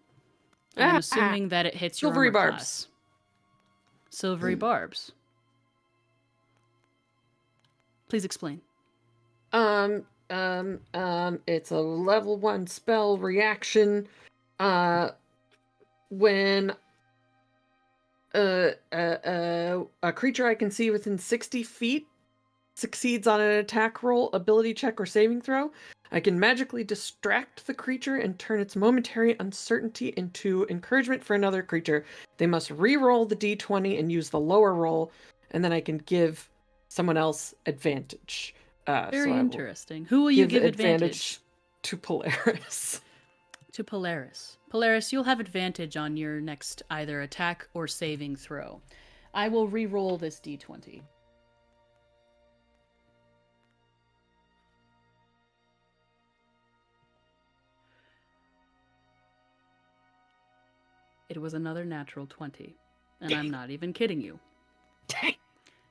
Speaker 2: I'm assuming that it hits your
Speaker 4: silvery
Speaker 2: armor
Speaker 4: barbs.
Speaker 2: Class. Silvery barbs. Please explain.
Speaker 4: It's a level 1 spell reaction. When a creature I can see within 60 feet succeeds on an attack roll, ability check, or saving throw, I can magically distract the creature and turn its momentary uncertainty into encouragement for another creature. They must re-roll the d20 and use the lower roll, and then I can give someone else advantage.
Speaker 2: Very interesting. Who will you give advantage?
Speaker 4: To Polaris.
Speaker 2: To Polaris. Polaris, you'll have advantage on your next either attack or saving throw. I will re-roll this d20. It was another natural 20. And I'm not even kidding you.
Speaker 4: Dang.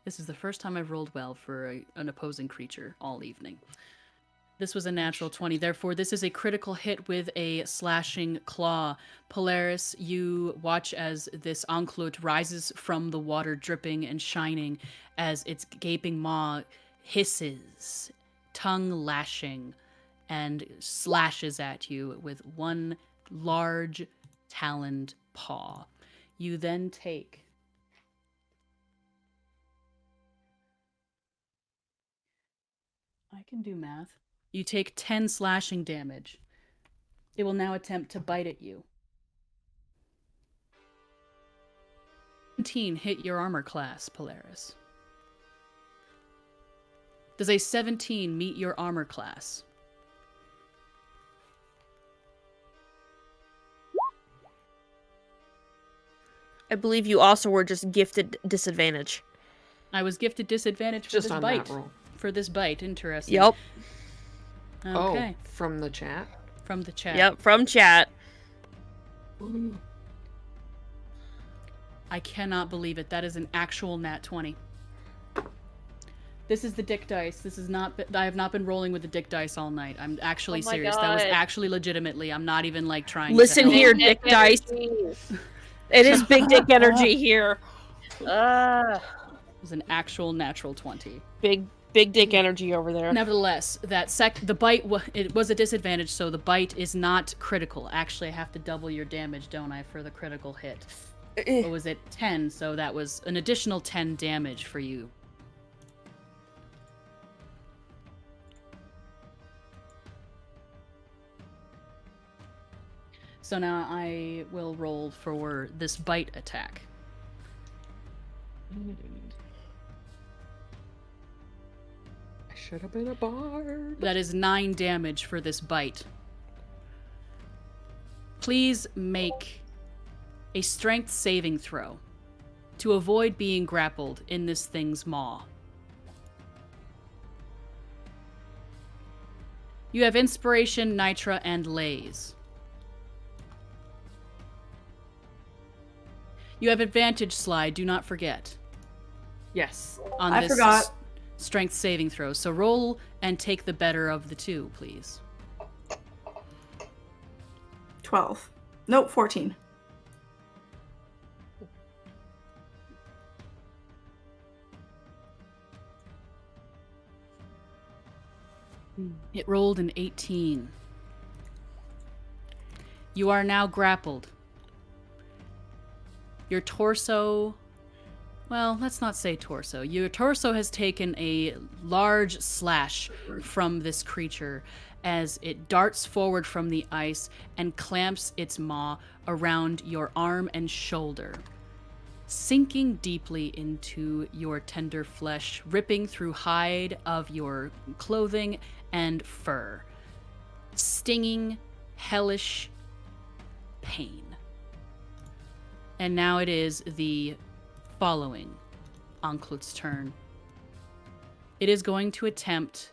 Speaker 2: This is the first time I've rolled well for an opposing creature all evening. This was a natural 20. Therefore, this is a critical hit with a slashing claw. Polaris, you watch as this Enclut rises from the water, dripping and shining, as its gaping maw hisses, tongue lashing, and slashes at you with one large taloned paw. You then take I can do math. You take 10 slashing damage. It will now attempt to bite at you. 17 hit your armor class, Polaris. Does a 17 meet your armor class?
Speaker 3: I believe you also were just gifted disadvantage.
Speaker 2: I was gifted disadvantage for
Speaker 4: Just
Speaker 2: this
Speaker 4: on
Speaker 2: bite.
Speaker 4: that roll.
Speaker 2: For this bite, interesting.
Speaker 3: Yep.
Speaker 2: Okay.
Speaker 4: Oh, from the chat?
Speaker 2: From the chat.
Speaker 3: Yep, from chat.
Speaker 4: Ooh.
Speaker 2: I cannot believe it. That is an actual nat 20. This is the dick dice. This is not. I have not been rolling with the dick dice all night. I'm actually
Speaker 7: Oh my
Speaker 2: serious. That was
Speaker 7: God.
Speaker 2: actually legitimately. I'm not even like trying.
Speaker 3: Listen
Speaker 2: to
Speaker 3: here,
Speaker 7: Big
Speaker 3: dick dice.
Speaker 7: energies.
Speaker 3: It is big dick energy here.
Speaker 5: Uh,
Speaker 2: It was an actual natural 20.
Speaker 3: Big dick energy over there.
Speaker 2: Nevertheless, the bite it was a disadvantage, so the bite is not critical. Actually, I have to double your damage, don't I, for the critical hit? What was it? 10, so that was an additional 10 damage for you. So now I will roll for this bite attack.
Speaker 4: I should have been a bard.
Speaker 2: That is 9 damage for this bite. Please make a strength saving throw to avoid being grappled in this thing's maw. You have inspiration, nitra, and lays. You have advantage slide, do not forget.
Speaker 4: Yes.
Speaker 2: On
Speaker 6: I
Speaker 2: this
Speaker 6: forgot.
Speaker 2: Strength saving throw. So roll and take the better of the two, please.
Speaker 6: 12. Nope, 14.
Speaker 2: It rolled an 18. You are now grappled. Your torso... Well, let's not say torso. Your torso has taken a large slash from this creature as it darts forward from the ice and clamps its maw around your arm and shoulder, sinking deeply into your tender flesh, ripping through hide of your clothing and fur. Stinging, hellish pain. And now it is the following Anklut's turn. It is going to attempt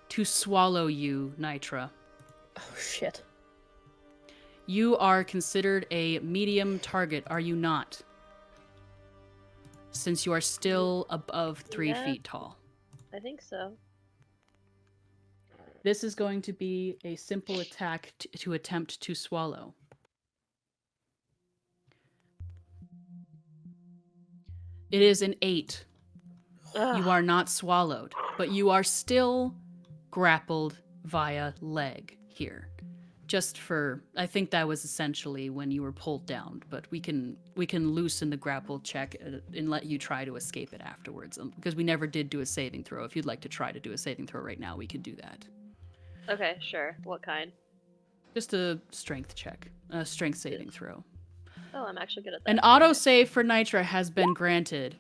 Speaker 2: to swallow you, Nitra.
Speaker 3: Oh, shit.
Speaker 2: You are considered a medium target, are you not? Since you are still above 3 feet tall.
Speaker 7: I think so.
Speaker 2: This is going to be a simple attack to attempt to swallow. It is an 8.
Speaker 7: Ugh.
Speaker 2: You are not swallowed, but you are still grappled via leg here. Just for, I think that was essentially when you were pulled down, but we can loosen the grapple check and let you try to escape it afterwards, because we never did do a saving throw. If you'd like to try to do a saving throw right now, we could do that.
Speaker 7: Okay, sure. What kind?
Speaker 2: Just a strength check, a strength saving throw.
Speaker 7: Oh, I'm actually good at that.
Speaker 2: An autosave for Nitra has been granted.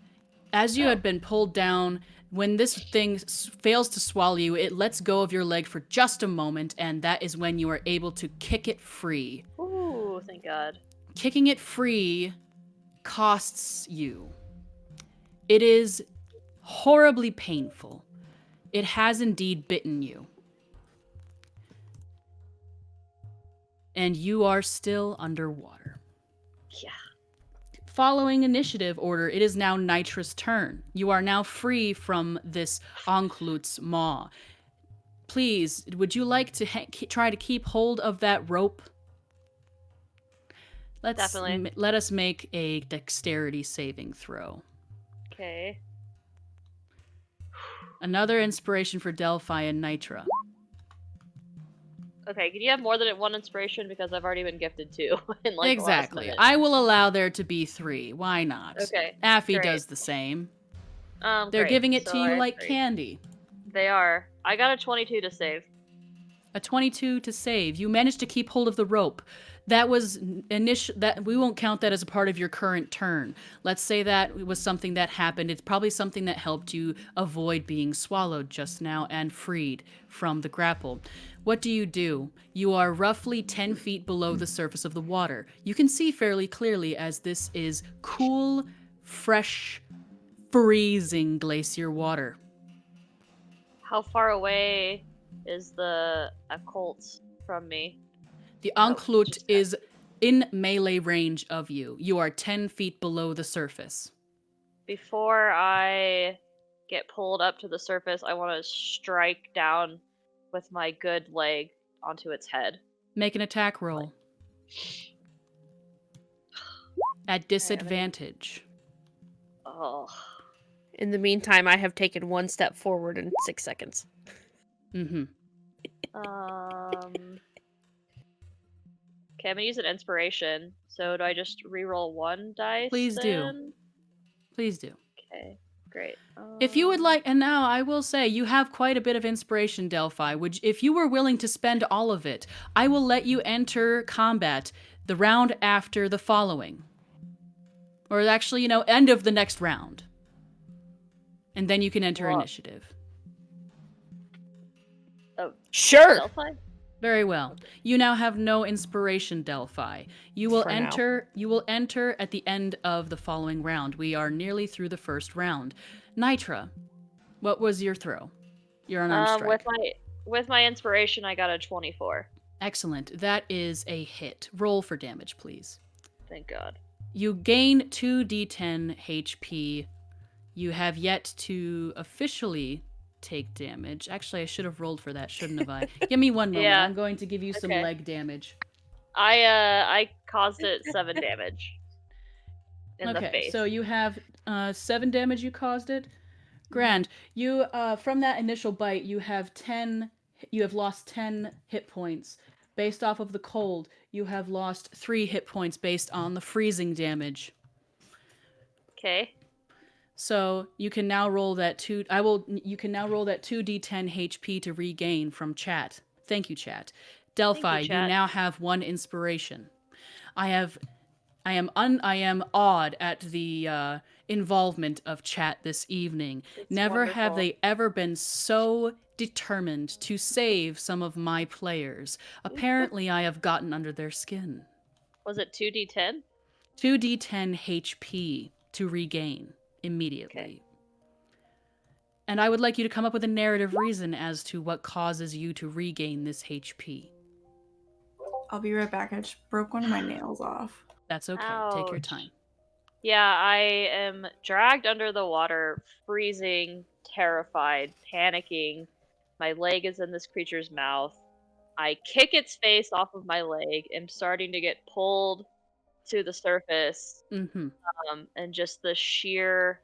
Speaker 2: As you had been pulled down, when this thing fails to swallow you, it lets go of your leg for just a moment, and that is when you are able to kick it free.
Speaker 7: Ooh, thank God.
Speaker 2: Kicking it free costs you. It is horribly painful. It has indeed bitten you. And you are still underwater.
Speaker 7: Yeah.
Speaker 2: Following initiative order, it is now Nitra's turn. You are now free from this Anklut's maw. Please, would you like to try to keep hold of that rope?
Speaker 7: Definitely.
Speaker 2: Let us make a dexterity saving throw.
Speaker 7: Okay.
Speaker 2: Another inspiration for Delphi and Nitra.
Speaker 7: Okay, can you have more than one inspiration? Because I've already been gifted 2 in like
Speaker 2: Exactly.
Speaker 7: the last minute.
Speaker 2: I will allow there to be 3. Why not?
Speaker 7: Okay,
Speaker 2: Affy
Speaker 7: great.
Speaker 2: does the same. They're
Speaker 7: Great.
Speaker 2: giving it
Speaker 7: So
Speaker 2: to
Speaker 7: I
Speaker 2: you
Speaker 7: have
Speaker 2: like
Speaker 7: 3.
Speaker 2: candy.
Speaker 7: They are. I got a 22 to save.
Speaker 2: A 22 to save. You managed to keep hold of the rope. That was that we won't count that as a part of your current turn. Let's say that was something that happened. It's probably something that helped you avoid being swallowed just now and freed from the grapple. What do? You are roughly 10 feet below the surface of the water. You can see fairly clearly as this is cool, fresh, freezing glacier water.
Speaker 7: How far away is the occult from me?
Speaker 2: The Anklut is in melee range of you. You are 10 feet below the surface.
Speaker 7: Before I get pulled up to the surface, I want to strike down with my good leg onto its head.
Speaker 2: Make an attack roll. At disadvantage.
Speaker 7: Oh.
Speaker 3: In the meantime, I have taken 1 step forward in 6 seconds.
Speaker 2: Mm-hmm.
Speaker 7: Okay, I'm gonna use an inspiration. So do I just reroll 1 dice?
Speaker 2: Please do.
Speaker 7: then?
Speaker 2: Please do.
Speaker 7: Okay, great.
Speaker 2: If you would like, and now I will say, you have quite a bit of inspiration, Delphi. If you were willing to spend all of it, I will let you enter combat the round after the following. Or actually, end of the next round. And then you can enter
Speaker 7: Well-
Speaker 2: initiative.
Speaker 3: Sure.
Speaker 7: Delphi?
Speaker 2: Very well. You now have no inspiration, Delphi. You will
Speaker 3: For now.
Speaker 2: enter at the end of the following round. We are nearly through the first round. Nitra, what was your throw? Your unarmed strike.
Speaker 7: With my inspiration, I got a 24.
Speaker 2: Excellent. That is a hit. Roll for damage, please.
Speaker 7: Thank God.
Speaker 2: You gain 2d10 HP. You have yet to officially take damage. Actually, I should have rolled for that, shouldn't have I? Give me one moment.
Speaker 7: Yeah.
Speaker 2: I'm going to give you some
Speaker 7: Okay.
Speaker 2: leg damage.
Speaker 7: I caused it 7 damage in the face.
Speaker 2: So you have 7 damage. You caused it. Grand. You from that initial bite, you have lost 10 hit points. Based off of the cold, you have lost 3 hit points based on the freezing damage.
Speaker 7: Okay.
Speaker 2: So you can now roll that 2d10 HP to regain from chat. Thank you, chat. Delphi,
Speaker 7: Thank you, chat.
Speaker 2: you now have 1 inspiration. I am awed at the involvement of chat this evening.
Speaker 7: It's
Speaker 2: Never have
Speaker 7: wonderful.
Speaker 2: they ever been so determined to save some of my players. Apparently, I have gotten under their skin.
Speaker 7: Was it 2d10?
Speaker 2: 2d10 HP to regain immediately.
Speaker 7: Okay.
Speaker 2: And I would like you to come up with a narrative reason as to what causes you to regain this HP.
Speaker 6: I'll be right back. I just broke one of my nails off.
Speaker 2: That's okay. Take your
Speaker 7: Ouch.
Speaker 2: time.
Speaker 7: Yeah, I am dragged under the water, freezing, terrified, panicking. My leg is in this creature's mouth. I kick its face off of my leg. I'm starting to get pulled to the surface.
Speaker 2: Mm-hmm.
Speaker 7: And just the sheer,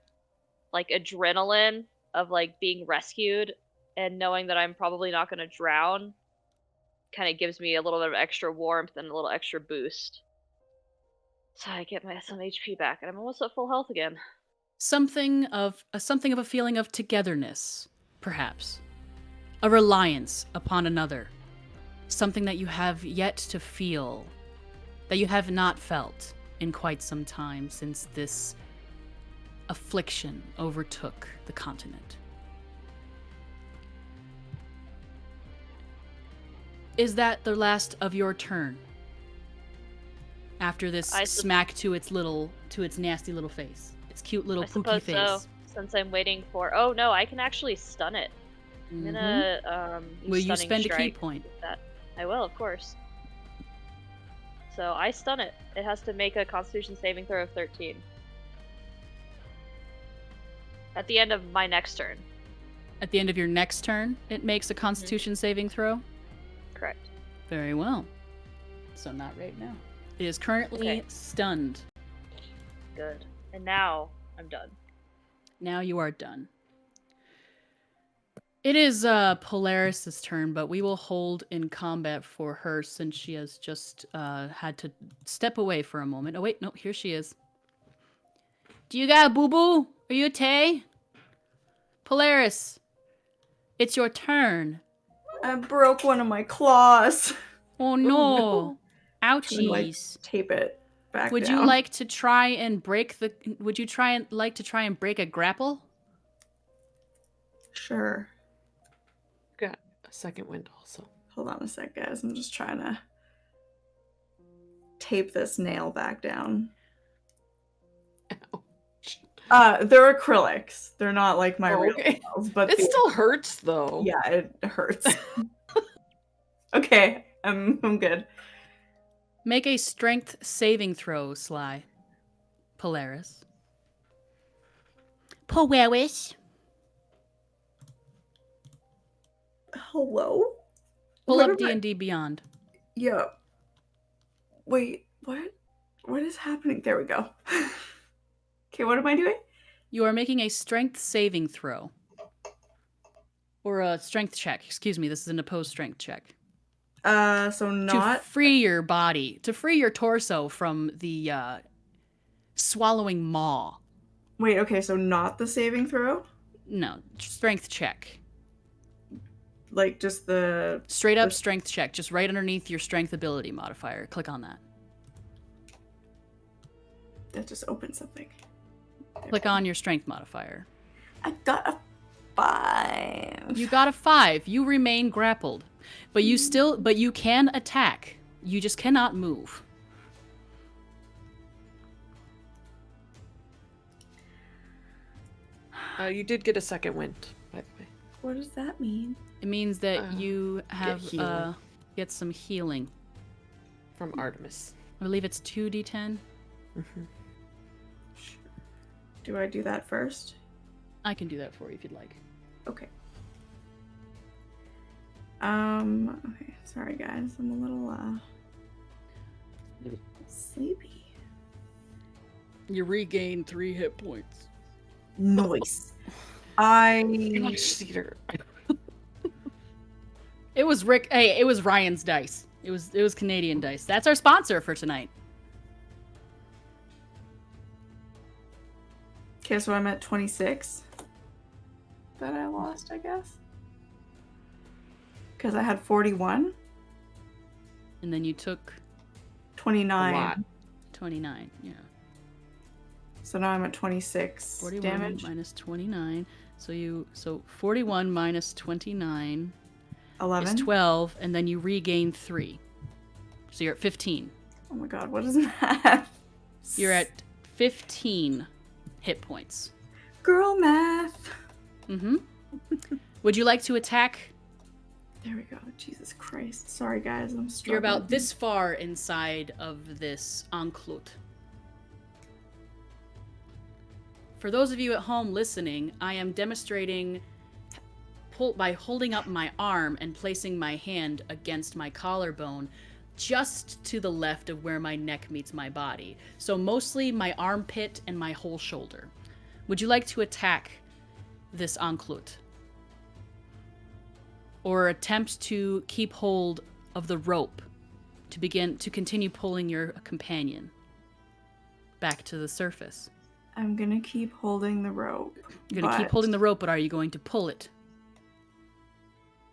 Speaker 7: adrenaline of, being rescued and knowing that I'm probably not going to drown kind of gives me a little bit of extra warmth and a little extra boost. So I get some HP back, and I'm almost at full health again.
Speaker 2: Something of a feeling of togetherness, perhaps. A reliance upon another. Something that you have yet to feel, that you have not felt in quite some time since this affliction overtook the continent. Is that the last of your turn? After this smack to its nasty little face. Its cute little pooky face.
Speaker 7: So, since I'm waiting for... Oh, no, I can actually stun it. I'm gonna,
Speaker 2: Will you
Speaker 7: stunning
Speaker 2: spend a key
Speaker 7: strike
Speaker 2: point?
Speaker 7: with that. I will, of course. So I stun it. It has to make a Constitution saving throw of 13. At the end of my next turn.
Speaker 2: At the end of your next turn, it makes a Constitution saving throw?
Speaker 7: Correct.
Speaker 2: Very well. So not right now. It is currently stunned.
Speaker 7: Good. And now I'm done.
Speaker 2: Now you are done. It is Polaris' turn, but we will hold in combat for her since she has just had to step away for a moment. Oh wait, no, here she is. Do you got a boo-boo? Are you okay? Polaris, it's your turn.
Speaker 6: I broke one of my claws.
Speaker 2: Oh no. Ouchies.
Speaker 6: Tape it back
Speaker 2: Would
Speaker 6: down.
Speaker 2: you like to try and break a grapple?
Speaker 6: Sure.
Speaker 4: Got a second wind also.
Speaker 6: Hold on a sec, guys. I'm just trying to tape this nail back down. They're acrylics. They're not like my real nails, but
Speaker 4: it still hurts though.
Speaker 6: Yeah, it hurts. Okay, I'm good.
Speaker 2: Make a strength saving throw, Sly. Polaris. Polaris.
Speaker 6: Hello?
Speaker 2: Pull
Speaker 6: What
Speaker 2: up
Speaker 6: am I-
Speaker 2: D&D Beyond.
Speaker 6: Yeah. Wait, what? What is happening? There we go. Okay, what am I doing?
Speaker 2: You are making a strength saving throw. Or a strength check. Excuse me, this is an opposed strength check.
Speaker 6: So not
Speaker 2: To free your body, to free your torso from the swallowing maw.
Speaker 6: wait. Okay, so not the saving throw.
Speaker 2: No, strength check.
Speaker 6: Like just the
Speaker 2: Straight up
Speaker 6: the-
Speaker 2: strength check, just right underneath your strength ability modifier. Click on that.
Speaker 6: that just opened something.
Speaker 2: Click on your strength modifier.
Speaker 6: I got a 5.
Speaker 2: You got a 5. You remain grappled. But you can attack. You just cannot move.
Speaker 4: You did get a second wind, by the way.
Speaker 6: What does that mean?
Speaker 2: It means that you have
Speaker 4: healing.
Speaker 2: get some healing.
Speaker 4: From Artemis.
Speaker 2: I believe it's 2d10.
Speaker 4: Mm-hmm.
Speaker 6: Do I do that first?
Speaker 2: I can do that for you if you'd like.
Speaker 6: Okay. Okay. Sorry, guys. I'm a little sleepy.
Speaker 2: You regain 3 hit points.
Speaker 6: Noise.
Speaker 4: Cedar.
Speaker 2: It was it was Ryan's dice. It was Canadian dice. That's our sponsor for tonight.
Speaker 6: Okay, so I'm at 26. That I lost, I guess. Because I had 41.
Speaker 2: And then you took
Speaker 6: 29.
Speaker 4: A lot.
Speaker 2: 29. Yeah.
Speaker 6: So now I'm at 26
Speaker 2: 41
Speaker 6: damage.
Speaker 2: minus 29. So 41 minus 29
Speaker 6: 11.
Speaker 2: is 12, and then you regain 3. So you're at 15.
Speaker 6: Oh my god, what is that?
Speaker 2: You're at 15 hit points.
Speaker 6: Girl math.
Speaker 2: Mm-hmm. Would you like to attack?
Speaker 6: There we go. Jesus Christ. Sorry, guys. I'm struggling.
Speaker 2: You're about this far inside of this enclosure. For those of you at home listening, I am demonstrating by holding up my arm and placing my hand against my collarbone just to the left of where my neck meets my body. So mostly my armpit and my whole shoulder. Would you like to attack this enclosure? Or attempt to keep hold of the rope to continue pulling your companion back to the surface?
Speaker 6: I'm gonna keep holding the rope.
Speaker 2: You're going to keep holding the rope, but are you going to pull it?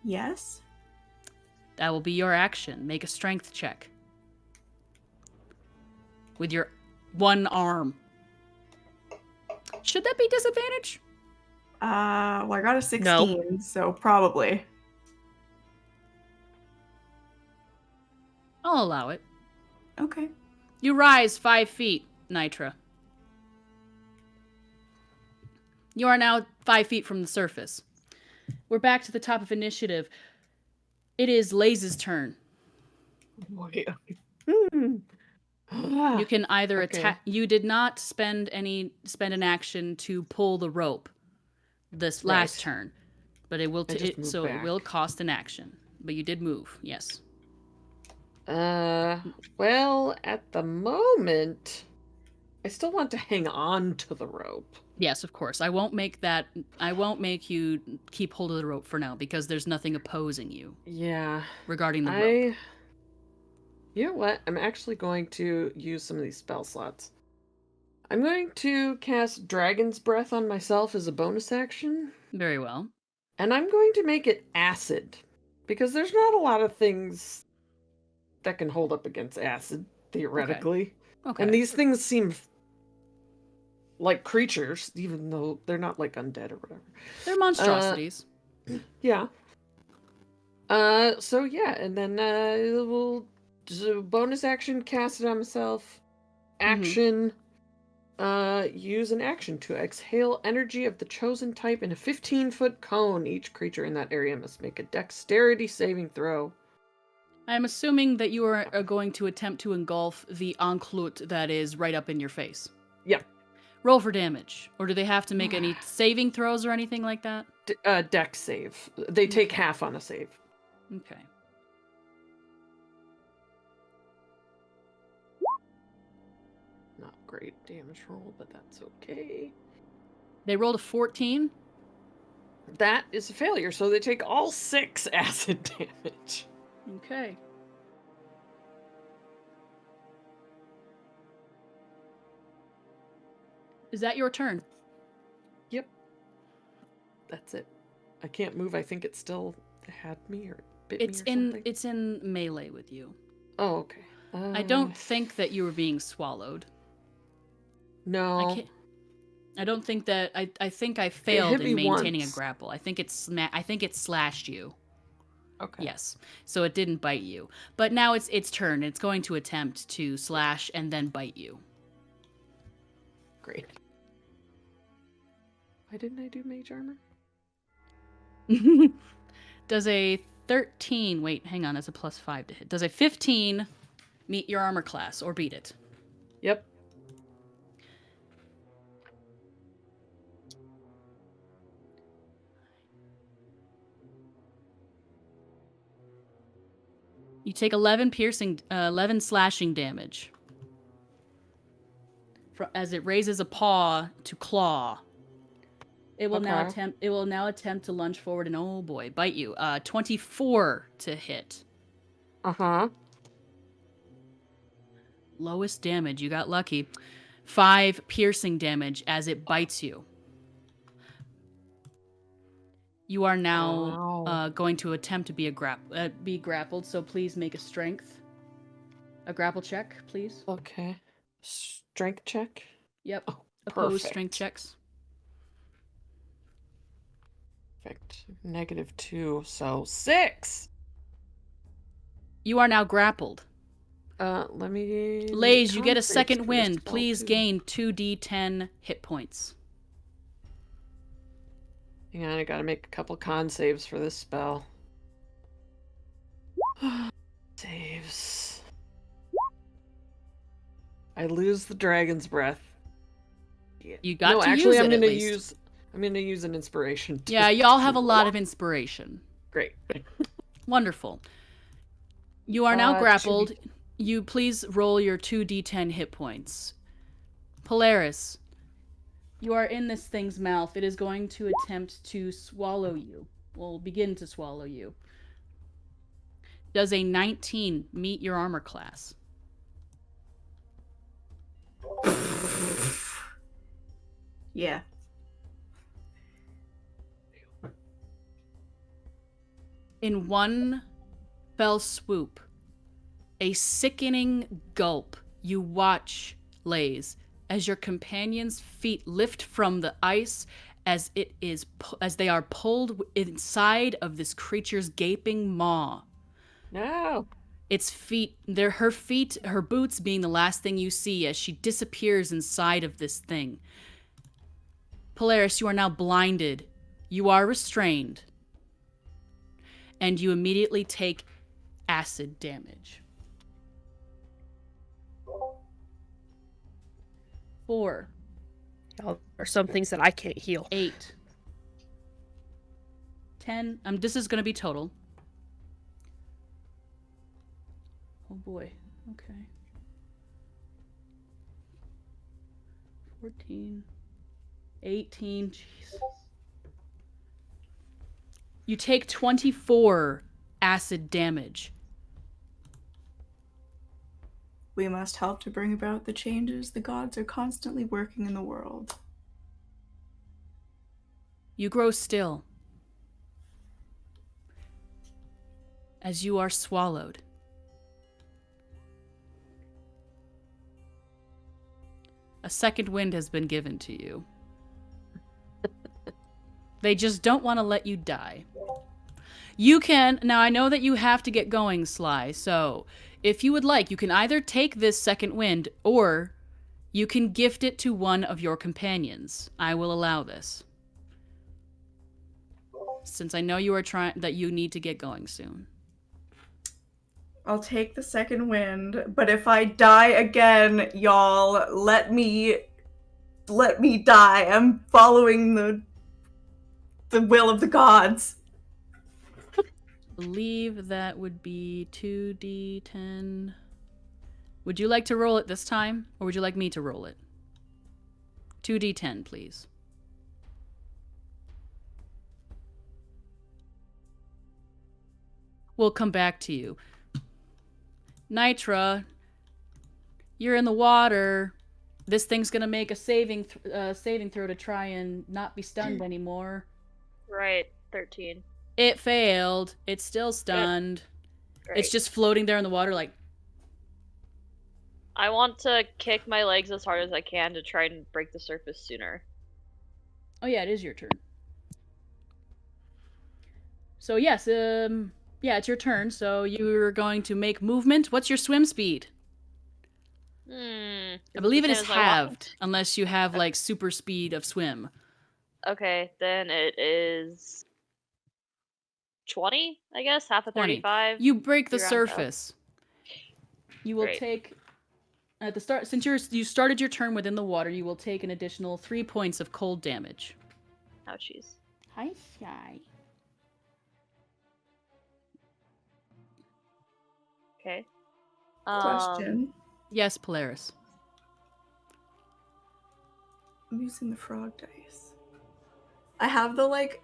Speaker 6: Yes.
Speaker 2: That will be your action. Make a strength check. With your one arm. Should that be disadvantage?
Speaker 6: Well, I got a 16, so probably.
Speaker 2: I'll allow it.
Speaker 6: Okay.
Speaker 2: You rise 5 feet, Nitra. You are now 5 feet from the surface. We're back to the top of initiative. It is Laze's turn. You can either attack. You did not spend an action to pull the rope this last turn, but it will. It will cost an action. But you did move. Yes.
Speaker 4: Well, at the moment, I still want to hang on to the rope.
Speaker 2: Yes, of course. I won't make you keep hold of the rope for now because there's nothing opposing you.
Speaker 4: Yeah.
Speaker 2: Regarding the rope.
Speaker 4: You know what? I'm actually going to use some of these spell slots. I'm going to cast Dragon's Breath on myself as a bonus action.
Speaker 2: Very well.
Speaker 4: And I'm going to make it acid. Because there's not a lot of things that can hold up against acid, theoretically.
Speaker 2: Okay.
Speaker 4: And these things seem like creatures, even though they're not like undead or whatever.
Speaker 2: They're monstrosities.
Speaker 4: Yeah. So yeah, and then we'll do bonus action, cast it on myself. Action, use an action to exhale energy of the chosen type in a 15-foot cone. Each creature in that area must make a dexterity saving throw.
Speaker 2: I'm assuming that you are going to attempt to engulf the enclosure that is right up in your face.
Speaker 4: Yeah.
Speaker 2: Roll for damage. Or do they have to make any saving throws or anything like that?
Speaker 4: Dex save. They take half on a save.
Speaker 2: Okay.
Speaker 4: Not great damage roll, but that's okay.
Speaker 2: They rolled a 14.
Speaker 4: That is a failure, so they take all 6 acid damage.
Speaker 2: Okay. Is that your turn?
Speaker 4: Yep. That's it. I can't move. I think it still had me or bit me or something.
Speaker 2: It's in melee with you.
Speaker 4: Oh, okay.
Speaker 2: I don't think that you were being swallowed.
Speaker 4: No.
Speaker 2: I don't think that I think I failed
Speaker 4: me
Speaker 2: in maintaining
Speaker 4: once.
Speaker 2: a grapple. I think it slashed you.
Speaker 4: Okay.
Speaker 2: Yes. So it didn't bite you. But now it's its turn. It's going to attempt to slash and then bite you.
Speaker 4: Great. Why didn't I do mage armor?
Speaker 2: Does a 13... Wait, hang on. That's a +5 to hit. Does a 15 meet your armor class or beat it?
Speaker 4: Yep.
Speaker 2: You take 11 slashing damage as it raises a paw to claw. It will now attempt to lunge forward and, oh boy, bite you. 24 to hit.
Speaker 4: Uh-huh.
Speaker 2: Lowest damage. You got lucky. 5 piercing damage as it bites you. You are now going to attempt to be grappled, so please make a grapple check, please.
Speaker 4: Okay. Strength check?
Speaker 2: Yep.
Speaker 4: Oh,
Speaker 2: Opposed
Speaker 4: perfect.
Speaker 2: strength checks.
Speaker 4: Perfect. -2, so 6!
Speaker 2: You are now grappled.
Speaker 4: Let me...
Speaker 2: Lays, you get a second
Speaker 4: first.
Speaker 2: wind. Please gain 2d10 hit points.
Speaker 4: Hang on, I gotta make a couple con saves for this spell. Saves. I lose the dragon's breath.
Speaker 2: You got to
Speaker 4: actually,
Speaker 2: use
Speaker 4: I'm
Speaker 2: it,
Speaker 4: gonna
Speaker 2: at least.
Speaker 4: I'm gonna use an inspiration.
Speaker 2: Yeah, y'all have a lot of inspiration.
Speaker 4: Great.
Speaker 2: Wonderful. You are now grappled.
Speaker 4: 2D.
Speaker 2: You please roll your 2d10 hit points. Polaris, you are in this thing's mouth. It is going to attempt to swallow you. Will begin to swallow you. Does a 19 meet your armor class?
Speaker 6: Yeah.
Speaker 2: In one fell swoop, a sickening gulp, you watch, Lays, as your companion's feet lift from the ice as they are pulled inside of this creature's gaping maw.
Speaker 4: No.
Speaker 2: Its feet, her boots being the last thing you see as she disappears inside of this thing. Polaris, you are now blinded. You are restrained. And you immediately take acid damage. 4.
Speaker 3: There are some things that I can't heal.
Speaker 2: 8. 10. This is going to be total. Oh boy. Okay. 14. 18. Jesus. You take 24 acid damage.
Speaker 6: We must help to bring about the changes the gods are constantly working in the world.
Speaker 2: You grow still as you are swallowed. A second wind has been given to you. They just don't want to let you die. You can... Now, I know that you have to get going, Sly, so if you would like, you can either take this second wind, or you can gift it to one of your companions. I will allow this. Since I know you are that you need to get going soon.
Speaker 6: I'll take the second wind, but if I die again, y'all, let me die. I'm following the will of the gods.
Speaker 2: I believe that would be 2d10. Would you like to roll it this time, or would you like me to roll it? 2d10, please. will come back to you. Nitra, you're in the water. This thing's gonna make a saving throw to try and not be stunned anymore.
Speaker 7: Right, 13.
Speaker 2: It failed. It's still stunned.
Speaker 7: Great.
Speaker 2: It's just floating there in the water like...
Speaker 7: I want to kick my legs as hard as I can to try and break the surface sooner.
Speaker 2: Oh yeah, it is your turn. So yes, yeah, it's your turn. So you're going to make movement. What's your swim speed? I believe it is halved, unless you have like super speed of swim.
Speaker 7: Okay, then it is 20, I guess, half of 35.
Speaker 2: You break the
Speaker 7: You're on
Speaker 2: surface. You will
Speaker 7: Great.
Speaker 2: take at the start, since you started your turn within the water, you will take an additional 3 points of cold damage.
Speaker 7: Ouchies.
Speaker 2: Hi, Shy.
Speaker 7: Okay.
Speaker 6: Question.
Speaker 2: Yes, Polaris.
Speaker 6: I'm using the frog dice. I have the like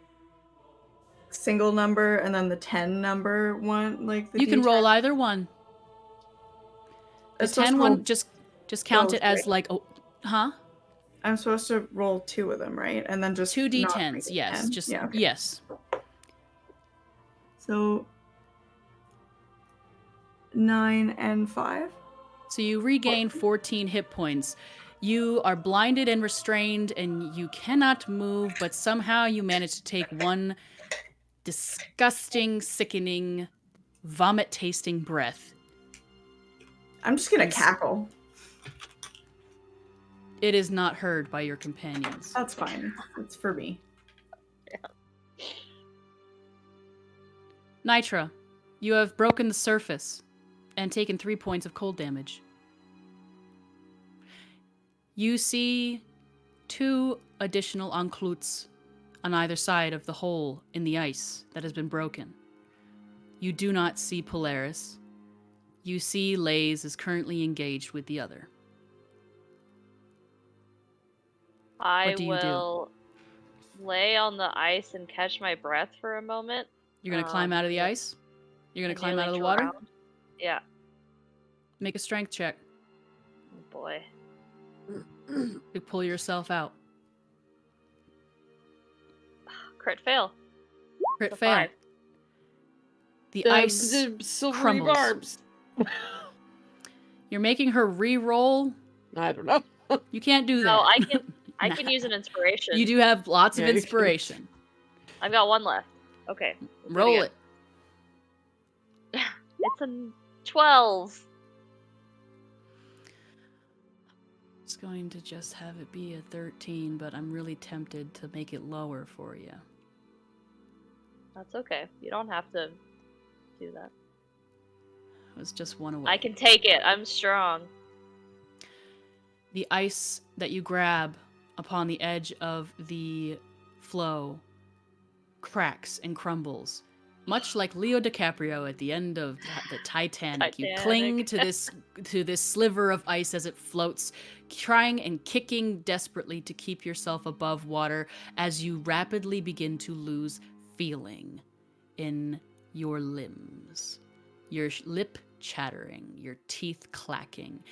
Speaker 6: single number and then the 10 number one, like the
Speaker 2: You can
Speaker 6: D10.
Speaker 2: roll either one. The 10 one, just count it as like, oh, huh?
Speaker 6: I'm supposed to roll 2 of them, right? And then just
Speaker 2: 2
Speaker 6: not
Speaker 2: D10s,
Speaker 6: make it
Speaker 2: yes.
Speaker 6: 10?
Speaker 2: Just
Speaker 6: Yeah, okay.
Speaker 2: yes.
Speaker 6: So 9 and 5.
Speaker 2: So you regain 14 hit points. You are blinded and restrained, and you cannot move, but somehow you manage to take one disgusting, sickening, vomit-tasting breath.
Speaker 6: I'm just gonna cackle.
Speaker 2: It is not heard by your companions.
Speaker 6: That's fine. It's for me.
Speaker 2: Nitra, you have broken the surface and taken 3 points of cold damage. You see 2 additional enclutes on either side of the hole in the ice that has been broken. You do not see Polaris. You see Lays is currently engaged with the other.
Speaker 7: I
Speaker 2: do you
Speaker 7: will lay on the ice and catch my breath for a moment.
Speaker 2: You're going to climb out of the ice? You're going to climb out of the water?
Speaker 7: Drown. Yeah.
Speaker 2: Make a strength check.
Speaker 7: Oh boy.
Speaker 2: You pull yourself out.
Speaker 7: Crit fail.
Speaker 2: Crit
Speaker 7: It's a
Speaker 2: fail.
Speaker 7: 5.
Speaker 2: The ice
Speaker 4: The silvery
Speaker 2: crumbles.
Speaker 4: barbs.
Speaker 2: You're making her re-roll.
Speaker 4: I don't know.
Speaker 2: You can't do that.
Speaker 7: No, I can use an inspiration.
Speaker 2: You do have lots of
Speaker 4: Yeah, you can.
Speaker 2: inspiration.
Speaker 7: I've got 1 left. Okay.
Speaker 2: Roll it.
Speaker 7: It's a 12.
Speaker 2: It's going to just have it be a 13, but I'm really tempted to make it lower for you.
Speaker 7: That's okay. You don't have to do that.
Speaker 2: It was just 1 away.
Speaker 7: I can take it. I'm strong.
Speaker 2: The ice that you grab upon the edge of the flow cracks and crumbles. Much like Leo DiCaprio at the end of the Titanic. You cling to this sliver of ice as it floats, trying and kicking desperately to keep yourself above water as you rapidly begin to lose feeling in your limbs. Your lip chattering, your teeth clacking,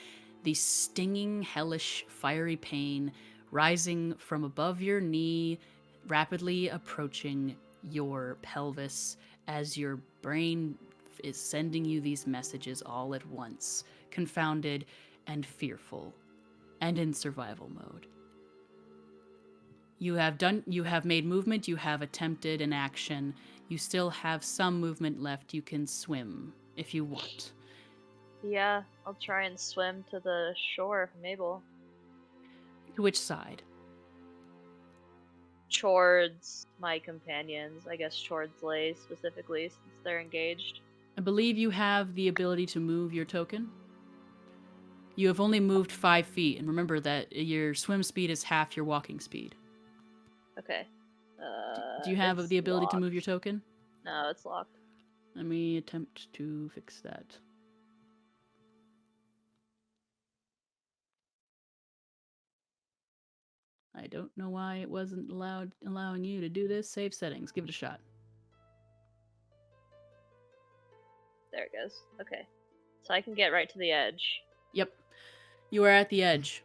Speaker 2: the stinging, hellish, fiery pain rising from above your knee, rapidly approaching your pelvis as your brain is sending you these messages all at once, confounded and fearful, and in survival mode. You have made movement, you have attempted an action, you still have some movement left. You can swim if you want.
Speaker 7: Yeah, I'll try and swim to the shore if I'm able.
Speaker 2: To which side?
Speaker 7: Towards my companions. I guess towards Lay specifically, since they're engaged.
Speaker 2: I believe you have the ability to move your token. You have only moved 5 feet, and remember that your swim speed is half your walking speed.
Speaker 7: Okay.
Speaker 2: Do you have
Speaker 7: it's
Speaker 2: the ability to
Speaker 7: locked.
Speaker 2: move your token?
Speaker 7: No, it's locked.
Speaker 2: Let me attempt to fix that. I don't know why it wasn't allowing you to do this. Save settings. Give it a shot.
Speaker 7: There it goes. Okay. So I can get right to the edge.
Speaker 2: Yep. You are at the edge.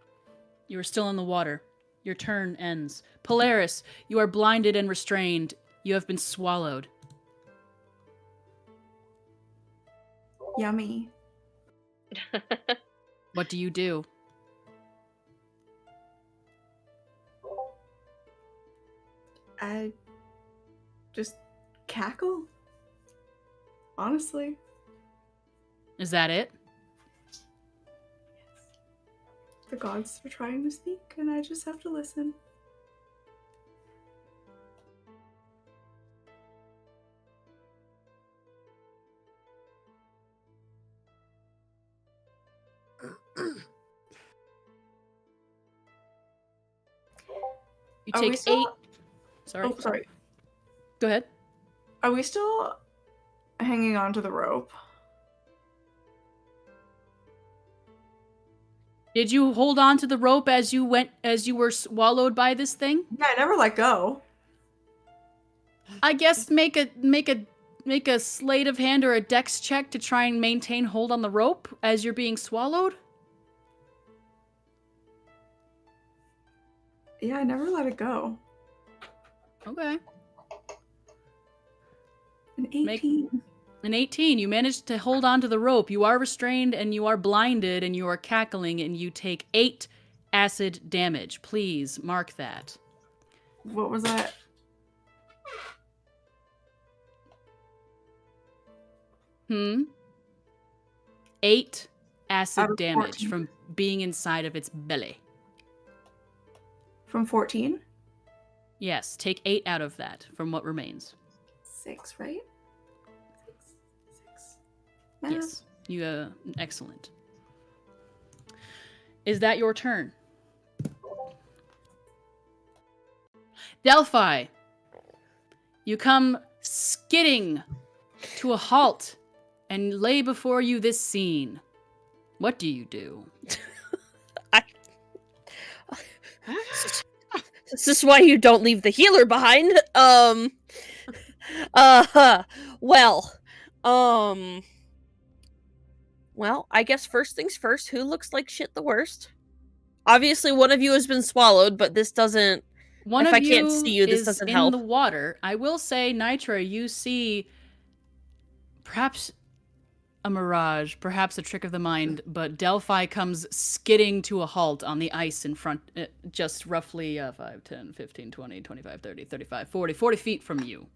Speaker 2: You are still in the water. Your turn ends. Polaris, you are blinded and restrained. You have been swallowed.
Speaker 6: Yummy.
Speaker 2: What do you do?
Speaker 6: I just cackle. Honestly.
Speaker 2: Is that it?
Speaker 6: The gods are trying to speak, and I just have to listen.
Speaker 2: You
Speaker 6: Are we
Speaker 2: take
Speaker 6: still-
Speaker 2: 8. Sorry.
Speaker 6: Oh, sorry.
Speaker 2: Go ahead.
Speaker 6: Are we still hanging on to the rope?
Speaker 2: Did you hold on to the rope as you were swallowed by this thing?
Speaker 6: Yeah, I never let go.
Speaker 2: I guess make a sleight of hand or a dex check to try and maintain hold on the rope as you're being swallowed.
Speaker 6: Yeah, I never let it go.
Speaker 2: Okay.
Speaker 6: An 18.
Speaker 2: An 18. You managed to hold on to the rope. You are restrained and you are blinded and you are cackling and you take 8 acid damage. Please mark that.
Speaker 6: What was that?
Speaker 2: Hmm? 8
Speaker 6: Out
Speaker 2: acid
Speaker 6: of
Speaker 2: damage
Speaker 6: 14.
Speaker 2: from being inside of its belly.
Speaker 6: From 14?
Speaker 2: Yes, take 8 out of that from what remains.
Speaker 6: 6, right? 6.
Speaker 2: Yes. You excellent. Is that your turn? Delphi. You come skidding to a halt and lay before you this scene. What do you do?
Speaker 3: This is why you don't leave the healer behind. Well, I guess first things first, who looks like shit the worst? Obviously, one of you has been swallowed, but this doesn't...
Speaker 2: One
Speaker 3: if
Speaker 2: of
Speaker 3: I
Speaker 2: you
Speaker 3: can't see you, this
Speaker 2: is
Speaker 3: doesn't
Speaker 2: in
Speaker 3: help.
Speaker 2: the water. I will say, Nitra, you see perhaps a mirage, perhaps a trick of the mind, but Delphi comes skidding to a halt on the ice in front, just roughly 5, 10, 15, 20, 25, 30, 35, 40 feet from you,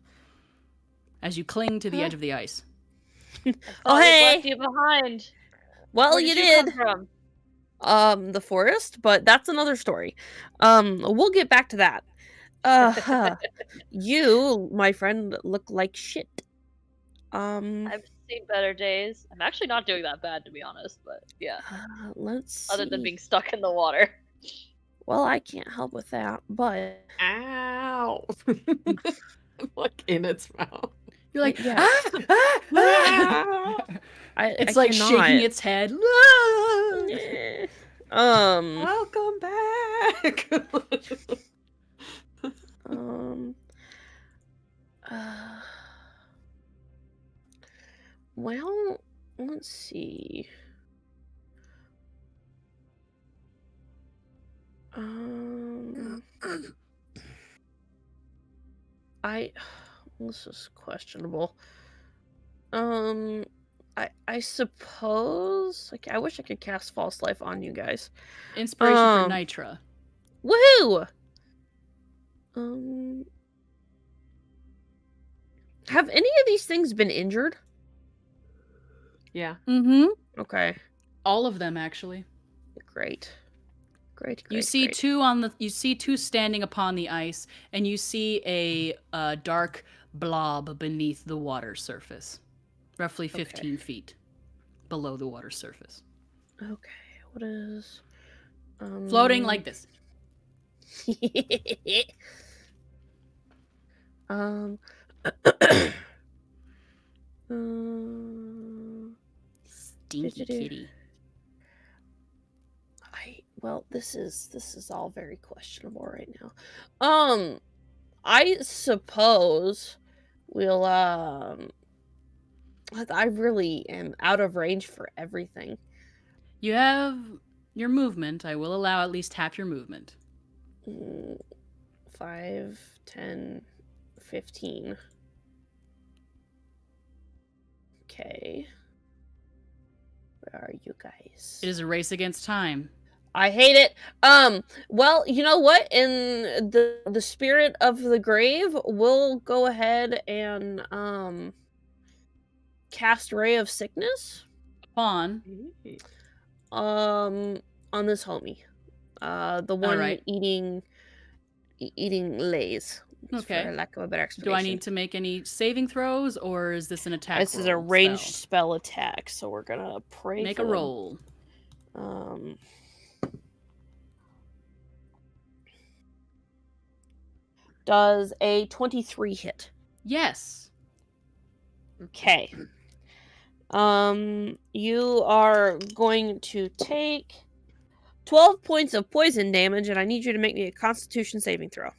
Speaker 2: as you cling to the edge of the ice.
Speaker 3: Oh,
Speaker 7: we
Speaker 3: hey!
Speaker 7: left you behind.
Speaker 3: Well,
Speaker 7: Where
Speaker 3: you
Speaker 7: did
Speaker 3: did.
Speaker 7: come from?
Speaker 3: The forest, but that's another story. We'll get back to that. You, my friend, look like shit.
Speaker 7: I've seen better days. I'm actually not doing that bad, to be honest, but yeah.
Speaker 3: Let's
Speaker 7: Other than
Speaker 3: see.
Speaker 7: being stuck in the water.
Speaker 3: Well, I can't help with that, but
Speaker 4: Ow! Look in its mouth.
Speaker 2: You're like,
Speaker 3: Yeah.
Speaker 2: ah! It's
Speaker 3: I
Speaker 2: like
Speaker 3: cannot.
Speaker 2: shaking its head.
Speaker 4: Welcome back.
Speaker 3: Well, let's see. This is questionable. I suppose. Like, I wish I could cast False Life on you guys.
Speaker 2: Inspiration for Nitra.
Speaker 3: Woohoo! Have any of these things been injured?
Speaker 4: Yeah.
Speaker 2: Mm-hmm.
Speaker 3: Okay,
Speaker 2: All of them, actually.
Speaker 3: great.
Speaker 2: You see two standing upon the ice, and you see a dark blob beneath the water surface, roughly 15 feet below the water surface,
Speaker 3: Okay, what is
Speaker 2: floating like this. Stinky kitty.
Speaker 3: Well, this is all very questionable right now. I suppose we'll I really am out of range for everything.
Speaker 2: You have your movement. I will allow at least half your movement.
Speaker 3: 5, 10, 15. Okay. Where are you guys?
Speaker 2: It is a race against time.
Speaker 3: I hate it. Well, you know what? In the spirit of the grave, we'll go ahead and cast Ray of Sickness
Speaker 2: Upon.
Speaker 3: on this homie. The one
Speaker 2: right.
Speaker 3: eating lays.
Speaker 2: Okay.
Speaker 3: For lack of a better explanation.
Speaker 2: Do I need to make any saving throws, or is this an attack?
Speaker 3: This is a ranged spell attack, so we're gonna pray.
Speaker 2: Make a roll.
Speaker 3: Does a 23 hit?
Speaker 2: Yes.
Speaker 3: Okay. You are going to take 12 points of poison damage, and I need you to make me a Constitution saving throw.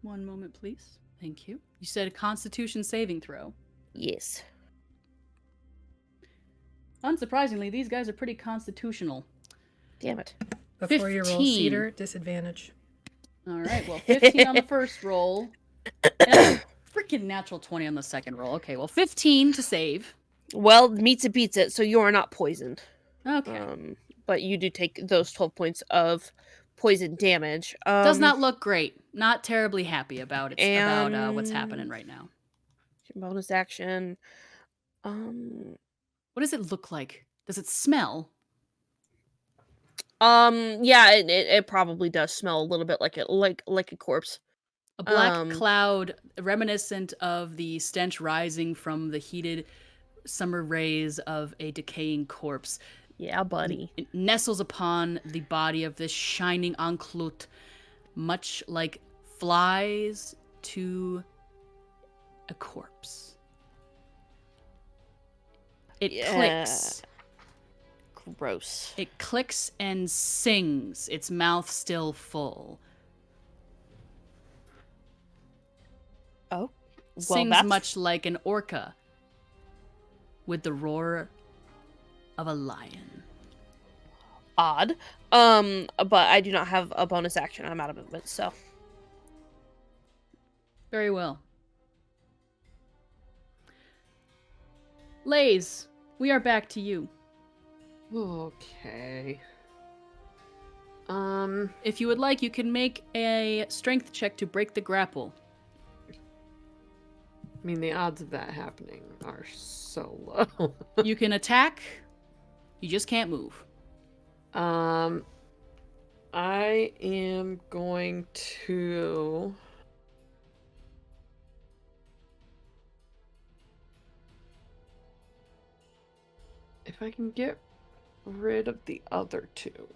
Speaker 2: One moment, please. Thank you. You said a Constitution saving throw.
Speaker 3: Yes.
Speaker 2: Unsurprisingly, these guys are pretty constitutional.
Speaker 3: Damn it.
Speaker 1: Before you roll
Speaker 2: 15.
Speaker 1: Cedar, disadvantage.
Speaker 2: All right, well, 15 on the first roll. And freaking natural 20 on the second roll. Okay, well, 15 to save.
Speaker 3: Well, meets it beats it, so you are not poisoned.
Speaker 2: Okay.
Speaker 3: But you do take those 12 points of poison damage.
Speaker 2: Does not look great. Not terribly happy about it. About what's happening right now.
Speaker 3: Bonus action.
Speaker 2: What does it look like? Does it smell?
Speaker 3: Yeah, it probably does smell a little bit like a corpse.
Speaker 2: A black cloud reminiscent of the stench rising from the heated summer rays of a decaying corpse.
Speaker 3: Yeah, buddy.
Speaker 2: It nestles upon the body of this shining encloute, much like flies to a corpse. It clicks.
Speaker 3: Gross.
Speaker 2: It clicks and sings, its mouth still full.
Speaker 3: Oh. Well,
Speaker 2: Sings
Speaker 3: that's
Speaker 2: much like an orca with the roar of a lion.
Speaker 3: odd. But I do not have a bonus action. I'm out of movement, so.
Speaker 2: Very well. Lays, we are back to you.
Speaker 4: Okay.
Speaker 2: If you would like, you can make a strength check to break the grapple.
Speaker 4: I mean, the odds of that happening are so low.
Speaker 2: You can attack. You just can't move.
Speaker 4: I am going to... If I can get rid of the other two,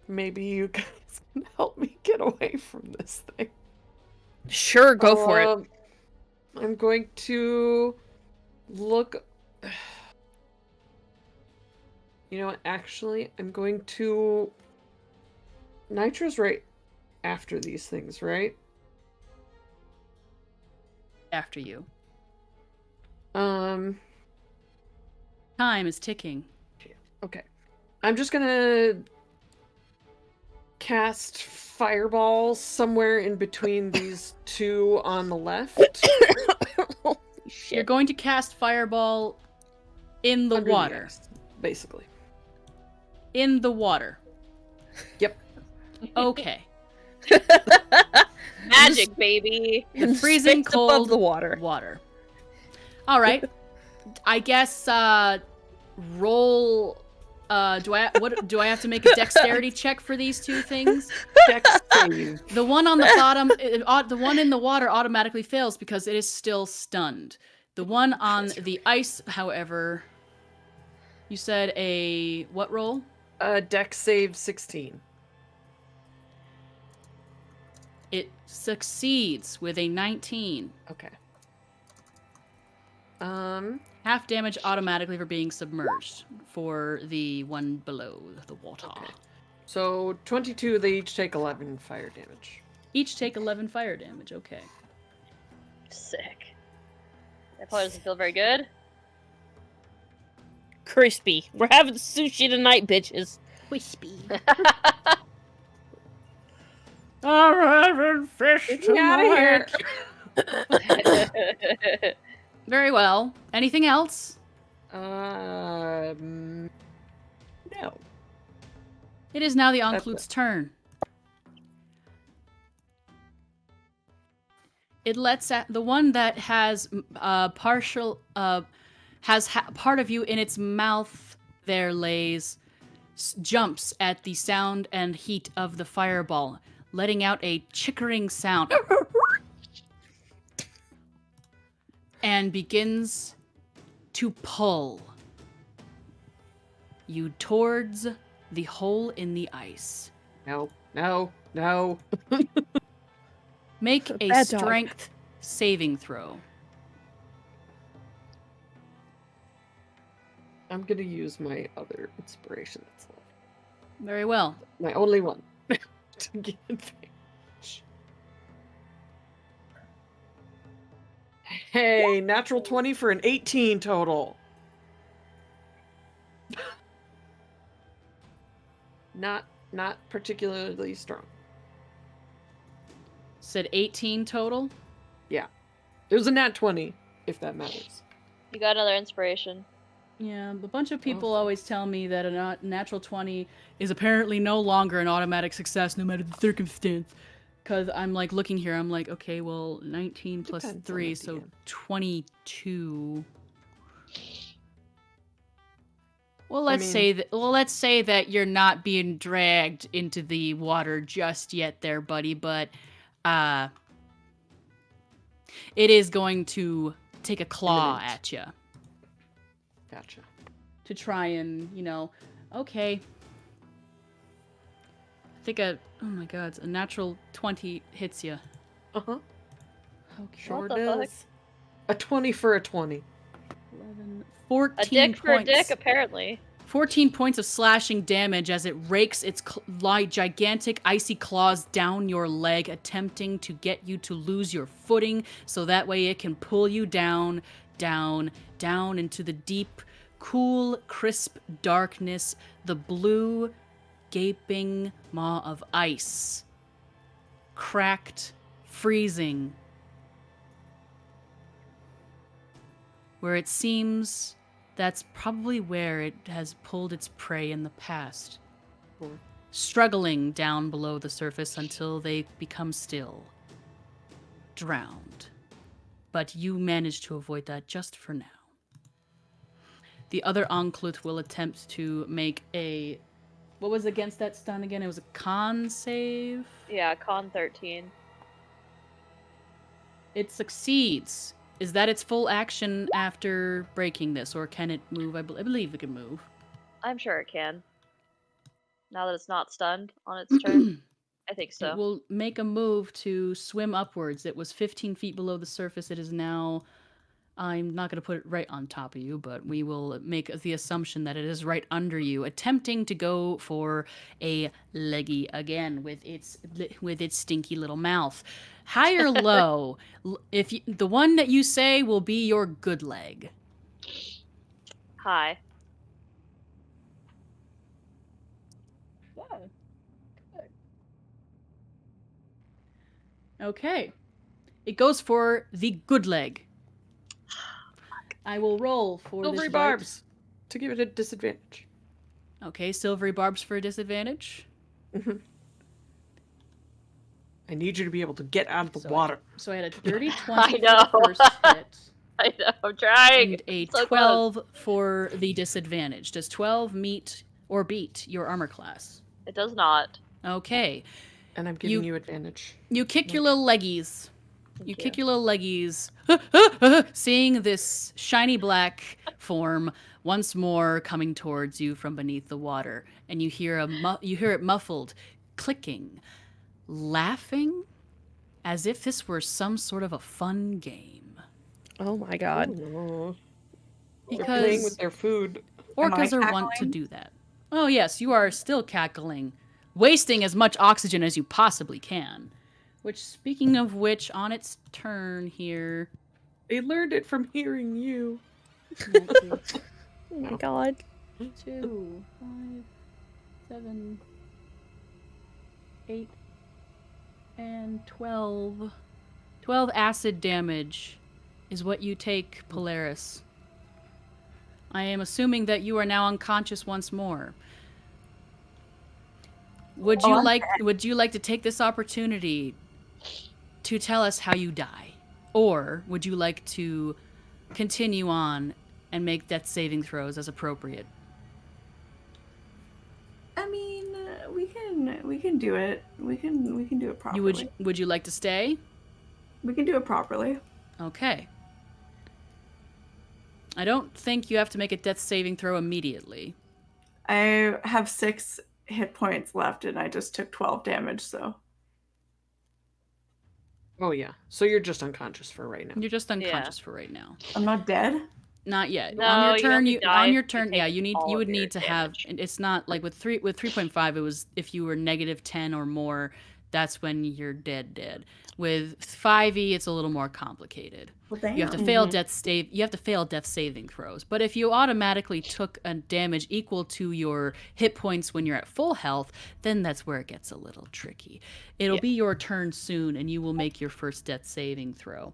Speaker 4: maybe you guys can help me get away from this thing.
Speaker 3: Sure, go for it.
Speaker 4: I'm going to look... You know what? Actually, I'm going to... Nitro's right after these things, right?
Speaker 2: After you.
Speaker 4: Um...
Speaker 2: Time is ticking.
Speaker 4: Okay. I'm just gonna cast fireball somewhere in between these two on the left.
Speaker 3: Holy shit.
Speaker 2: You're going to cast fireball in the
Speaker 4: Under
Speaker 2: water.
Speaker 4: ice, basically.
Speaker 2: In the water.
Speaker 4: Yep.
Speaker 2: Okay.
Speaker 7: Magic, baby.
Speaker 2: The freezing
Speaker 3: Space
Speaker 2: cold
Speaker 3: above the water.
Speaker 2: Water. All right. I guess roll. Do I have to make a dexterity check for these two things?
Speaker 4: Dex save.
Speaker 2: The one on the bottom, the one in the water automatically fails because it is still stunned. The one on the ice, however, you said a what roll?
Speaker 4: Dex save 16.
Speaker 2: It succeeds with a 19.
Speaker 4: Okay.
Speaker 2: Half damage automatically for being submerged for the one below the water.
Speaker 4: Okay. So 22, they each take 11 fire damage.
Speaker 2: Each take 11 fire damage, okay.
Speaker 7: Sick. That probably doesn't feel very good.
Speaker 3: Crispy. We're having sushi tonight, bitches.
Speaker 1: Crispy.
Speaker 2: I'm having fish
Speaker 4: Get me out of here.
Speaker 2: Very well. Anything else?
Speaker 4: No.
Speaker 2: It is now the
Speaker 4: That's
Speaker 2: Enclute's turn. It lets out the one that has part of you in its mouth. There lays jumps at the sound and heat of the fireball, letting out a chickering sound, and begins to pull you towards the hole in the ice.
Speaker 4: No.
Speaker 2: Make a
Speaker 3: Bad dog.
Speaker 2: strength saving throw.
Speaker 4: I'm gonna use my other inspiration that's left.
Speaker 2: Very well.
Speaker 4: My only one. To get advantage. Hey, natural 20 for an 18 total. Not particularly strong.
Speaker 2: Said 18 total.
Speaker 4: Yeah. It was a nat 20, if that matters.
Speaker 7: You got another inspiration.
Speaker 2: Yeah, a bunch of people always tell me that a natural 20 is apparently no longer an automatic success no matter the circumstance. Because I'm like looking here, I'm like, okay, well, 19 plus
Speaker 4: Depends on
Speaker 2: 3,
Speaker 4: the
Speaker 2: so
Speaker 4: DM.
Speaker 2: 22. Well, let's say that you're not being dragged into the water just yet there, buddy, but it is going to take a claw
Speaker 4: Imminent.
Speaker 2: at you.
Speaker 4: Gotcha.
Speaker 2: To try and, okay. I think oh my god, a natural 20 hits you.
Speaker 4: Uh-huh.
Speaker 2: Okay.
Speaker 4: Sure
Speaker 7: What the fuck?
Speaker 4: does. A 20 for a 20.
Speaker 2: 11, 14
Speaker 7: A dick
Speaker 2: points.
Speaker 7: for a dick, apparently.
Speaker 2: 14 points of slashing damage as it rakes its gigantic icy claws down your leg, attempting to get you to lose your footing so that way it can pull you down into the deep, cool, crisp darkness, the blue, gaping maw of ice. Cracked, freezing. Where it seems that's probably where it has pulled its prey in the past.
Speaker 4: Cool.
Speaker 2: Struggling down below the surface until they become still. Drowned. But you managed to avoid that just for now. The other Enclute will attempt to make a... What was against that stun again? It was a con save?
Speaker 7: Yeah, con 13.
Speaker 2: It succeeds. Is that its full action after breaking this, or can it move? I believe it can move.
Speaker 7: I'm sure it can. Now that it's not stunned on its turn. I think so.
Speaker 2: It will make a move to swim upwards. It was 15 feet below the surface. It is now... I'm not going to put it right on top of you, but we will make the assumption that it is right under you, attempting to go for a leggy again with its stinky little mouth. High or low? The one that you say will be your good leg.
Speaker 7: Hi.
Speaker 2: Okay. It goes for the good leg. I will roll for
Speaker 4: Silvery
Speaker 2: this
Speaker 4: barbs to give it a disadvantage.
Speaker 2: Okay, silvery barbs for a disadvantage.
Speaker 4: Mm-hmm. I need you to be able to get out of the water.
Speaker 2: So I had a dirty 20
Speaker 7: I
Speaker 2: for
Speaker 7: know.
Speaker 2: the first hit.
Speaker 7: I know, I'm trying.
Speaker 2: And a
Speaker 7: So
Speaker 2: 12 for the disadvantage. Does 12 meet or beat your armor class?
Speaker 7: It does not.
Speaker 2: Okay.
Speaker 4: And I'm giving you advantage.
Speaker 2: You kick your little leggies. You kick your little leggies, seeing this shiny black form once more coming towards you from beneath the water, and you hear it muffled, clicking, laughing, as if this were some sort of a fun game.
Speaker 3: Oh my god.
Speaker 4: Oh, they're playing with
Speaker 2: Because
Speaker 4: their food.
Speaker 2: orcas are wont to do that. Oh yes, you are still cackling, wasting as much oxygen as you possibly can. Which, speaking of which, on its turn here...
Speaker 4: They learned it from hearing you.
Speaker 3: Oh my god.
Speaker 2: 2, 5, 7, 8, and 12. 12 acid damage is what you take, Polaris. I am assuming that you are now unconscious once more. Would you like to take this opportunity to tell us how you die? Or would you like to continue on and make death saving throws as appropriate?
Speaker 6: I mean, we can do it. We can do it properly.
Speaker 2: Would you like to stay?
Speaker 6: We can do it properly.
Speaker 2: Okay. I don't think you have to make a death saving throw immediately.
Speaker 6: I have 6 hit points left, and I just took 12 damage, so...
Speaker 4: Oh, yeah. So you're just unconscious for right now.
Speaker 2: You're just unconscious for right now.
Speaker 6: I'm not dead?
Speaker 2: Not yet.
Speaker 7: No,
Speaker 2: on your
Speaker 7: you
Speaker 2: turn,
Speaker 7: only die
Speaker 2: on your
Speaker 7: if you
Speaker 2: turn,
Speaker 7: take
Speaker 2: yeah,
Speaker 7: all
Speaker 2: you would
Speaker 7: of your
Speaker 2: need to have.
Speaker 7: damage.
Speaker 2: It's not like with 3.5. It was if you were negative 10 or more. That's when you're dead. With 5e, it's a little more complicated.
Speaker 6: Well, damn.
Speaker 2: You have to fail You have to fail death saving throws. But if you automatically took a damage equal to your hit points when you're at full health, then that's where it gets a little tricky. It'll be your turn soon, and you will make your first death saving throw.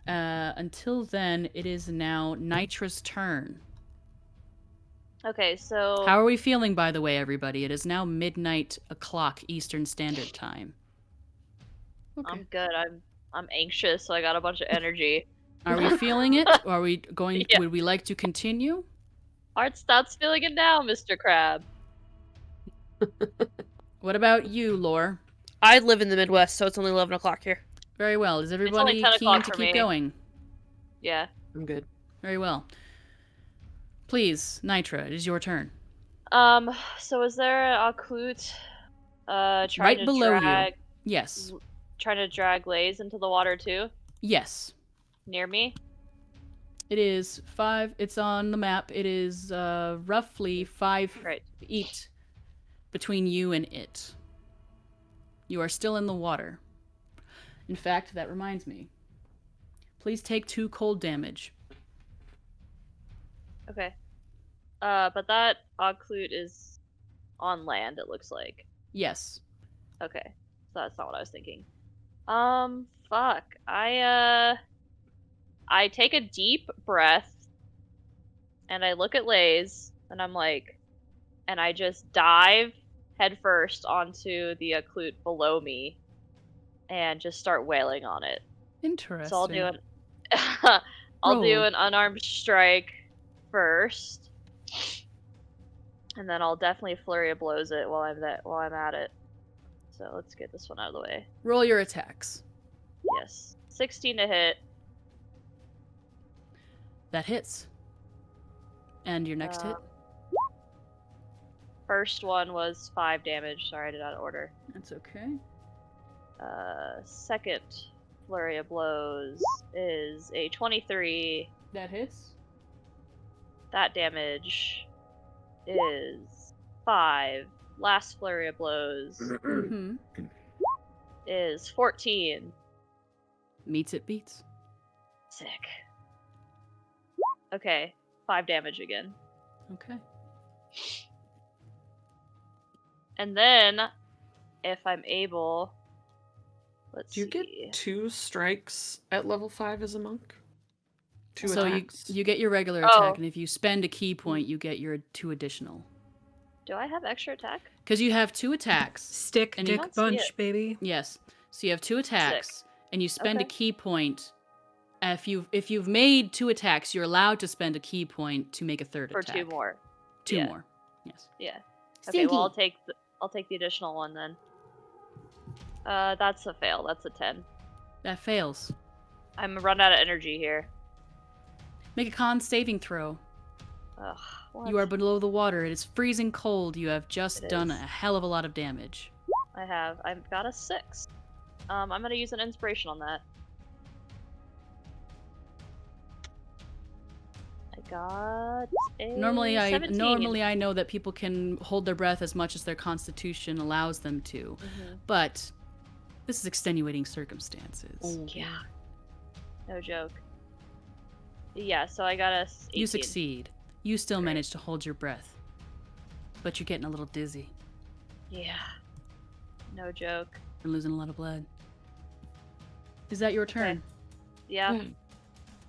Speaker 2: Until then, it is now Nitra's turn.
Speaker 7: Okay, so
Speaker 2: How are we feeling, by the way, everybody? It is now midnight o'clock Eastern Standard Time.
Speaker 7: I'm good. I'm anxious, so I got a bunch of energy.
Speaker 2: Are we feeling it? Or are we going?
Speaker 7: Yeah.
Speaker 2: Would we like to continue?
Speaker 7: Art stops feeling it now, Mr. Crab.
Speaker 2: What about you, Lore?
Speaker 3: I live in the Midwest, so it's only 11 o'clock here.
Speaker 2: Very well. Is everybody
Speaker 7: 10
Speaker 2: keen
Speaker 7: o'clock
Speaker 2: to
Speaker 7: for
Speaker 2: keep
Speaker 7: me.
Speaker 2: going?
Speaker 7: Yeah.
Speaker 4: I'm good.
Speaker 2: Very well. Please, Nitra, it is your turn.
Speaker 7: So is there a clute trying
Speaker 2: Right
Speaker 7: to
Speaker 2: below
Speaker 7: drag
Speaker 2: you. Yes.
Speaker 7: trying to drag Lays into the water too?
Speaker 2: Yes.
Speaker 7: Near me?
Speaker 2: It is 5. It's on the map. It is roughly 5
Speaker 7: Right.
Speaker 2: feet between you and it. You are still in the water. In fact, that reminds me. Please take 2 cold damage.
Speaker 7: Okay. But that Occlute is on land, it looks like.
Speaker 2: Yes.
Speaker 7: Okay. So that's not what I was thinking. Fuck. I take a deep breath and I look at Lays and I'm like, and I just dive headfirst onto the Occlute below me and just start wailing on it.
Speaker 2: Interesting.
Speaker 7: So I'll do
Speaker 2: Roll.
Speaker 7: an unarmed strike first, and then I'll definitely flurry of blows it while I'm at it. So let's get this one out of the way.
Speaker 2: Roll your attacks.
Speaker 7: Yes, 16 to hit.
Speaker 2: That hits. And your next hit?
Speaker 7: First one was 5 damage. Sorry, I did not order.
Speaker 2: That's okay.
Speaker 7: Second flurry of blows is a 23.
Speaker 2: That hits.
Speaker 7: That damage is 5. Last flurry of blows
Speaker 2: Mm-hmm.
Speaker 7: is 14.
Speaker 2: Meets it beats.
Speaker 7: Sick. Okay, 5 damage again.
Speaker 2: Okay.
Speaker 7: And then, if I'm able, let's
Speaker 4: Do you
Speaker 7: see.
Speaker 4: get 2 strikes at level 5 as a monk? 2
Speaker 2: So
Speaker 4: attacks?
Speaker 2: you get your regular
Speaker 7: Oh.
Speaker 2: attack, and if you spend a key point, you get your 2 additional.
Speaker 7: Do I have extra attack?
Speaker 2: Because you have 2 attacks.
Speaker 1: Stick,
Speaker 2: And
Speaker 1: dick,
Speaker 7: you don't see
Speaker 1: bunch,
Speaker 7: it.
Speaker 1: baby.
Speaker 2: Yes. So you have 2 attacks, and you spend a
Speaker 7: Okay.
Speaker 2: key point. If you've made 2 attacks, you're allowed to spend a key point to make a third
Speaker 7: For
Speaker 2: attack.
Speaker 7: 2 more.
Speaker 2: 2
Speaker 7: Yeah.
Speaker 2: more. Yes.
Speaker 7: Yeah. Okay, well
Speaker 2: Stinky.
Speaker 7: I'll take the additional one then. That's a fail. That's a 10.
Speaker 2: That fails.
Speaker 7: I'm run out of energy here.
Speaker 2: Make a con saving throw.
Speaker 7: Ugh. What?
Speaker 2: You are below the water. It is freezing cold. You have just
Speaker 7: It
Speaker 2: done
Speaker 7: is.
Speaker 2: a hell of a lot of damage.
Speaker 7: I've got a 6. I'm gonna use an inspiration on that. I got a
Speaker 2: Normally
Speaker 7: 17.
Speaker 2: I know that people can hold their breath as much as their constitution allows them to.
Speaker 7: Mhm.
Speaker 2: But This is extenuating circumstances.
Speaker 7: Yeah. No joke. Yeah, so I got us 18.
Speaker 2: You succeed. You still
Speaker 7: Great.
Speaker 2: manage to hold your breath. But you're getting a little dizzy.
Speaker 7: Yeah. No joke.
Speaker 2: You're losing a lot of blood. Is that your turn?
Speaker 7: Okay. Yeah.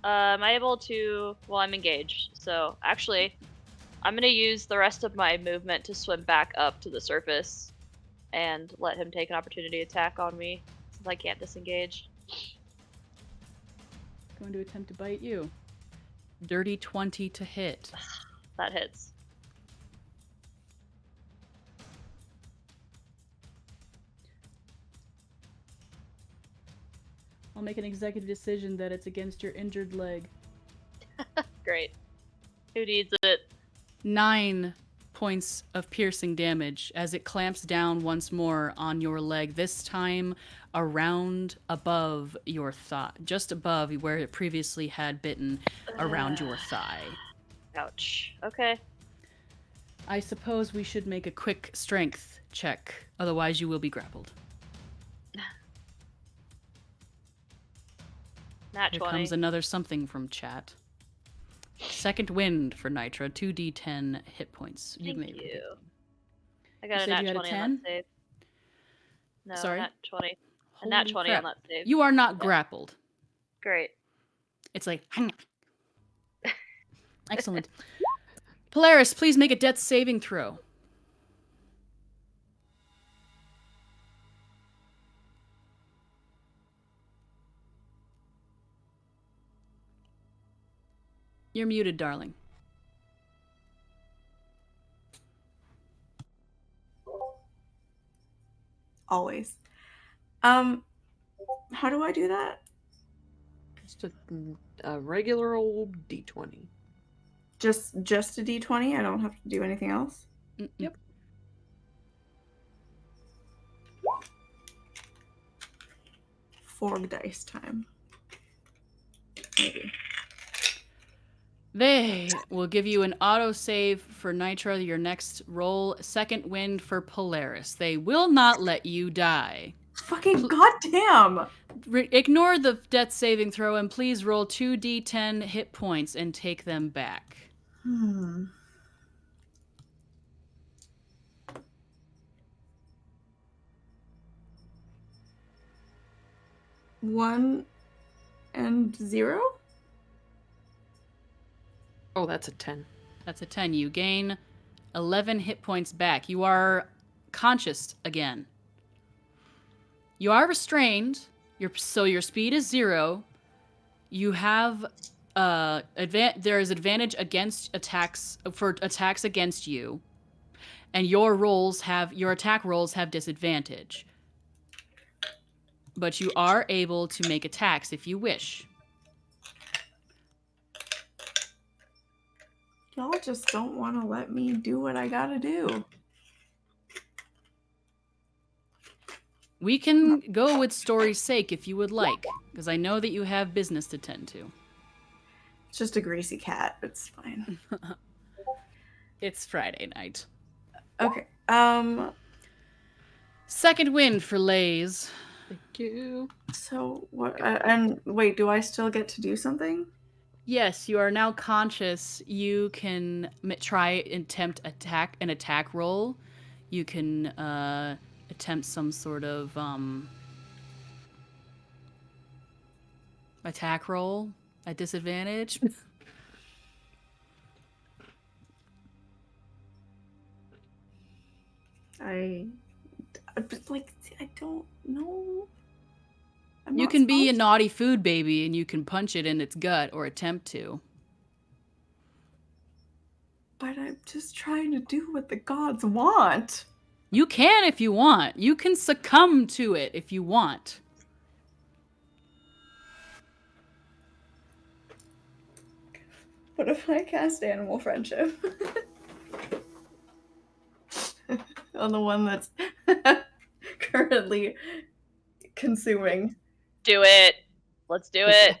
Speaker 7: Am I able to... Well, I'm engaged, so actually, I'm going to use the rest of my movement to swim back up to the surface and let him take an opportunity attack on me, since I can't disengage.
Speaker 2: Going to attempt to bite you. Dirty 20 to hit.
Speaker 7: That hits.
Speaker 2: I'll make an executive decision that it's against your injured leg.
Speaker 7: Great. Who needs it?
Speaker 2: 9 points of piercing damage as it clamps down once more on your leg, this time around above your thigh, just above where it previously had bitten, around your thigh.
Speaker 7: Ouch. Okay.
Speaker 2: I suppose we should make a quick strength check, otherwise you will be grappled.
Speaker 7: Nat
Speaker 2: Here
Speaker 7: 20.
Speaker 2: comes another something from chat. Second wind for Nitra, 2d10 hit points.
Speaker 7: Thank
Speaker 2: may
Speaker 7: you. I
Speaker 2: You
Speaker 7: got a
Speaker 2: said
Speaker 7: nat
Speaker 2: you had a
Speaker 7: 20 on
Speaker 2: 10?
Speaker 7: that save. No,
Speaker 2: Sorry?
Speaker 7: nat 20. A
Speaker 2: Holy
Speaker 7: nat 20
Speaker 2: crap.
Speaker 7: on that save.
Speaker 2: You are not
Speaker 7: Yeah.
Speaker 2: grappled.
Speaker 7: Great.
Speaker 2: It's like, excellent. Polaris, please make a death saving throw. You're muted, darling.
Speaker 6: Always. How do I do that?
Speaker 4: Just a regular old D20.
Speaker 6: Just a D20? I don't have to do anything else?
Speaker 2: Yep.
Speaker 6: 4 dice time. Maybe.
Speaker 2: They will give you an auto-save for Nitra, your next roll. Second wind for Polaris. They will not let you die.
Speaker 6: Fucking goddamn!
Speaker 2: Ignore the death saving throw and please roll 2d10 hit points and take them back.
Speaker 6: 1 and 0?
Speaker 4: Oh, that's a 10.
Speaker 2: That's a 10. You gain 11 hit points back. You are conscious again. You are restrained. So your speed is 0. You have there is advantage against attacks against you, and your attack rolls have disadvantage. But you are able to make attacks if you wish.
Speaker 6: Y'all just don't want to let me do what I gotta do.
Speaker 2: We can go with story's sake if you would like, because I know that you have business to tend to.
Speaker 6: It's just a greasy cat. It's fine.
Speaker 2: It's Friday night.
Speaker 6: Okay.
Speaker 2: Second wind for Lays.
Speaker 4: Thank you.
Speaker 6: So what? And wait, do I still get to do something?
Speaker 2: Yes, you are now conscious. You can attempt an attack roll. You can attempt some sort of attack roll at disadvantage.
Speaker 6: I don't know.
Speaker 2: You can be a naughty food baby and you can punch it in its gut or attempt to.
Speaker 6: But I'm just trying to do what the gods want.
Speaker 2: You can if you want. You can succumb to it if you want.
Speaker 6: What if I cast Animal Friendship? On the one that's currently consuming.
Speaker 7: Do it. Let's do it.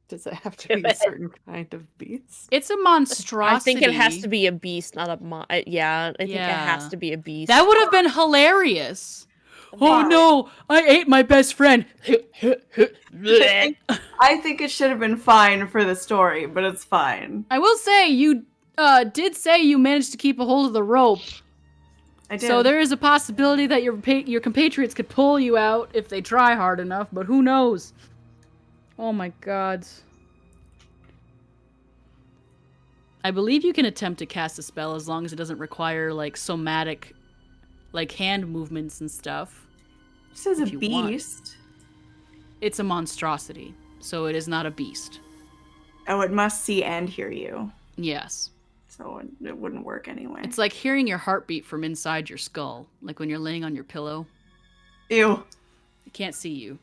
Speaker 4: Does it have to be a certain kind of beast?
Speaker 2: It's a monstrosity.
Speaker 3: I think it has to be a beast, not a yeah. I think it has to be a beast.
Speaker 2: That would have been hilarious. Oh no! I ate my best friend!
Speaker 6: I think it should have been fine for the story, but it's fine.
Speaker 2: I will say, you did say you managed to keep a hold of the rope.
Speaker 6: I did.
Speaker 2: So there is a possibility that your compatriots could pull you out if they try hard enough, but who knows? Oh my god. I believe you can attempt to cast a spell as long as it doesn't require, like, somatic, like, hand movements and stuff.
Speaker 6: It says a
Speaker 2: if you want.
Speaker 6: beast.
Speaker 2: It's a monstrosity, so it is not a beast.
Speaker 6: Oh, it must see and hear you.
Speaker 2: Yes.
Speaker 6: So it wouldn't work anyway.
Speaker 2: It's like hearing your heartbeat from inside your skull, like when you're laying on your pillow.
Speaker 6: Ew.
Speaker 2: It can't see you.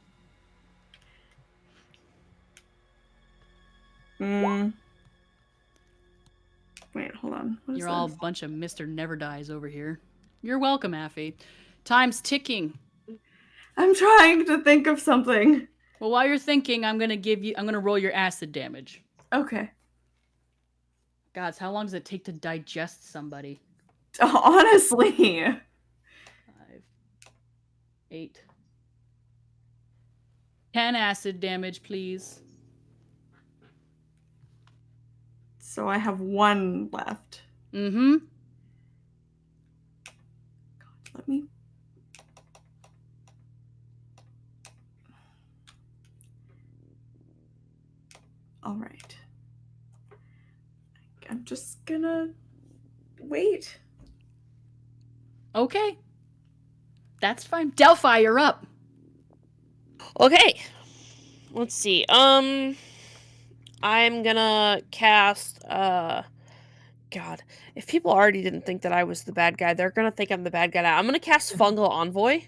Speaker 6: Wait, hold on. What is
Speaker 2: You're all a
Speaker 6: this?
Speaker 2: bunch of Mr. Never Dies over here. You're welcome, Affy. Time's ticking.
Speaker 6: I'm trying to think of something.
Speaker 2: Well, while you're thinking, I'm gonna roll your acid damage.
Speaker 6: Okay.
Speaker 2: Gods, how long does it take to digest somebody?
Speaker 6: Honestly.
Speaker 2: 5, 8, 10 acid damage, please.
Speaker 6: So I have 1 left.
Speaker 2: Mm-hmm.
Speaker 6: God, let me... All right. I'm just gonna wait.
Speaker 2: Okay. That's fine. Delphi, you're up.
Speaker 3: Okay. Let's see. I'm gonna cast, God. If people already didn't think that I was the bad guy, they're gonna think I'm the bad guy now. I'm gonna cast Fungal Envoy.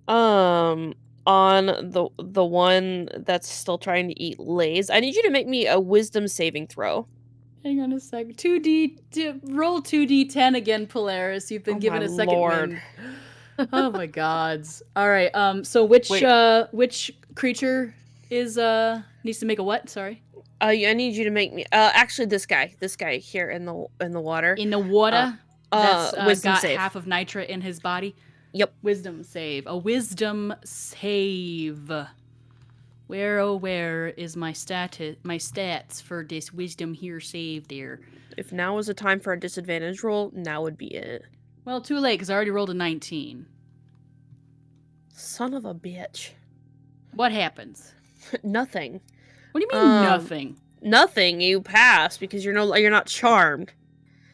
Speaker 3: On the one that's still trying to eat Lays. I need you to make me a wisdom saving throw.
Speaker 2: Hang on a sec. Roll 2d10 again, Polaris. You've been given a second wind. Oh my gods. All right. So which creature is needs to make a what? Sorry.
Speaker 3: I need you to make me. Actually, this guy here in the water.
Speaker 2: In the water. That's
Speaker 3: wisdom
Speaker 2: got
Speaker 3: save.
Speaker 2: half of Nitra in his body.
Speaker 3: Yep.
Speaker 2: Wisdom save. A wisdom save. Where is my stats for this wisdom here save there?
Speaker 3: If now was a time for a disadvantage roll, now would be it.
Speaker 2: Well, too late because I already rolled a 19.
Speaker 3: Son of a bitch.
Speaker 2: What happens?
Speaker 3: Nothing.
Speaker 2: What do you mean nothing?
Speaker 3: Nothing. You pass because you're not charmed.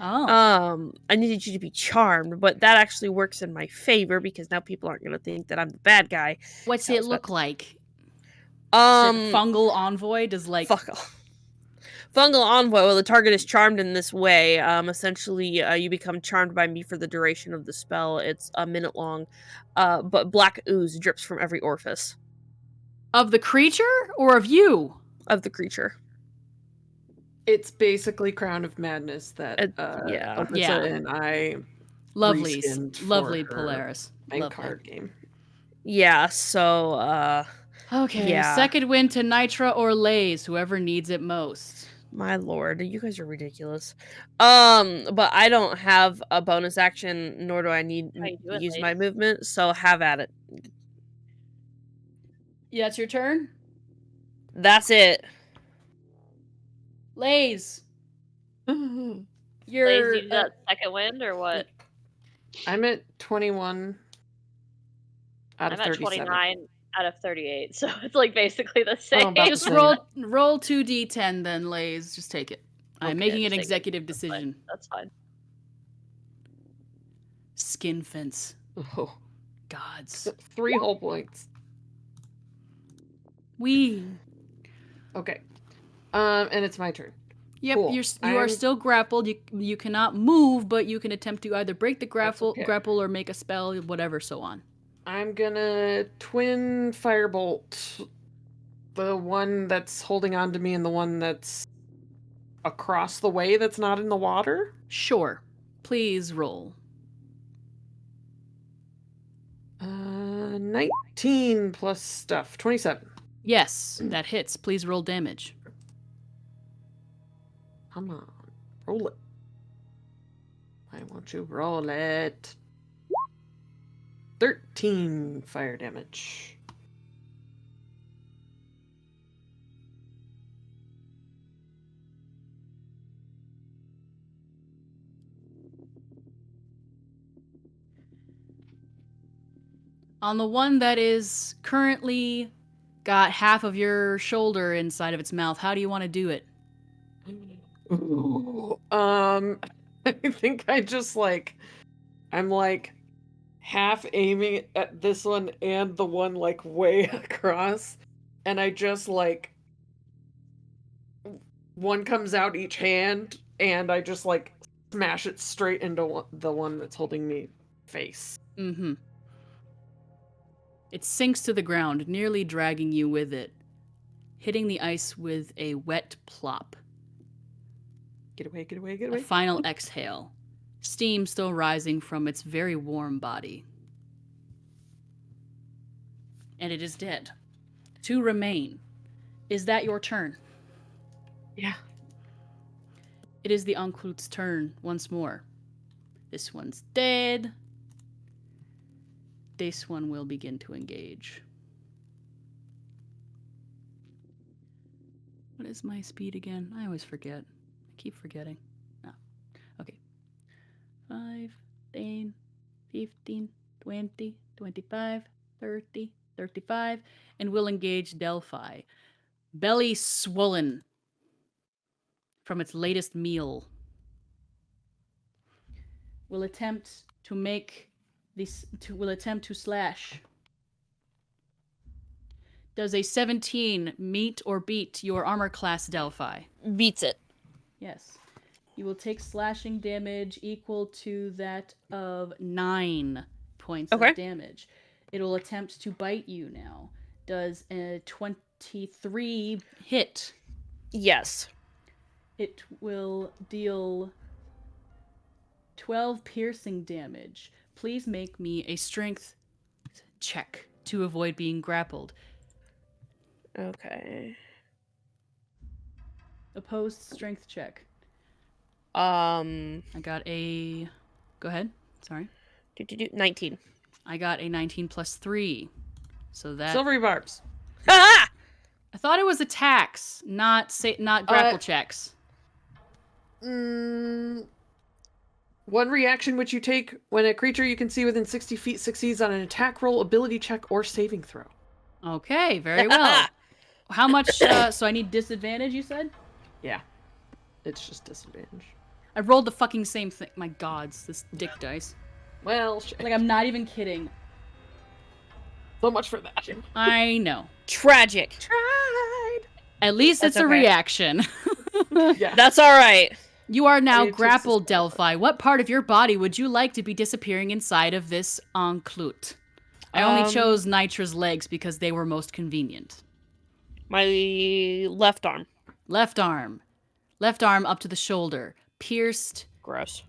Speaker 2: Oh.
Speaker 3: I needed you to be charmed, but that actually works in my favor because now people aren't gonna think that I'm the bad guy.
Speaker 2: What's it look like?
Speaker 3: Fungal
Speaker 2: Envoy does like
Speaker 3: fuck off. Fungal Envoy. Well, the target is charmed in this way. Essentially, you become charmed by me for the duration of the spell. It's a minute long, but black ooze drips from every orifice.
Speaker 2: Of the creature or of you?
Speaker 3: Of the creature.
Speaker 4: It's basically Crown of Madness that Alyssa and I
Speaker 2: lovely
Speaker 4: reskinned for her
Speaker 2: Polaris.
Speaker 4: main card game.
Speaker 3: Yeah, so
Speaker 2: okay,
Speaker 3: yeah.
Speaker 2: Second win to Nitra or Lays, whoever needs it most.
Speaker 3: My lord, you guys are ridiculous. But I don't have a bonus action, nor do I need to use my movement, so have at it.
Speaker 2: Yeah, it's your turn?
Speaker 3: That's it.
Speaker 2: Lays.
Speaker 7: Lays,
Speaker 2: You're
Speaker 7: you that second wind or what?
Speaker 4: I'm at 21 out of 37.
Speaker 7: I'm at 29 out of 38, so it's like basically the same.
Speaker 2: Just roll 2d10 then, Lays. Just take it. I'm making an
Speaker 7: just take
Speaker 2: executive decision.
Speaker 7: That's fine.
Speaker 2: Skin fence.
Speaker 4: Oh,
Speaker 2: Gods.
Speaker 4: 3 whole points. Okay. And it's my turn.
Speaker 2: Yep,
Speaker 4: Cool.
Speaker 2: you are still grappled. You cannot move, but you can attempt to either break the grapple or make a spell, whatever, so on.
Speaker 4: I'm gonna twin firebolt the one that's holding on to me and the one that's across the way that's not in the water.
Speaker 2: Sure. Please roll.
Speaker 4: 19 plus stuff. 27.
Speaker 2: Yes, that hits. Please roll damage.
Speaker 4: Come on. Roll it. Why won't you roll it? 13 fire damage.
Speaker 2: On the one that is currently got half of your shoulder inside of its mouth, how do you want to do it?
Speaker 4: Ooh, I think I just I'm half aiming at this one and the one way across, and I just one comes out each hand, and I just smash it straight into the one that's holding me face.
Speaker 2: Mm-hmm. It sinks to the ground, nearly dragging you with it, hitting the ice with a wet plop.
Speaker 4: Get away, get away, get away.
Speaker 2: A final exhale, steam still rising from its very warm body. And it is dead. 2 remain. Is that your turn?
Speaker 4: Yeah.
Speaker 2: It is the Enclute's turn once more. This one's dead. This one will begin to engage. What is my speed again? I always forget. I keep forgetting. Oh, okay. 5, 10, 15, 20, 25, 30, 35, and we'll engage Delphi. Belly swollen from its latest meal. Will attempt to slash. Does a 17 meet or beat your armor class, Delphi?
Speaker 3: Beats it.
Speaker 2: Yes. You will take slashing damage equal to that of 9 points of damage. It will attempt to bite you now. Does a 23 hit?
Speaker 3: Yes.
Speaker 2: It will deal 12 piercing damage. Please make me a strength check to avoid being grappled.
Speaker 3: Okay.
Speaker 2: Opposed strength check.
Speaker 3: I
Speaker 2: got a... Go ahead. Sorry.
Speaker 3: 19.
Speaker 2: I got a 19 plus 3. So that...
Speaker 4: Silvery barbs.
Speaker 3: Ha!
Speaker 2: I thought it was attacks, not grapple checks.
Speaker 4: One reaction which you take when a creature you can see within 60 feet succeeds on an attack roll, ability check, or saving throw.
Speaker 2: Okay, very well. How much... so I need disadvantage, you said?
Speaker 4: Yeah. It's just disadvantage.
Speaker 2: I rolled the fucking same thing. My gods, this dick dice.
Speaker 4: Well, shit.
Speaker 2: I'm not even kidding.
Speaker 4: So much for that.
Speaker 2: I know.
Speaker 3: Tragic.
Speaker 4: Tried.
Speaker 2: At least
Speaker 3: That's
Speaker 2: it's a
Speaker 3: okay.
Speaker 2: reaction.
Speaker 4: Yeah.
Speaker 3: That's all right.
Speaker 2: You are now
Speaker 4: It takes
Speaker 2: grappled,
Speaker 4: us-
Speaker 2: Delphi. What part of your body would you like to be disappearing inside of this Enclute? I only chose Nitra's legs because they were most convenient.
Speaker 3: My left arm.
Speaker 2: Left arm. Left arm up to the shoulder. Pierced.
Speaker 3: Gross.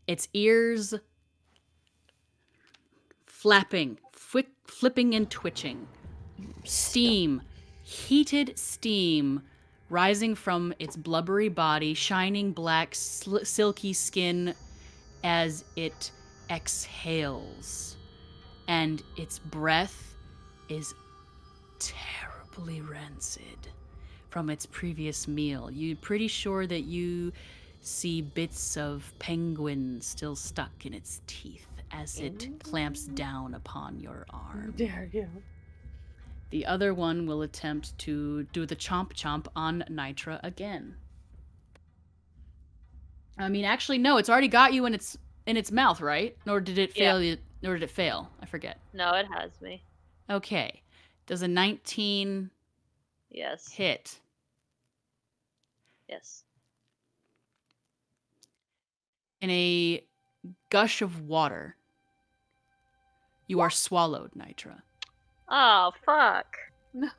Speaker 2: Its ears flapping, flipping and twitching. Steam. Heated steam rising from its blubbery body, shining black, silky skin as it exhales. And its breath is terribly rancid from its previous meal. You're pretty sure that you see bits of penguin still stuck in its teeth as it clamps down upon your arm.
Speaker 4: There you go.
Speaker 2: The other one will attempt to do the chomp chomp on Nitra again. I mean, actually, no, it's already got you in its mouth, right? Nor did it fail you? Nor did it fail? I forget.
Speaker 7: No, it has me.
Speaker 2: Okay. Does a 19
Speaker 7: Yes.
Speaker 2: hit?
Speaker 7: Yes.
Speaker 2: In a gush of water, you are swallowed, Nitra.
Speaker 7: Oh, fuck.
Speaker 4: No.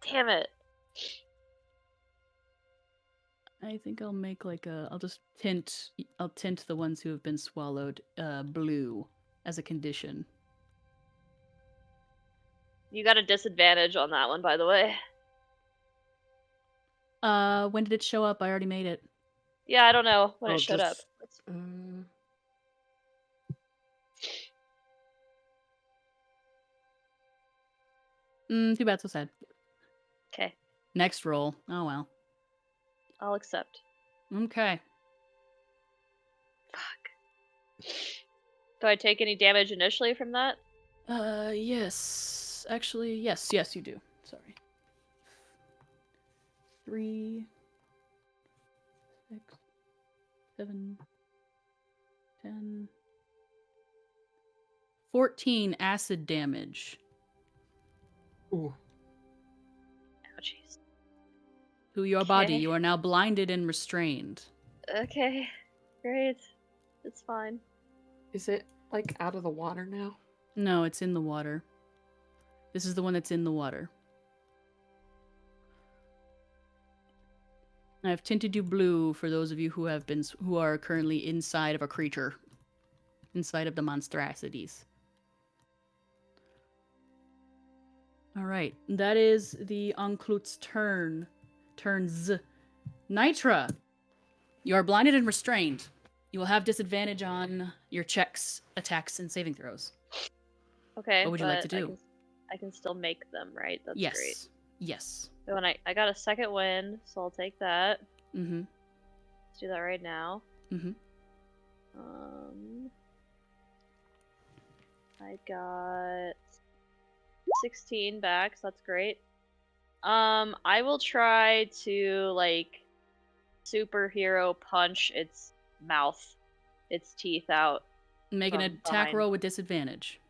Speaker 7: Damn it.
Speaker 2: I think I'll make I'll tint the ones who have been swallowed blue as a condition.
Speaker 7: You got a disadvantage on that one, by the way.
Speaker 2: When did it show up? I already made it.
Speaker 7: Yeah, I don't know when
Speaker 4: Oh,
Speaker 7: it showed up.
Speaker 4: just-
Speaker 2: Too bad, so sad.
Speaker 5: Okay,
Speaker 2: Next roll. Oh well.
Speaker 5: I'll accept.
Speaker 2: Okay.
Speaker 5: Fuck. Do I take any damage initially from that?
Speaker 2: Yes. Actually, yes, you do. Sorry. 3, 6, 7, 10, 14 acid damage.
Speaker 4: Ooh.
Speaker 5: Ouchies.
Speaker 2: To your body.
Speaker 5: Okay.
Speaker 2: You are now blinded and restrained.
Speaker 5: Okay, great. It's fine.
Speaker 4: Is it like out of the water now?
Speaker 2: No, it's in the water. This is the one that's in the water. I have tinted you blue for those of you who are currently inside of a creature, inside of the monstrosities. All right, that is the Enclute's turn. Turns. Nitra, you are blinded and restrained. You will have disadvantage on your checks, attacks, and saving throws.
Speaker 5: Okay.
Speaker 2: What would you like to
Speaker 5: but
Speaker 2: do?
Speaker 5: I can still make them, right? That's
Speaker 2: Yes.
Speaker 5: great.
Speaker 2: Yes.
Speaker 5: So when I got a second win, so I'll take that.
Speaker 2: Mm-hmm.
Speaker 5: Let's do that right now.
Speaker 2: Mm-hmm.
Speaker 5: I got 16 back, so that's great. I will try to like superhero punch its mouth, its teeth out.
Speaker 2: Make an
Speaker 5: From
Speaker 2: attack
Speaker 5: behind.
Speaker 2: roll with disadvantage.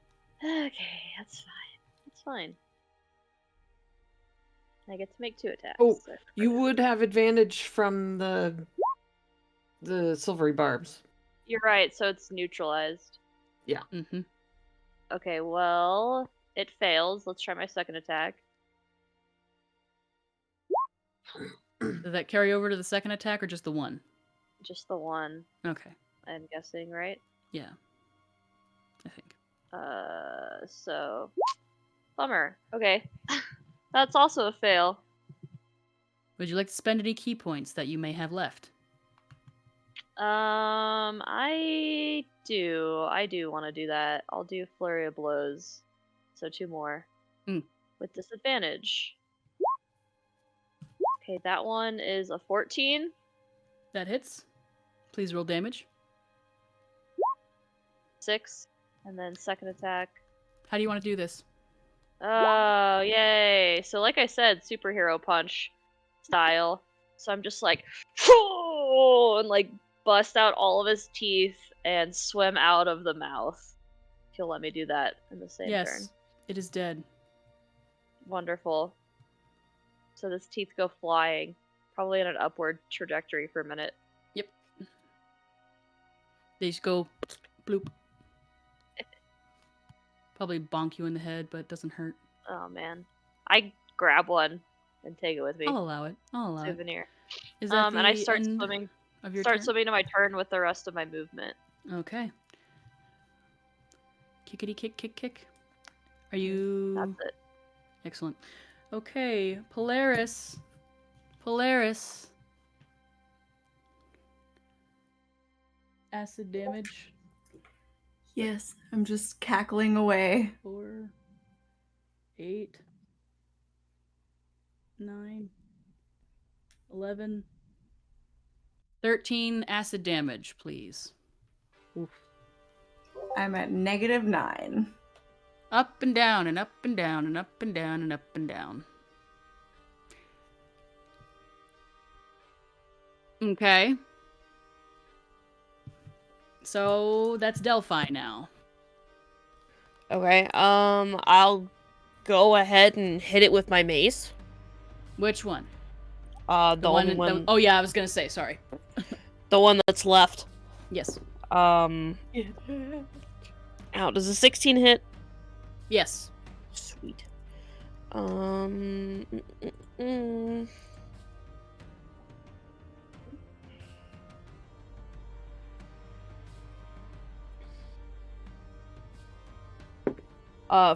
Speaker 5: Okay, that's fine. That's fine. I get to make 2 attacks.
Speaker 4: Oh,
Speaker 5: so-
Speaker 4: You would have advantage from the silvery barbs.
Speaker 5: You're right, so it's neutralized.
Speaker 2: Mm-hmm.
Speaker 5: Okay, well, it fails. Let's try my second attack.
Speaker 2: Does that carry over to the second attack or just the one?
Speaker 5: Just the one,
Speaker 2: Okay.
Speaker 5: I'm guessing, right?
Speaker 2: Yeah. I think.
Speaker 5: So bummer. Okay. That's also a fail.
Speaker 2: Would you like to spend any key points that you may have left?
Speaker 5: I do want to do that. I'll do flurry of blows. So 2 more. With disadvantage. Okay, that one is a 14.
Speaker 2: That hits. Please roll damage.
Speaker 5: 6. And then second attack.
Speaker 2: How do you want to do this?
Speaker 5: Oh, yay. So like I said, superhero punch style. So I'm just like, and like bust out all of his teeth and swim out of the mouth. If you'll let me do that in the same
Speaker 2: Yes.
Speaker 5: turn.
Speaker 2: It is dead.
Speaker 5: Wonderful. So his teeth go flying. Probably in an upward trajectory for a minute.
Speaker 2: Yep. They just go bloop. Probably bonk you in the head, but it doesn't hurt.
Speaker 5: Oh man. I grab one and take it with me.
Speaker 2: I'll allow it.
Speaker 5: Souvenir.
Speaker 2: Is that
Speaker 5: And I
Speaker 2: the
Speaker 5: start
Speaker 2: end
Speaker 5: swimming.
Speaker 2: of your
Speaker 5: Start
Speaker 2: turn?
Speaker 5: swimming to my turn with the rest of my movement.
Speaker 2: Okay. Kickity kick kick kick. Are you...
Speaker 5: That's it.
Speaker 2: Excellent. Okay, Polaris. Polaris. Acid damage.
Speaker 6: Yes, I'm just cackling away.
Speaker 2: 4, 8, 9, 11, 13 acid damage, please.
Speaker 6: I'm at -9.
Speaker 2: Up and down and up and down and up and down and up and down. Okay. So that's Delphi now.
Speaker 3: Okay, I'll go ahead and hit it with my mace.
Speaker 2: Which one?
Speaker 3: The only one,
Speaker 2: oh yeah, I was gonna say, sorry.
Speaker 3: the one that's left.
Speaker 2: Yes.
Speaker 3: Ow, does a 16 hit?
Speaker 2: Yes.
Speaker 3: Sweet.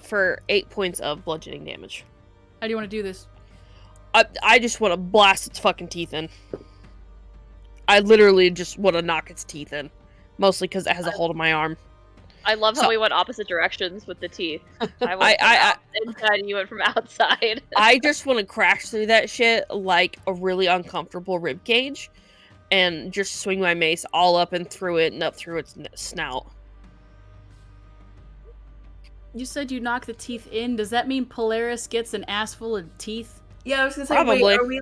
Speaker 3: For 8 points of bludgeoning damage.
Speaker 2: How do you want to do this?
Speaker 3: I just want to blast its fucking teeth in. I literally just want to knock its teeth in. Mostly because it has a hold of my arm.
Speaker 7: I love how
Speaker 3: So-
Speaker 7: we went opposite directions with the teeth. I went
Speaker 3: I
Speaker 7: inside and you went from outside.
Speaker 3: I just want to crash through that shit like a really uncomfortable rib cage, and just swing my mace all up and through it and up through its snout.
Speaker 2: You said you knock the teeth in. Does that mean Polaris gets an ass full of teeth?
Speaker 6: Yeah, I was gonna say,
Speaker 3: Probably.
Speaker 6: wait, are we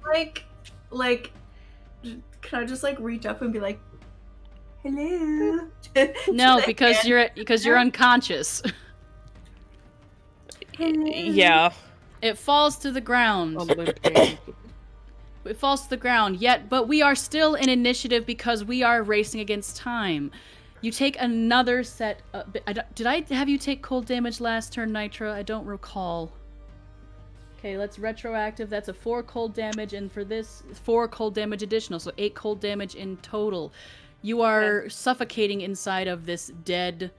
Speaker 6: like, can I just like reach up and be like, hello?
Speaker 2: No,
Speaker 6: Just,
Speaker 2: because you're unconscious.
Speaker 3: Yeah.
Speaker 2: It falls to the ground.
Speaker 4: Olympian.
Speaker 2: It falls to the ground. But we are still in initiative because we are racing against time. You take another set. Did I have you take cold damage last turn, Nitra? I don't recall. Okay, let's retroactive. That's a 4 cold damage, and for this, 4 cold damage additional, so 8 cold damage in total. You are suffocating inside of this dead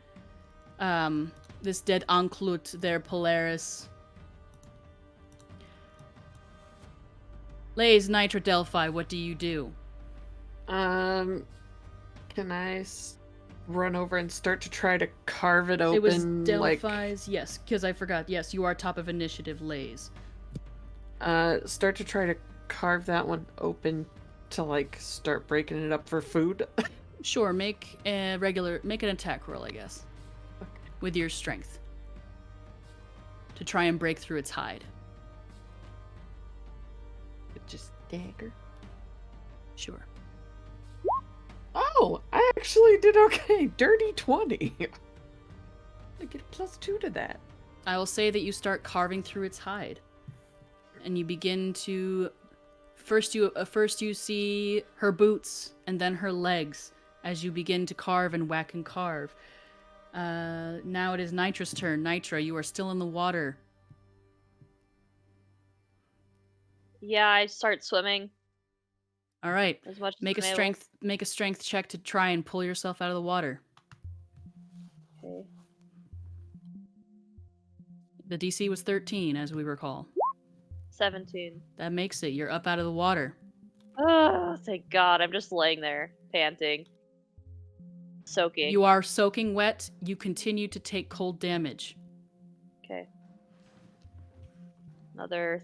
Speaker 2: Anklut there, Polaris. Lays Nitra Delphi, what do you do?
Speaker 4: Can I run over and start to try to carve it open?
Speaker 2: It was
Speaker 4: like,
Speaker 2: Delphi's, yes, because I forgot. Yes, you are top of initiative, Lays.
Speaker 4: start to try to carve that one open to like start breaking it up for food.
Speaker 2: Sure, make an attack roll, I guess.
Speaker 4: Okay.
Speaker 2: With your strength. To try and break through its hide.
Speaker 4: Just dagger.
Speaker 2: Sure.
Speaker 4: Oh, I actually did okay. Dirty 20. I get a +2 to that.
Speaker 2: I will say that you start carving through its hide. And you begin to first you see her boots and then her legs as you begin to carve and whack and carve. Now it is Nitra's turn. Nitra, you are still in the water.
Speaker 7: Yeah, I start swimming
Speaker 2: All right.
Speaker 7: as much
Speaker 2: Make a
Speaker 7: as I'm able.
Speaker 2: strength check to try and pull yourself out of the water.
Speaker 7: Okay.
Speaker 2: The DC was 13, as we recall.
Speaker 7: 17.
Speaker 2: That makes it. You're up out of the water.
Speaker 7: Oh, thank God. I'm just laying there, panting. Soaking.
Speaker 2: You are soaking wet. You continue to take cold damage.
Speaker 7: Okay. Another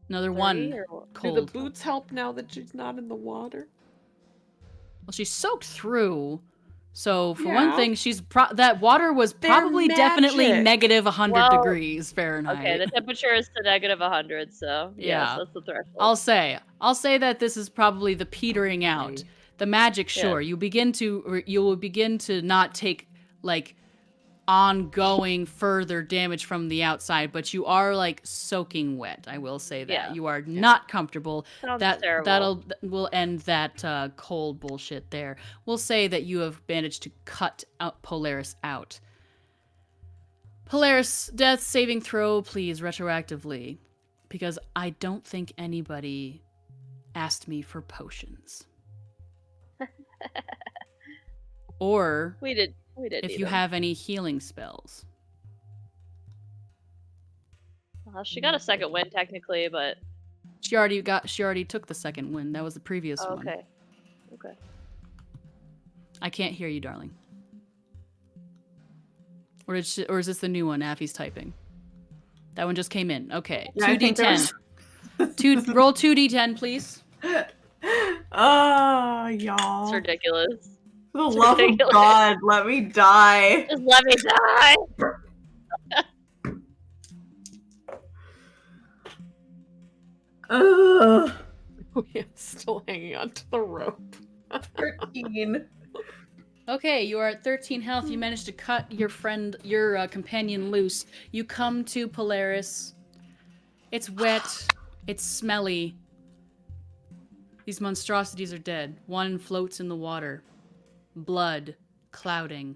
Speaker 2: Another
Speaker 7: 30
Speaker 2: one
Speaker 7: or what?
Speaker 4: Do the
Speaker 2: cold.
Speaker 4: boots help now that she's not in the water?
Speaker 2: Well, she's soaked through. So for
Speaker 4: Yeah.
Speaker 2: one thing, that water was
Speaker 4: They're
Speaker 2: probably definitely
Speaker 4: magic.
Speaker 2: negative 100
Speaker 7: Well,
Speaker 2: degrees Fahrenheit.
Speaker 7: Okay, the temperature is to negative 100, so yes,
Speaker 2: Yeah.
Speaker 7: that's the threshold.
Speaker 2: I'll say that this is probably the petering out.
Speaker 4: Okay.
Speaker 2: The magic, sure.
Speaker 7: Yeah.
Speaker 2: You will begin to not take like ongoing further damage from the outside, but you are like soaking wet. I will say that.
Speaker 7: Yeah.
Speaker 2: You are not comfortable.
Speaker 7: Sounds terrible.
Speaker 2: Will end that cold bullshit there. We'll say that you have managed to cut out Polaris out. Polaris, death saving throw, please, retroactively. Because I don't think anybody asked me for potions. Or
Speaker 7: We did
Speaker 2: if
Speaker 7: need
Speaker 2: you
Speaker 7: them.
Speaker 2: have any healing spells.
Speaker 7: Well, she got a second win technically, but
Speaker 2: She already took the second win. That was the previous
Speaker 7: oh,
Speaker 2: one.
Speaker 7: okay.
Speaker 2: I can't hear you, darling. Or is this the new one Affy's typing? That one just came in. Okay.
Speaker 6: Yeah, I think there
Speaker 2: 2d10. Roll 2d10, please.
Speaker 6: Oh, y'all.
Speaker 7: It's ridiculous.
Speaker 6: For the
Speaker 7: It's
Speaker 6: love
Speaker 7: ridiculous.
Speaker 6: of God, let me die.
Speaker 7: Just let me die.
Speaker 6: Ugh.
Speaker 4: We are still hanging onto the rope.
Speaker 6: 13.
Speaker 2: Okay, you are at 13 health. You managed to cut your companion loose. You come to Polaris. It's wet. It's smelly. These monstrosities are dead. One floats in the water. Blood clouding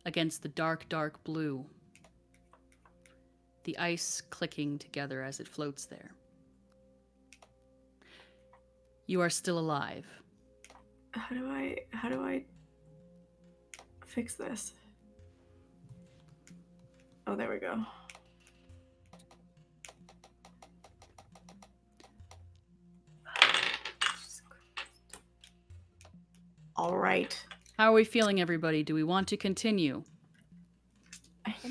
Speaker 2: against the dark, dark blue. The ice clicking together as it floats there. You are still alive.
Speaker 6: How do I fix this? Oh, there we go. All right.
Speaker 2: How are we feeling, everybody? Do we want to continue?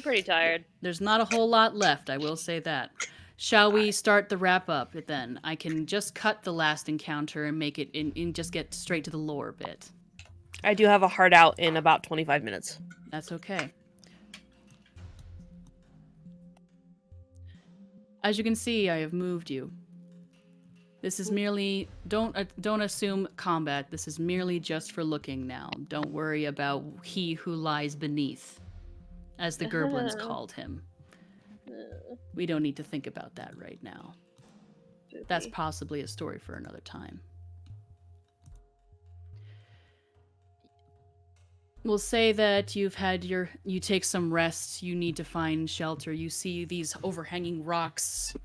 Speaker 7: I'm pretty tired.
Speaker 2: There's not a whole lot left, I will say that. Shall we start the wrap up then? I can just cut the last encounter and make it in just get straight to the lore bit.
Speaker 3: I do have a heart out in about 25 minutes.
Speaker 2: That's okay. As you can see, I have moved you. This is merely don't assume combat. This is merely just for looking now. Don't worry about he who lies beneath, as the Gerblins called him. We don't need to think about that right now. That's possibly a story for another time. We'll say that you take some rest, you need to find shelter. You see these overhanging rocks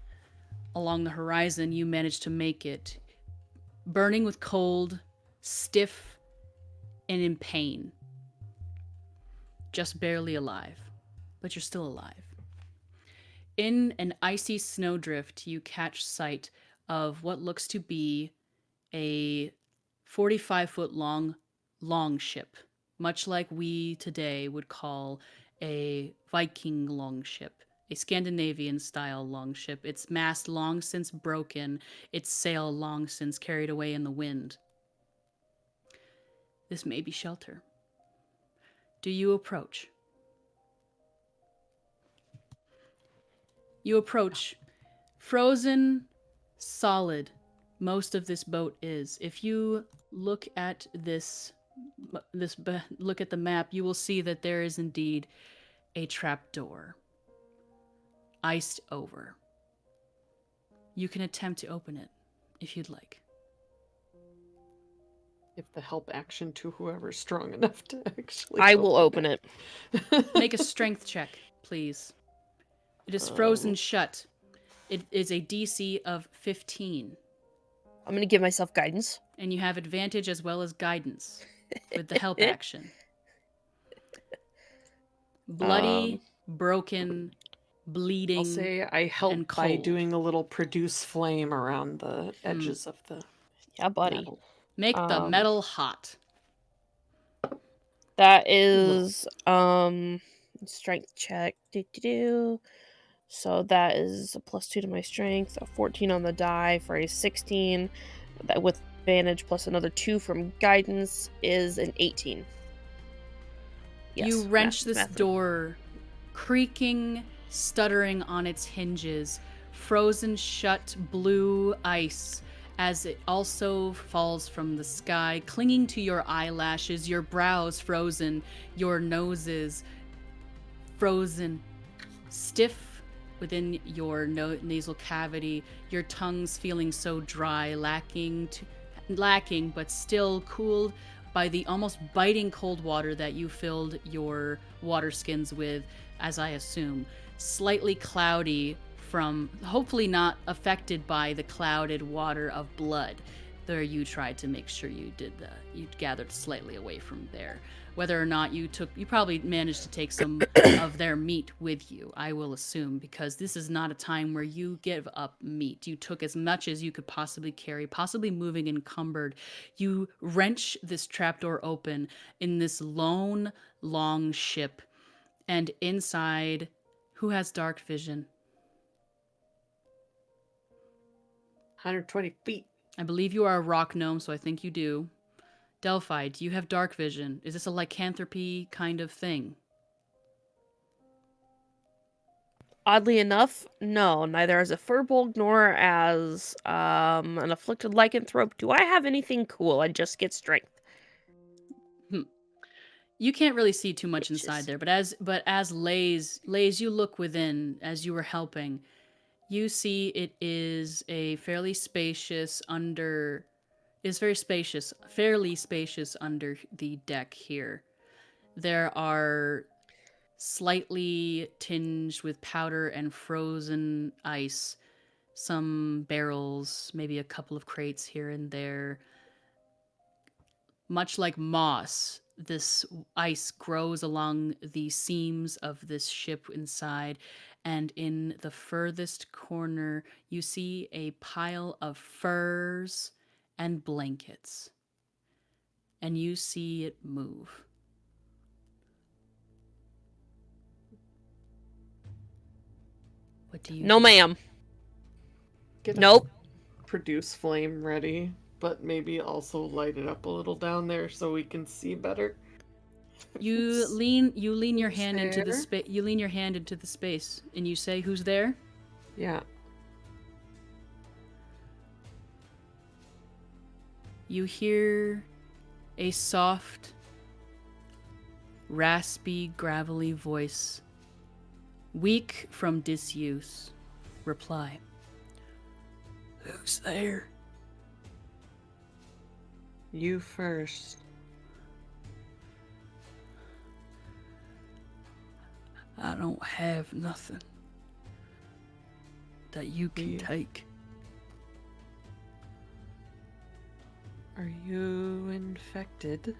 Speaker 2: along the horizon. You manage to make it. Burning with cold, stiff, and in pain. Just barely alive. But you're still alive. In an icy snowdrift, you catch sight of what looks to be a 45-foot long ship, much like we today would call a Viking longship, a Scandinavian-style longship. Its mast long since broken, its sail long since carried away in the wind. This may be shelter. Do you approach? You approach. Frozen, solid, most of this boat is. If you look at look at the map, you will see that there is indeed a trapdoor, iced over. You can attempt to open it if you'd like.
Speaker 4: Give the help action to whoever's strong enough to actually.
Speaker 3: I will open it.
Speaker 2: Make a strength check, please. It is frozen shut. It is a DC of 15.
Speaker 3: I'm going to give myself guidance.
Speaker 2: And you have advantage as well as guidance with the help action. Bloody, broken, bleeding.
Speaker 4: I'll say I help
Speaker 2: and
Speaker 4: by
Speaker 2: cold.
Speaker 4: doing a little produce flame around the edges of the
Speaker 3: Yeah, buddy.
Speaker 4: metal.
Speaker 2: Make the metal hot.
Speaker 3: That is strength check. So that is a +2 to my strength, a 14 on the die for a 16. That with advantage plus another 2 from guidance is an 18. Yes,
Speaker 2: You wrench this door, creaking, stuttering on its hinges, frozen shut blue ice as it also falls from the sky, clinging to your eyelashes, your brows frozen, your noses frozen, stiff within your nasal cavity, your tongues feeling so dry, lacking but still cooled by the almost biting cold water that you filled your water skins with, as I assume. Slightly cloudy from, hopefully not affected by the clouded water of blood. There you tried to make sure you gathered slightly away from there. Whether or not you probably managed to take some of their meat with you, I will assume, because this is not a time where you give up meat. You took as much as you could possibly carry, possibly moving encumbered. You wrench this trapdoor open in this lone, long ship, and inside, who has dark vision?
Speaker 4: 120 feet.
Speaker 2: I believe you are a rock gnome, so I think you do. Delphi, do you have dark vision? Is this a lycanthropy kind of thing?
Speaker 3: Oddly enough, no. Neither as a furbolg nor as an afflicted lycanthrope do I have anything cool. I just get strength.
Speaker 2: You can't really see too much inside there, but as Lays, you look within as you were helping. You see it is a fairly spacious fairly spacious under the deck here. There are slightly tinged with powder and frozen ice, some barrels, maybe a couple of crates here and there. Much like moss, this ice grows along the seams of this ship inside, and in the furthest corner, you see a pile of furs and blankets. And you see it move. What do you
Speaker 3: No,
Speaker 2: do?
Speaker 3: ma'am.
Speaker 4: Get a
Speaker 3: Nope.
Speaker 4: produce flame ready, but maybe also light it up a little down there so we can see better.
Speaker 2: You lean your
Speaker 4: Who's
Speaker 2: hand into the
Speaker 4: there?
Speaker 2: space. You lean your hand into the space, and you say, "Who's there?"
Speaker 4: Yeah.
Speaker 2: You hear a soft, raspy, gravelly voice, weak from disuse, reply. Who's there?
Speaker 4: You first.
Speaker 2: I don't have nothing that you can
Speaker 4: Yeah.
Speaker 2: take.
Speaker 4: Are you infected?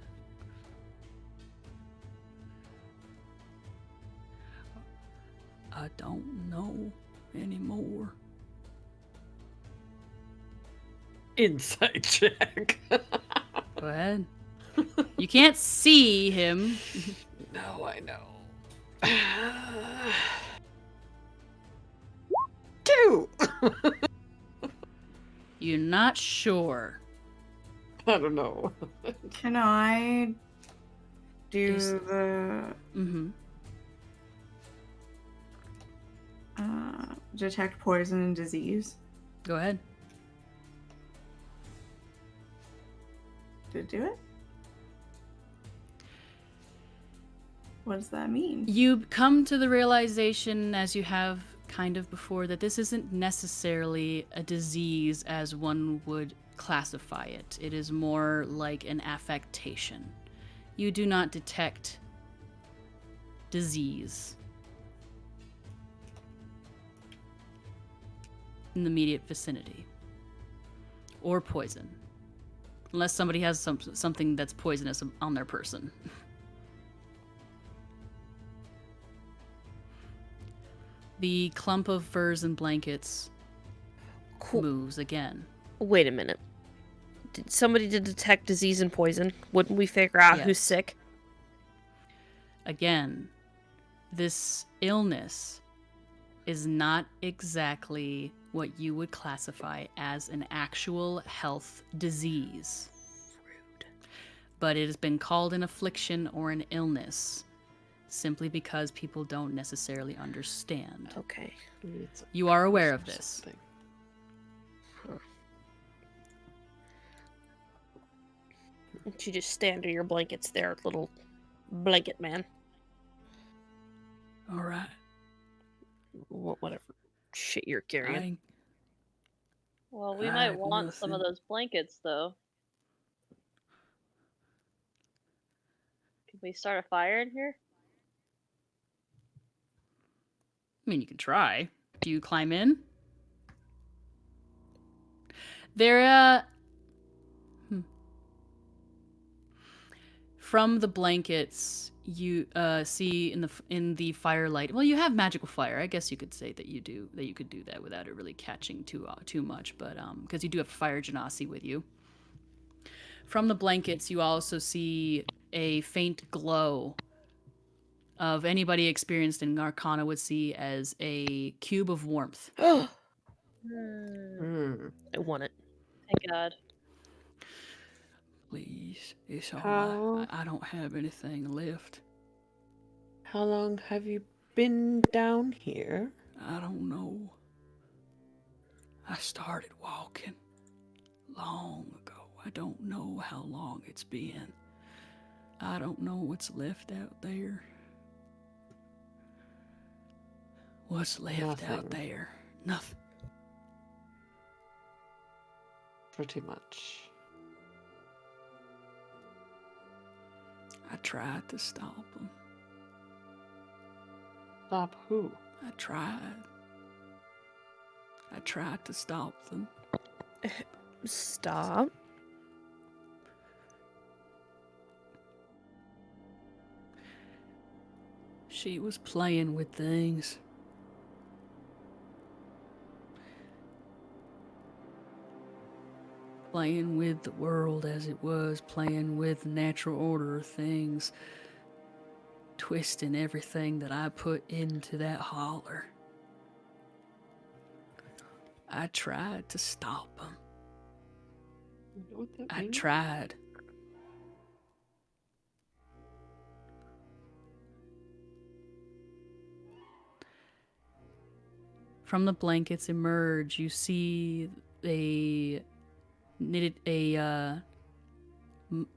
Speaker 2: I don't know anymore.
Speaker 4: Insight check.
Speaker 2: Go ahead. You can't see him.
Speaker 4: No, I know. 2!
Speaker 2: You're not sure.
Speaker 4: I don't know.
Speaker 6: Can I do
Speaker 2: Is-
Speaker 6: the
Speaker 2: Mm-hmm.
Speaker 6: detect poison and disease?
Speaker 2: Go ahead.
Speaker 6: Did it do it? What does that mean?
Speaker 2: You come to the realization, as you have kind of before, that this isn't necessarily a disease as one would classify it. It is more like an affectation. You do not detect disease in the immediate vicinity, or poison, unless somebody has something that's poisonous on their person. The clump of furs and blankets
Speaker 3: Cool.
Speaker 2: moves again.
Speaker 3: Wait a minute. Did somebody to detect disease and poison? Wouldn't we figure out who's
Speaker 2: Yes.
Speaker 3: sick?
Speaker 2: Again, this illness is not exactly what you would classify as an actual health disease.
Speaker 3: Rude.
Speaker 2: But it has been called an affliction or an illness simply because people don't necessarily understand.
Speaker 3: Okay.
Speaker 2: You are aware of this.
Speaker 3: You just stay under your blankets there, little blanket man.
Speaker 2: All right.
Speaker 3: Whatever shit you're carrying.
Speaker 7: Well, we
Speaker 2: I
Speaker 7: might
Speaker 2: have
Speaker 7: want some of
Speaker 2: nothing.
Speaker 7: those blankets, though. Can we start a fire in here?
Speaker 2: I mean, you can try. Do you climb in? There, From the blankets, you see in the firelight. Well, you have magical fire. I guess you could say that you could do that without it really catching too much. But because you do have fire genasi with you. From the blankets, you also see a faint glow of anybody experienced in Arcana would see as a cube of warmth.
Speaker 3: Oh,
Speaker 7: Hmm.
Speaker 3: I want it.
Speaker 7: Thank God.
Speaker 2: Please, it's all
Speaker 4: How-
Speaker 2: right. I don't have anything left.
Speaker 4: How long have you been down here?
Speaker 2: I don't know. I started walking long ago. I don't know how long it's been. I don't know what's left out there. What's left out
Speaker 4: Nothing.
Speaker 2: there? Nothing.
Speaker 4: Pretty much.
Speaker 2: I tried to stop them.
Speaker 4: Stop who?
Speaker 2: I tried to stop them.
Speaker 3: Stop.
Speaker 2: She was playing with things. Playing with the world as it was, playing with the natural order of things, twisting everything that I put into that holler. I tried to stop him.
Speaker 4: You know what that
Speaker 2: I
Speaker 4: means?
Speaker 2: tried. From the blankets emerge, you see a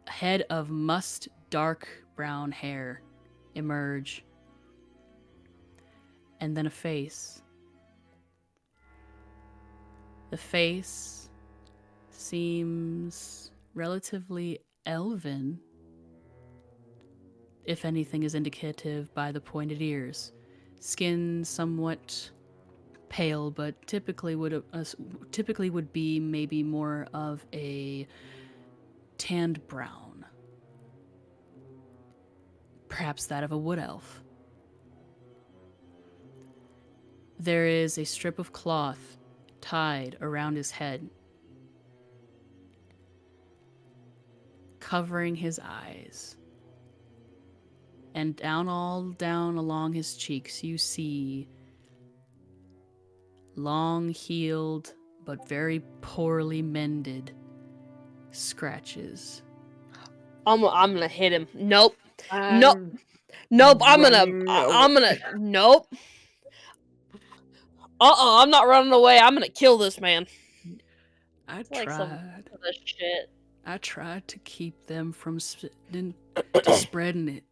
Speaker 2: head of mussed dark brown hair emerge. And then a face. The face seems relatively elven, if anything is indicative by the pointed ears. Skin somewhat pale, but typically would be maybe more of a tanned brown. Perhaps that of a wood elf. There is a strip of cloth tied around his head, covering his eyes. And down along his cheeks, you see long-healed but very poorly mended scratches.
Speaker 3: I'm gonna hit him. Nope.
Speaker 4: I'm
Speaker 3: Nope.
Speaker 4: running
Speaker 3: I'm gonna. Nope. I'm not running away. I'm gonna kill this man.
Speaker 2: I
Speaker 7: It's like some
Speaker 2: tried.
Speaker 7: other shit.
Speaker 2: I tried to keep them from spreading it.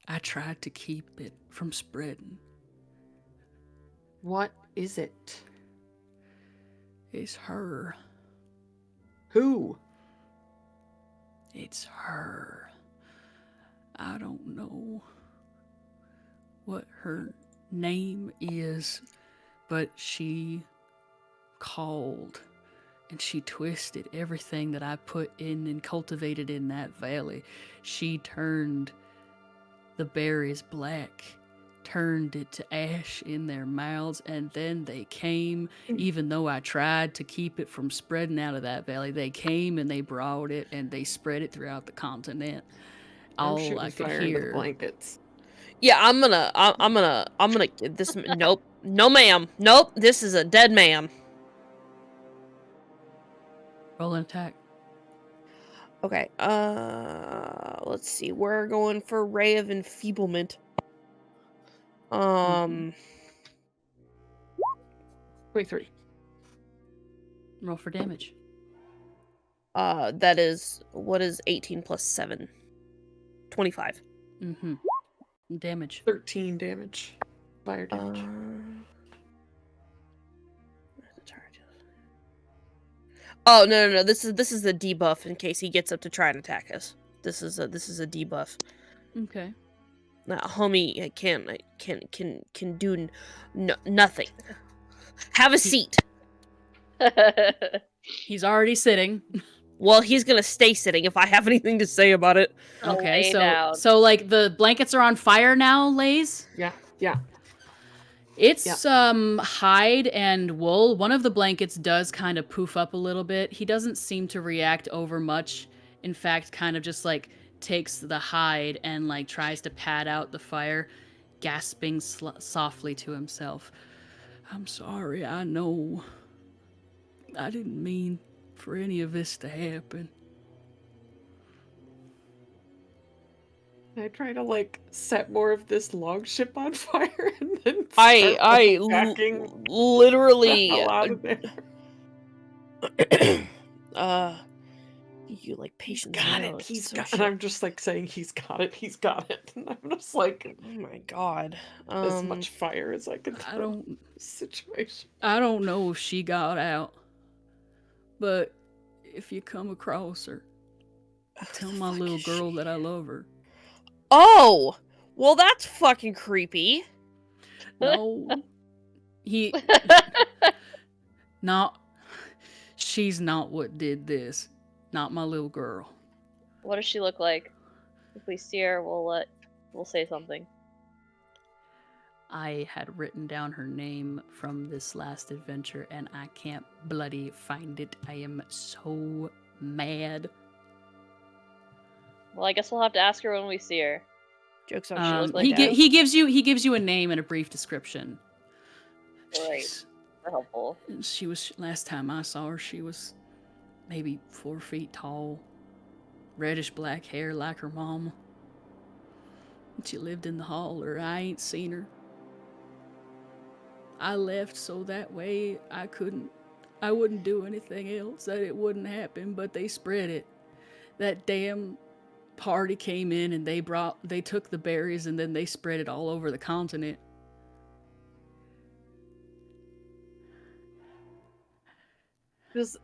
Speaker 2: I tried to keep it from spreading.
Speaker 4: What is it?
Speaker 2: It's her.
Speaker 4: Who?
Speaker 2: It's her. I don't know what her name is, but she called and she twisted everything that I put in and cultivated in that valley. She turned the berries black, turned it to ash in their mouths, and then they came, even though I tried to keep it from spreading out of that valley, they came and they brought it and they spread it throughout the continent.
Speaker 4: I'm
Speaker 2: All
Speaker 4: shooting
Speaker 2: I could
Speaker 4: fire into the
Speaker 2: hear.
Speaker 4: blankets.
Speaker 3: Yeah, I'm gonna this. Nope. No, ma'am. Nope. This is a dead man.
Speaker 2: Roll an attack.
Speaker 3: Okay. Let's see. We're going for Ray of Enfeeblement.
Speaker 4: 23.
Speaker 2: Roll for damage.
Speaker 3: That is what is 18 plus 7? 25.
Speaker 2: Mm-hmm. Damage.
Speaker 4: 13 damage. Fire damage.
Speaker 3: Oh no! This is the debuff in case he gets up to try and attack us. This is a debuff.
Speaker 2: Okay.
Speaker 3: Homie can do nothing. Have a seat.
Speaker 2: He's already sitting.
Speaker 3: Well, he's gonna stay sitting if I have anything to say about it.
Speaker 2: Okay,
Speaker 7: Lay down.
Speaker 2: so like the blankets are on fire now, Lays?
Speaker 4: Yeah.
Speaker 2: It's hide and wool. One of the blankets does kind of poof up a little bit. He doesn't seem to react over much. In fact, kind of just like takes the hide and like tries to pad out the fire, gasping softly to himself. I'm sorry, I know. I didn't mean for any of this to happen.
Speaker 4: I try to like set more of this log ship on fire and then
Speaker 3: I
Speaker 4: backing
Speaker 3: literally
Speaker 4: the hell out of there.
Speaker 3: you like patience.
Speaker 4: Got it. He's got it. And I'm just like saying he's got it. He's got it. And I'm just like,
Speaker 3: oh my god.
Speaker 4: as much fire as I can throw in this situation.
Speaker 2: I don't know if she got out, but if you come across her, tell my little girl that I love her.
Speaker 3: Oh, well, that's fucking creepy.
Speaker 2: No, she's not what did this. Not my little girl.
Speaker 7: What does she look like? If we see her, we'll say something.
Speaker 2: I had written down her name from this last adventure, and I can't bloody find it. I am so mad.
Speaker 7: Well, I guess we'll have to ask her when we see her.
Speaker 3: Jokes on
Speaker 7: look like
Speaker 2: he gives you a name and a brief description.
Speaker 7: Great. super helpful.
Speaker 2: She was, last time I saw her, she was maybe 4 feet tall, reddish black hair like her mama. She lived in the hall, or I ain't seen her. I left so that way I wouldn't do anything else, that it wouldn't happen, but they spread it. That damn party came in and they took the berries and then they spread it all over the continent.
Speaker 4: Does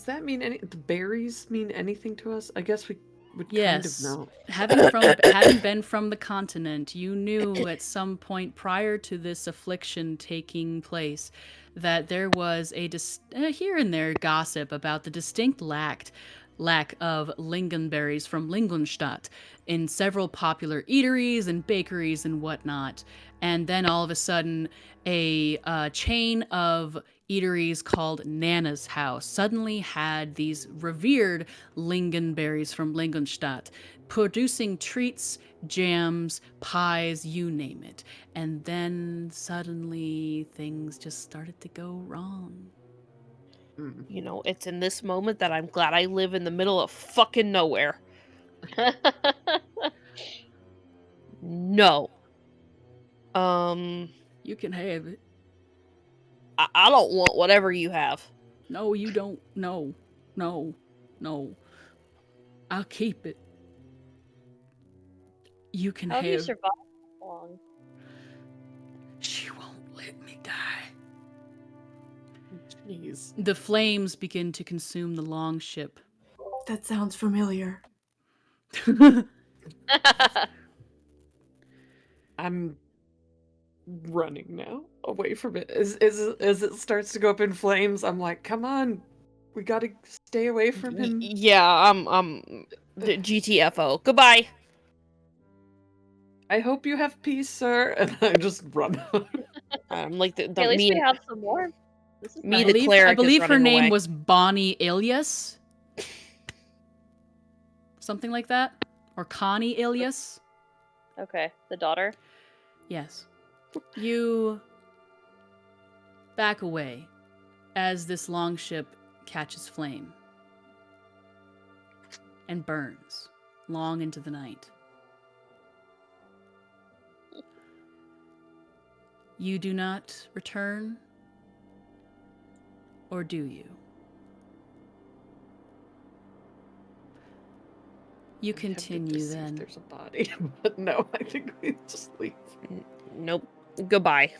Speaker 4: that mean the berries mean anything to us? I guess we would
Speaker 2: Yes.
Speaker 4: kind of know.
Speaker 2: Having been from the continent, you knew at some point prior to this affliction taking place that there was a here and there gossip about the distinct lack of lingonberries from Lingonstadt in several popular eateries and bakeries and whatnot. And then all of a sudden, a chain of eateries called Nana's House suddenly had these revered lingonberries from Lingonstadt, producing treats, jams, pies, you name it. And then suddenly things just started to go wrong.
Speaker 3: You know, it's in this moment that I'm glad I live in the middle of fucking nowhere. No.
Speaker 2: You can have it.
Speaker 3: I don't want whatever you have.
Speaker 2: No, you don't. No. I'll keep it. You can
Speaker 7: How have you
Speaker 2: have.
Speaker 7: survived so long?
Speaker 2: She won't let me die.
Speaker 4: Jeez.
Speaker 2: The flames begin to consume the longship.
Speaker 6: That sounds familiar.
Speaker 4: I'm running now away from it. As it starts to go up in flames, I'm like, come on, we gotta stay away from him.
Speaker 3: Yeah, I'm the GTFO. Goodbye.
Speaker 4: I hope you have peace, sir. And I just run.
Speaker 3: I'm like the
Speaker 7: At least
Speaker 3: me
Speaker 7: we
Speaker 3: and
Speaker 7: have some more. This is
Speaker 3: me,
Speaker 7: nice.
Speaker 3: the cleric
Speaker 2: I believe
Speaker 3: is
Speaker 2: her
Speaker 3: running
Speaker 2: name
Speaker 3: away.
Speaker 2: was Bonnie Ilias. Something like that? Or Connie Ilias?
Speaker 7: Okay, the daughter.
Speaker 2: Yes. You back away as this longship catches flame and burns long into the night. You do not return, or do you? You
Speaker 4: I'm tempted to
Speaker 2: continue
Speaker 4: see if
Speaker 2: then.
Speaker 4: there's a body, but no, I think we just leave.
Speaker 3: Nope. Goodbye.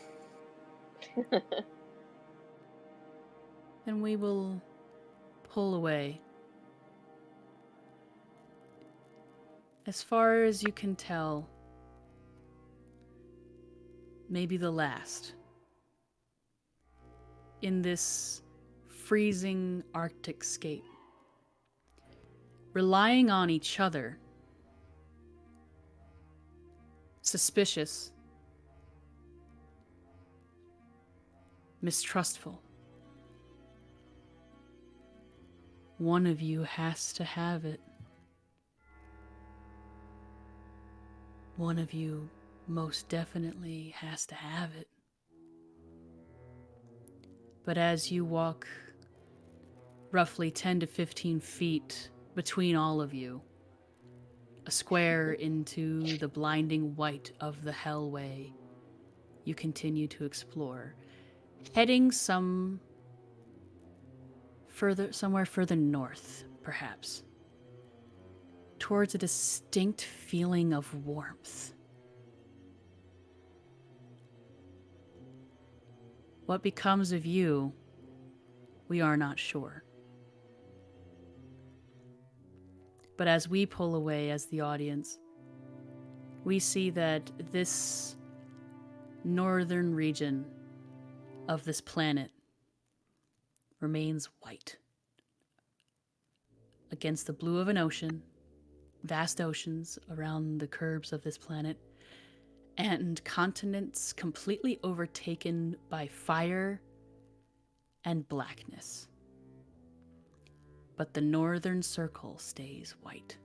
Speaker 2: Then we will pull away. As far as you can tell, maybe the last. In this freezing Arctic scape. Relying on each other. Suspicious. Mistrustful. One of you has to have it. One of you most definitely has to have it. But as you walk roughly 10 to 15 feet between all of you, a square into the blinding white of the Hellway, you continue to explore, heading somewhere further north, perhaps, towards a distinct feeling of warmth. What becomes of you, we are not sure. But as we pull away as the audience, we see that this northern region of this planet remains white against the blue of an ocean, vast oceans around the curves of this planet, and continents completely overtaken by fire and blackness. But the northern circle stays white.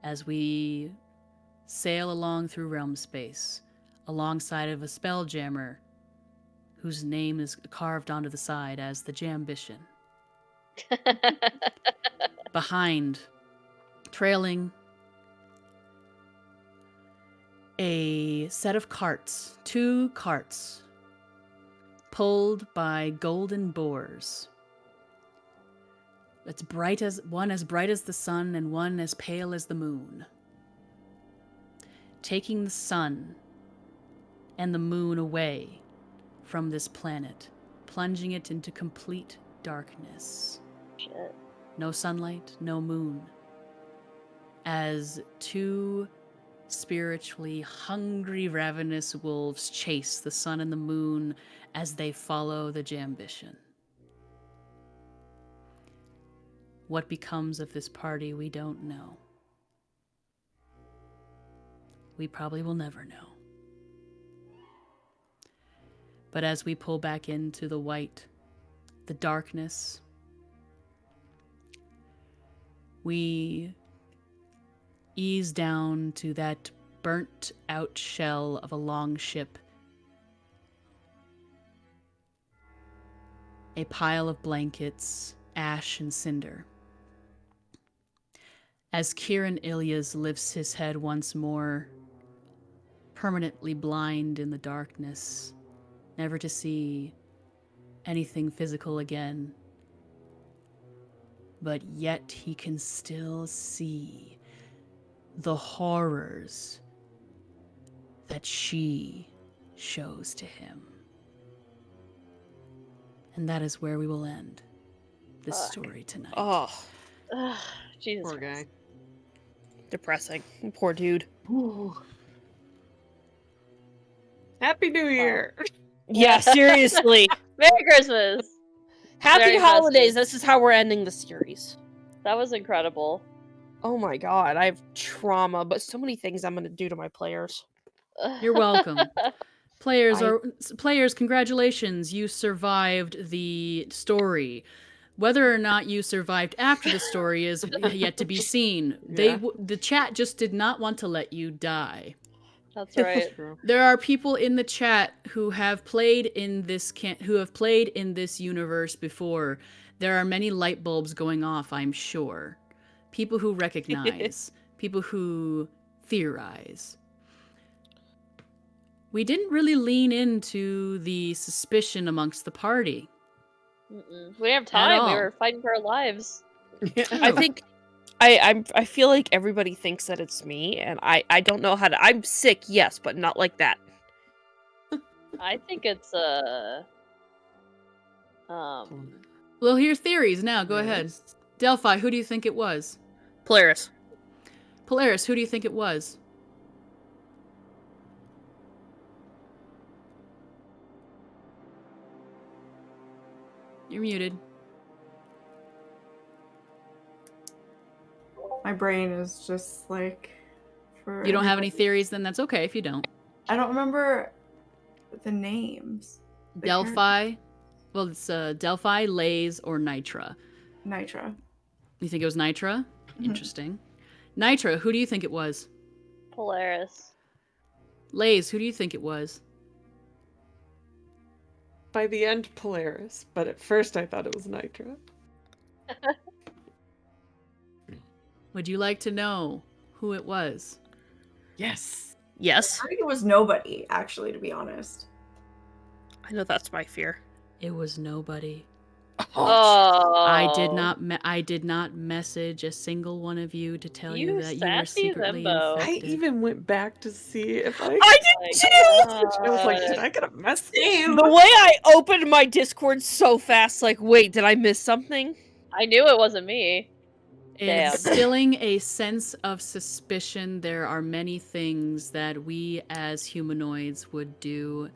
Speaker 2: As we sail along through realm space, alongside of a spelljammer whose name is carved onto the side as the Jambition. Behind, trailing, a set of carts, 2 carts, pulled by golden boars. It's bright as the sun and one as pale as the moon. Taking the sun and the moon away from this planet, plunging it into complete darkness.
Speaker 7: Shit.
Speaker 2: No sunlight, no moon. As 2 spiritually hungry, ravenous wolves chase the sun and the moon as they follow the Jambition. What becomes of this party, we don't know. We probably will never know. But as we pull back into the white, the darkness, we ease down to that burnt out shell of a long ship. A pile of blankets, ash and cinder. As Kieran Ilyas lifts his head once more, permanently blind in the darkness, never to see anything physical again, but yet he can still see the horrors that she shows to him. And that is where we will end this story tonight.
Speaker 3: Oh,
Speaker 7: Ugh, Jesus
Speaker 4: Poor
Speaker 7: Christ.
Speaker 4: guy.
Speaker 3: depressing. Poor dude.
Speaker 4: Ooh. Happy New Year!
Speaker 3: Yeah, seriously.
Speaker 7: Merry Christmas!
Speaker 3: Happy
Speaker 7: Very
Speaker 3: holidays.
Speaker 7: festive.
Speaker 3: This is how we're ending the series.
Speaker 7: That was incredible.
Speaker 3: Oh my god, I have trauma, but so many things I'm gonna do to my players.
Speaker 2: You're welcome. Players, congratulations. You survived the story. Whether or not you survived after the story is yet to be seen.
Speaker 4: Yeah.
Speaker 2: The chat just did not want to let you die.
Speaker 7: That's right.
Speaker 4: True.
Speaker 2: There are people in the chat who have played in this universe before. There are many light bulbs going off, I'm sure. People who recognize, people who theorize. We didn't really lean into the suspicion amongst the party.
Speaker 7: Mm-mm. We didn't have time. We
Speaker 2: all.
Speaker 7: were fighting for our lives.
Speaker 3: I think I feel like everybody thinks that it's me, and I don't know how to. I'm sick, yes, but not like that.
Speaker 7: I think it's
Speaker 2: We'll hear theories now. Go ahead. Delphi, who do you think it was?
Speaker 3: Polaris.
Speaker 2: Polaris, who do you think it was? You're muted.
Speaker 6: My brain is just like. For
Speaker 2: You don't have any theories, then that's okay if you don't.
Speaker 6: I don't remember the names. The
Speaker 2: Delphi. Well, it's Delphi, Lays, or Nitra.
Speaker 6: Nitra.
Speaker 2: You think it was Nitra?
Speaker 6: Mhm.
Speaker 2: Interesting. Nitra, who do you think it was?
Speaker 7: Polaris.
Speaker 2: Lays, who do you think it was?
Speaker 4: By the end, Polaris, but at first I thought it was Nitra.
Speaker 2: Would you like to know who it was?
Speaker 4: Yes.
Speaker 3: Yes,
Speaker 6: I think it was nobody, actually, to be honest.
Speaker 3: I know that's my fear.
Speaker 2: It was nobody.
Speaker 7: Oh.
Speaker 2: I did not message a single one of you to tell you
Speaker 7: You
Speaker 2: that you were
Speaker 7: sassy
Speaker 2: secretly
Speaker 7: Zimbo.
Speaker 4: I
Speaker 2: infected.
Speaker 4: even went back to see if I.
Speaker 3: I did too.
Speaker 4: I was like, did I get a message?
Speaker 3: The way I opened my Discord so fast, like, wait, did I miss something?
Speaker 7: I knew it wasn't me. Damn.
Speaker 2: Instilling a sense of suspicion, there are many things that we as humanoids would do,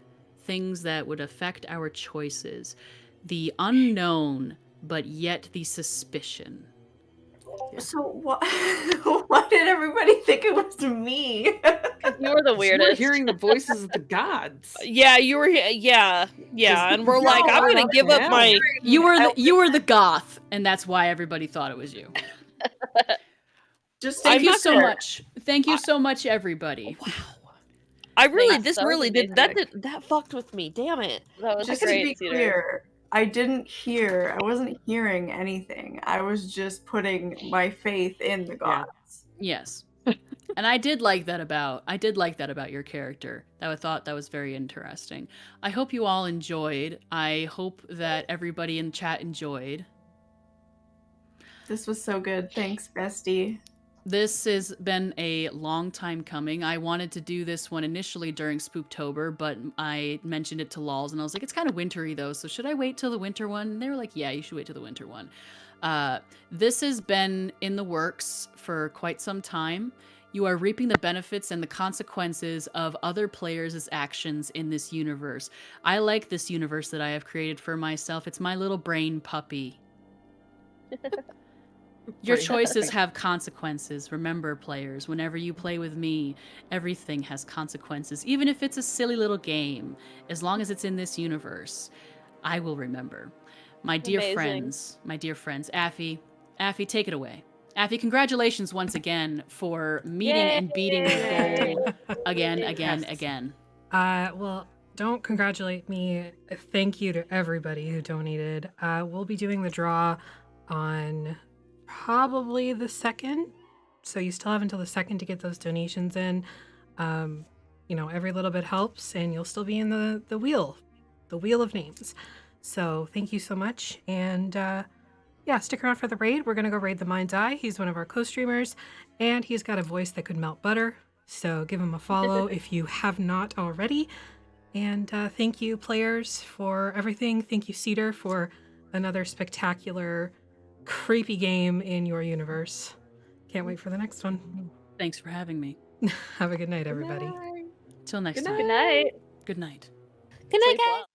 Speaker 2: things that would affect our choices. The unknown, but yet the suspicion.
Speaker 6: So what? Why did everybody think it was me?
Speaker 7: You were the
Speaker 4: You were
Speaker 7: weirdest.
Speaker 4: hearing the voices of the gods.
Speaker 3: Yeah, you were here. Yeah, and we're like, I'm gonna give up my.
Speaker 2: You were the goth, and that's why everybody thought it was you.
Speaker 6: Just
Speaker 2: Thank
Speaker 3: I'm
Speaker 2: you
Speaker 3: not
Speaker 2: so
Speaker 3: gonna-
Speaker 2: much. Thank you so much, everybody.
Speaker 3: Wow. I really,
Speaker 7: Thanks,
Speaker 3: this
Speaker 7: that was
Speaker 3: really did
Speaker 7: amazing.
Speaker 3: that fucked with me. Damn it.
Speaker 7: That was
Speaker 6: Just to
Speaker 7: great,
Speaker 6: be
Speaker 7: Cedar.
Speaker 6: clear, I wasn't hearing anything. I was just putting my faith in the
Speaker 4: Yeah.
Speaker 6: gods.
Speaker 2: Yes. And I did like that about your character. I thought that was very interesting. I hope you all enjoyed. I hope that everybody in chat enjoyed.
Speaker 6: This was so good. Thanks, bestie.
Speaker 2: This has been a long time coming. I wanted to do this one initially during Spooktober, but I mentioned it to Lols, and I was like, it's kind of wintry though, so should I wait till the winter one? And they were like, yeah, you should wait till the winter one. This has been in the works for quite some time. You are reaping the benefits and the consequences of other players' actions in this universe. I like this universe that I have created for myself. It's my little brain puppy. Your choices have consequences. Remember, players, whenever you play with me, everything has consequences. Even if it's a silly little game, as long as it's in this universe, I will remember. My dear friends, Affy, take it away. Affy, congratulations once again for meeting and beating the goal again.
Speaker 1: Well, don't congratulate me. Thank you to everybody who donated. We'll be doing the draw on probably the 2nd. So you still have until the 2nd to get those donations in. Every little bit helps, and you'll still be in the wheel of names. So thank you so much. And stick around for the raid. We're going to go raid the Mind's Eye. He's one of our co-streamers, and he's got a voice that could melt butter. So give him a follow if you have not already. And thank you, players, for everything. Thank you, Cedar, for another spectacular, creepy game in your universe. Can't wait for the next one.
Speaker 2: Thanks for having me.
Speaker 1: Have a good night, everybody.
Speaker 2: Till next time.
Speaker 7: Good night.
Speaker 2: Good night.
Speaker 3: Good night,
Speaker 7: Sleep
Speaker 3: guys.
Speaker 7: well.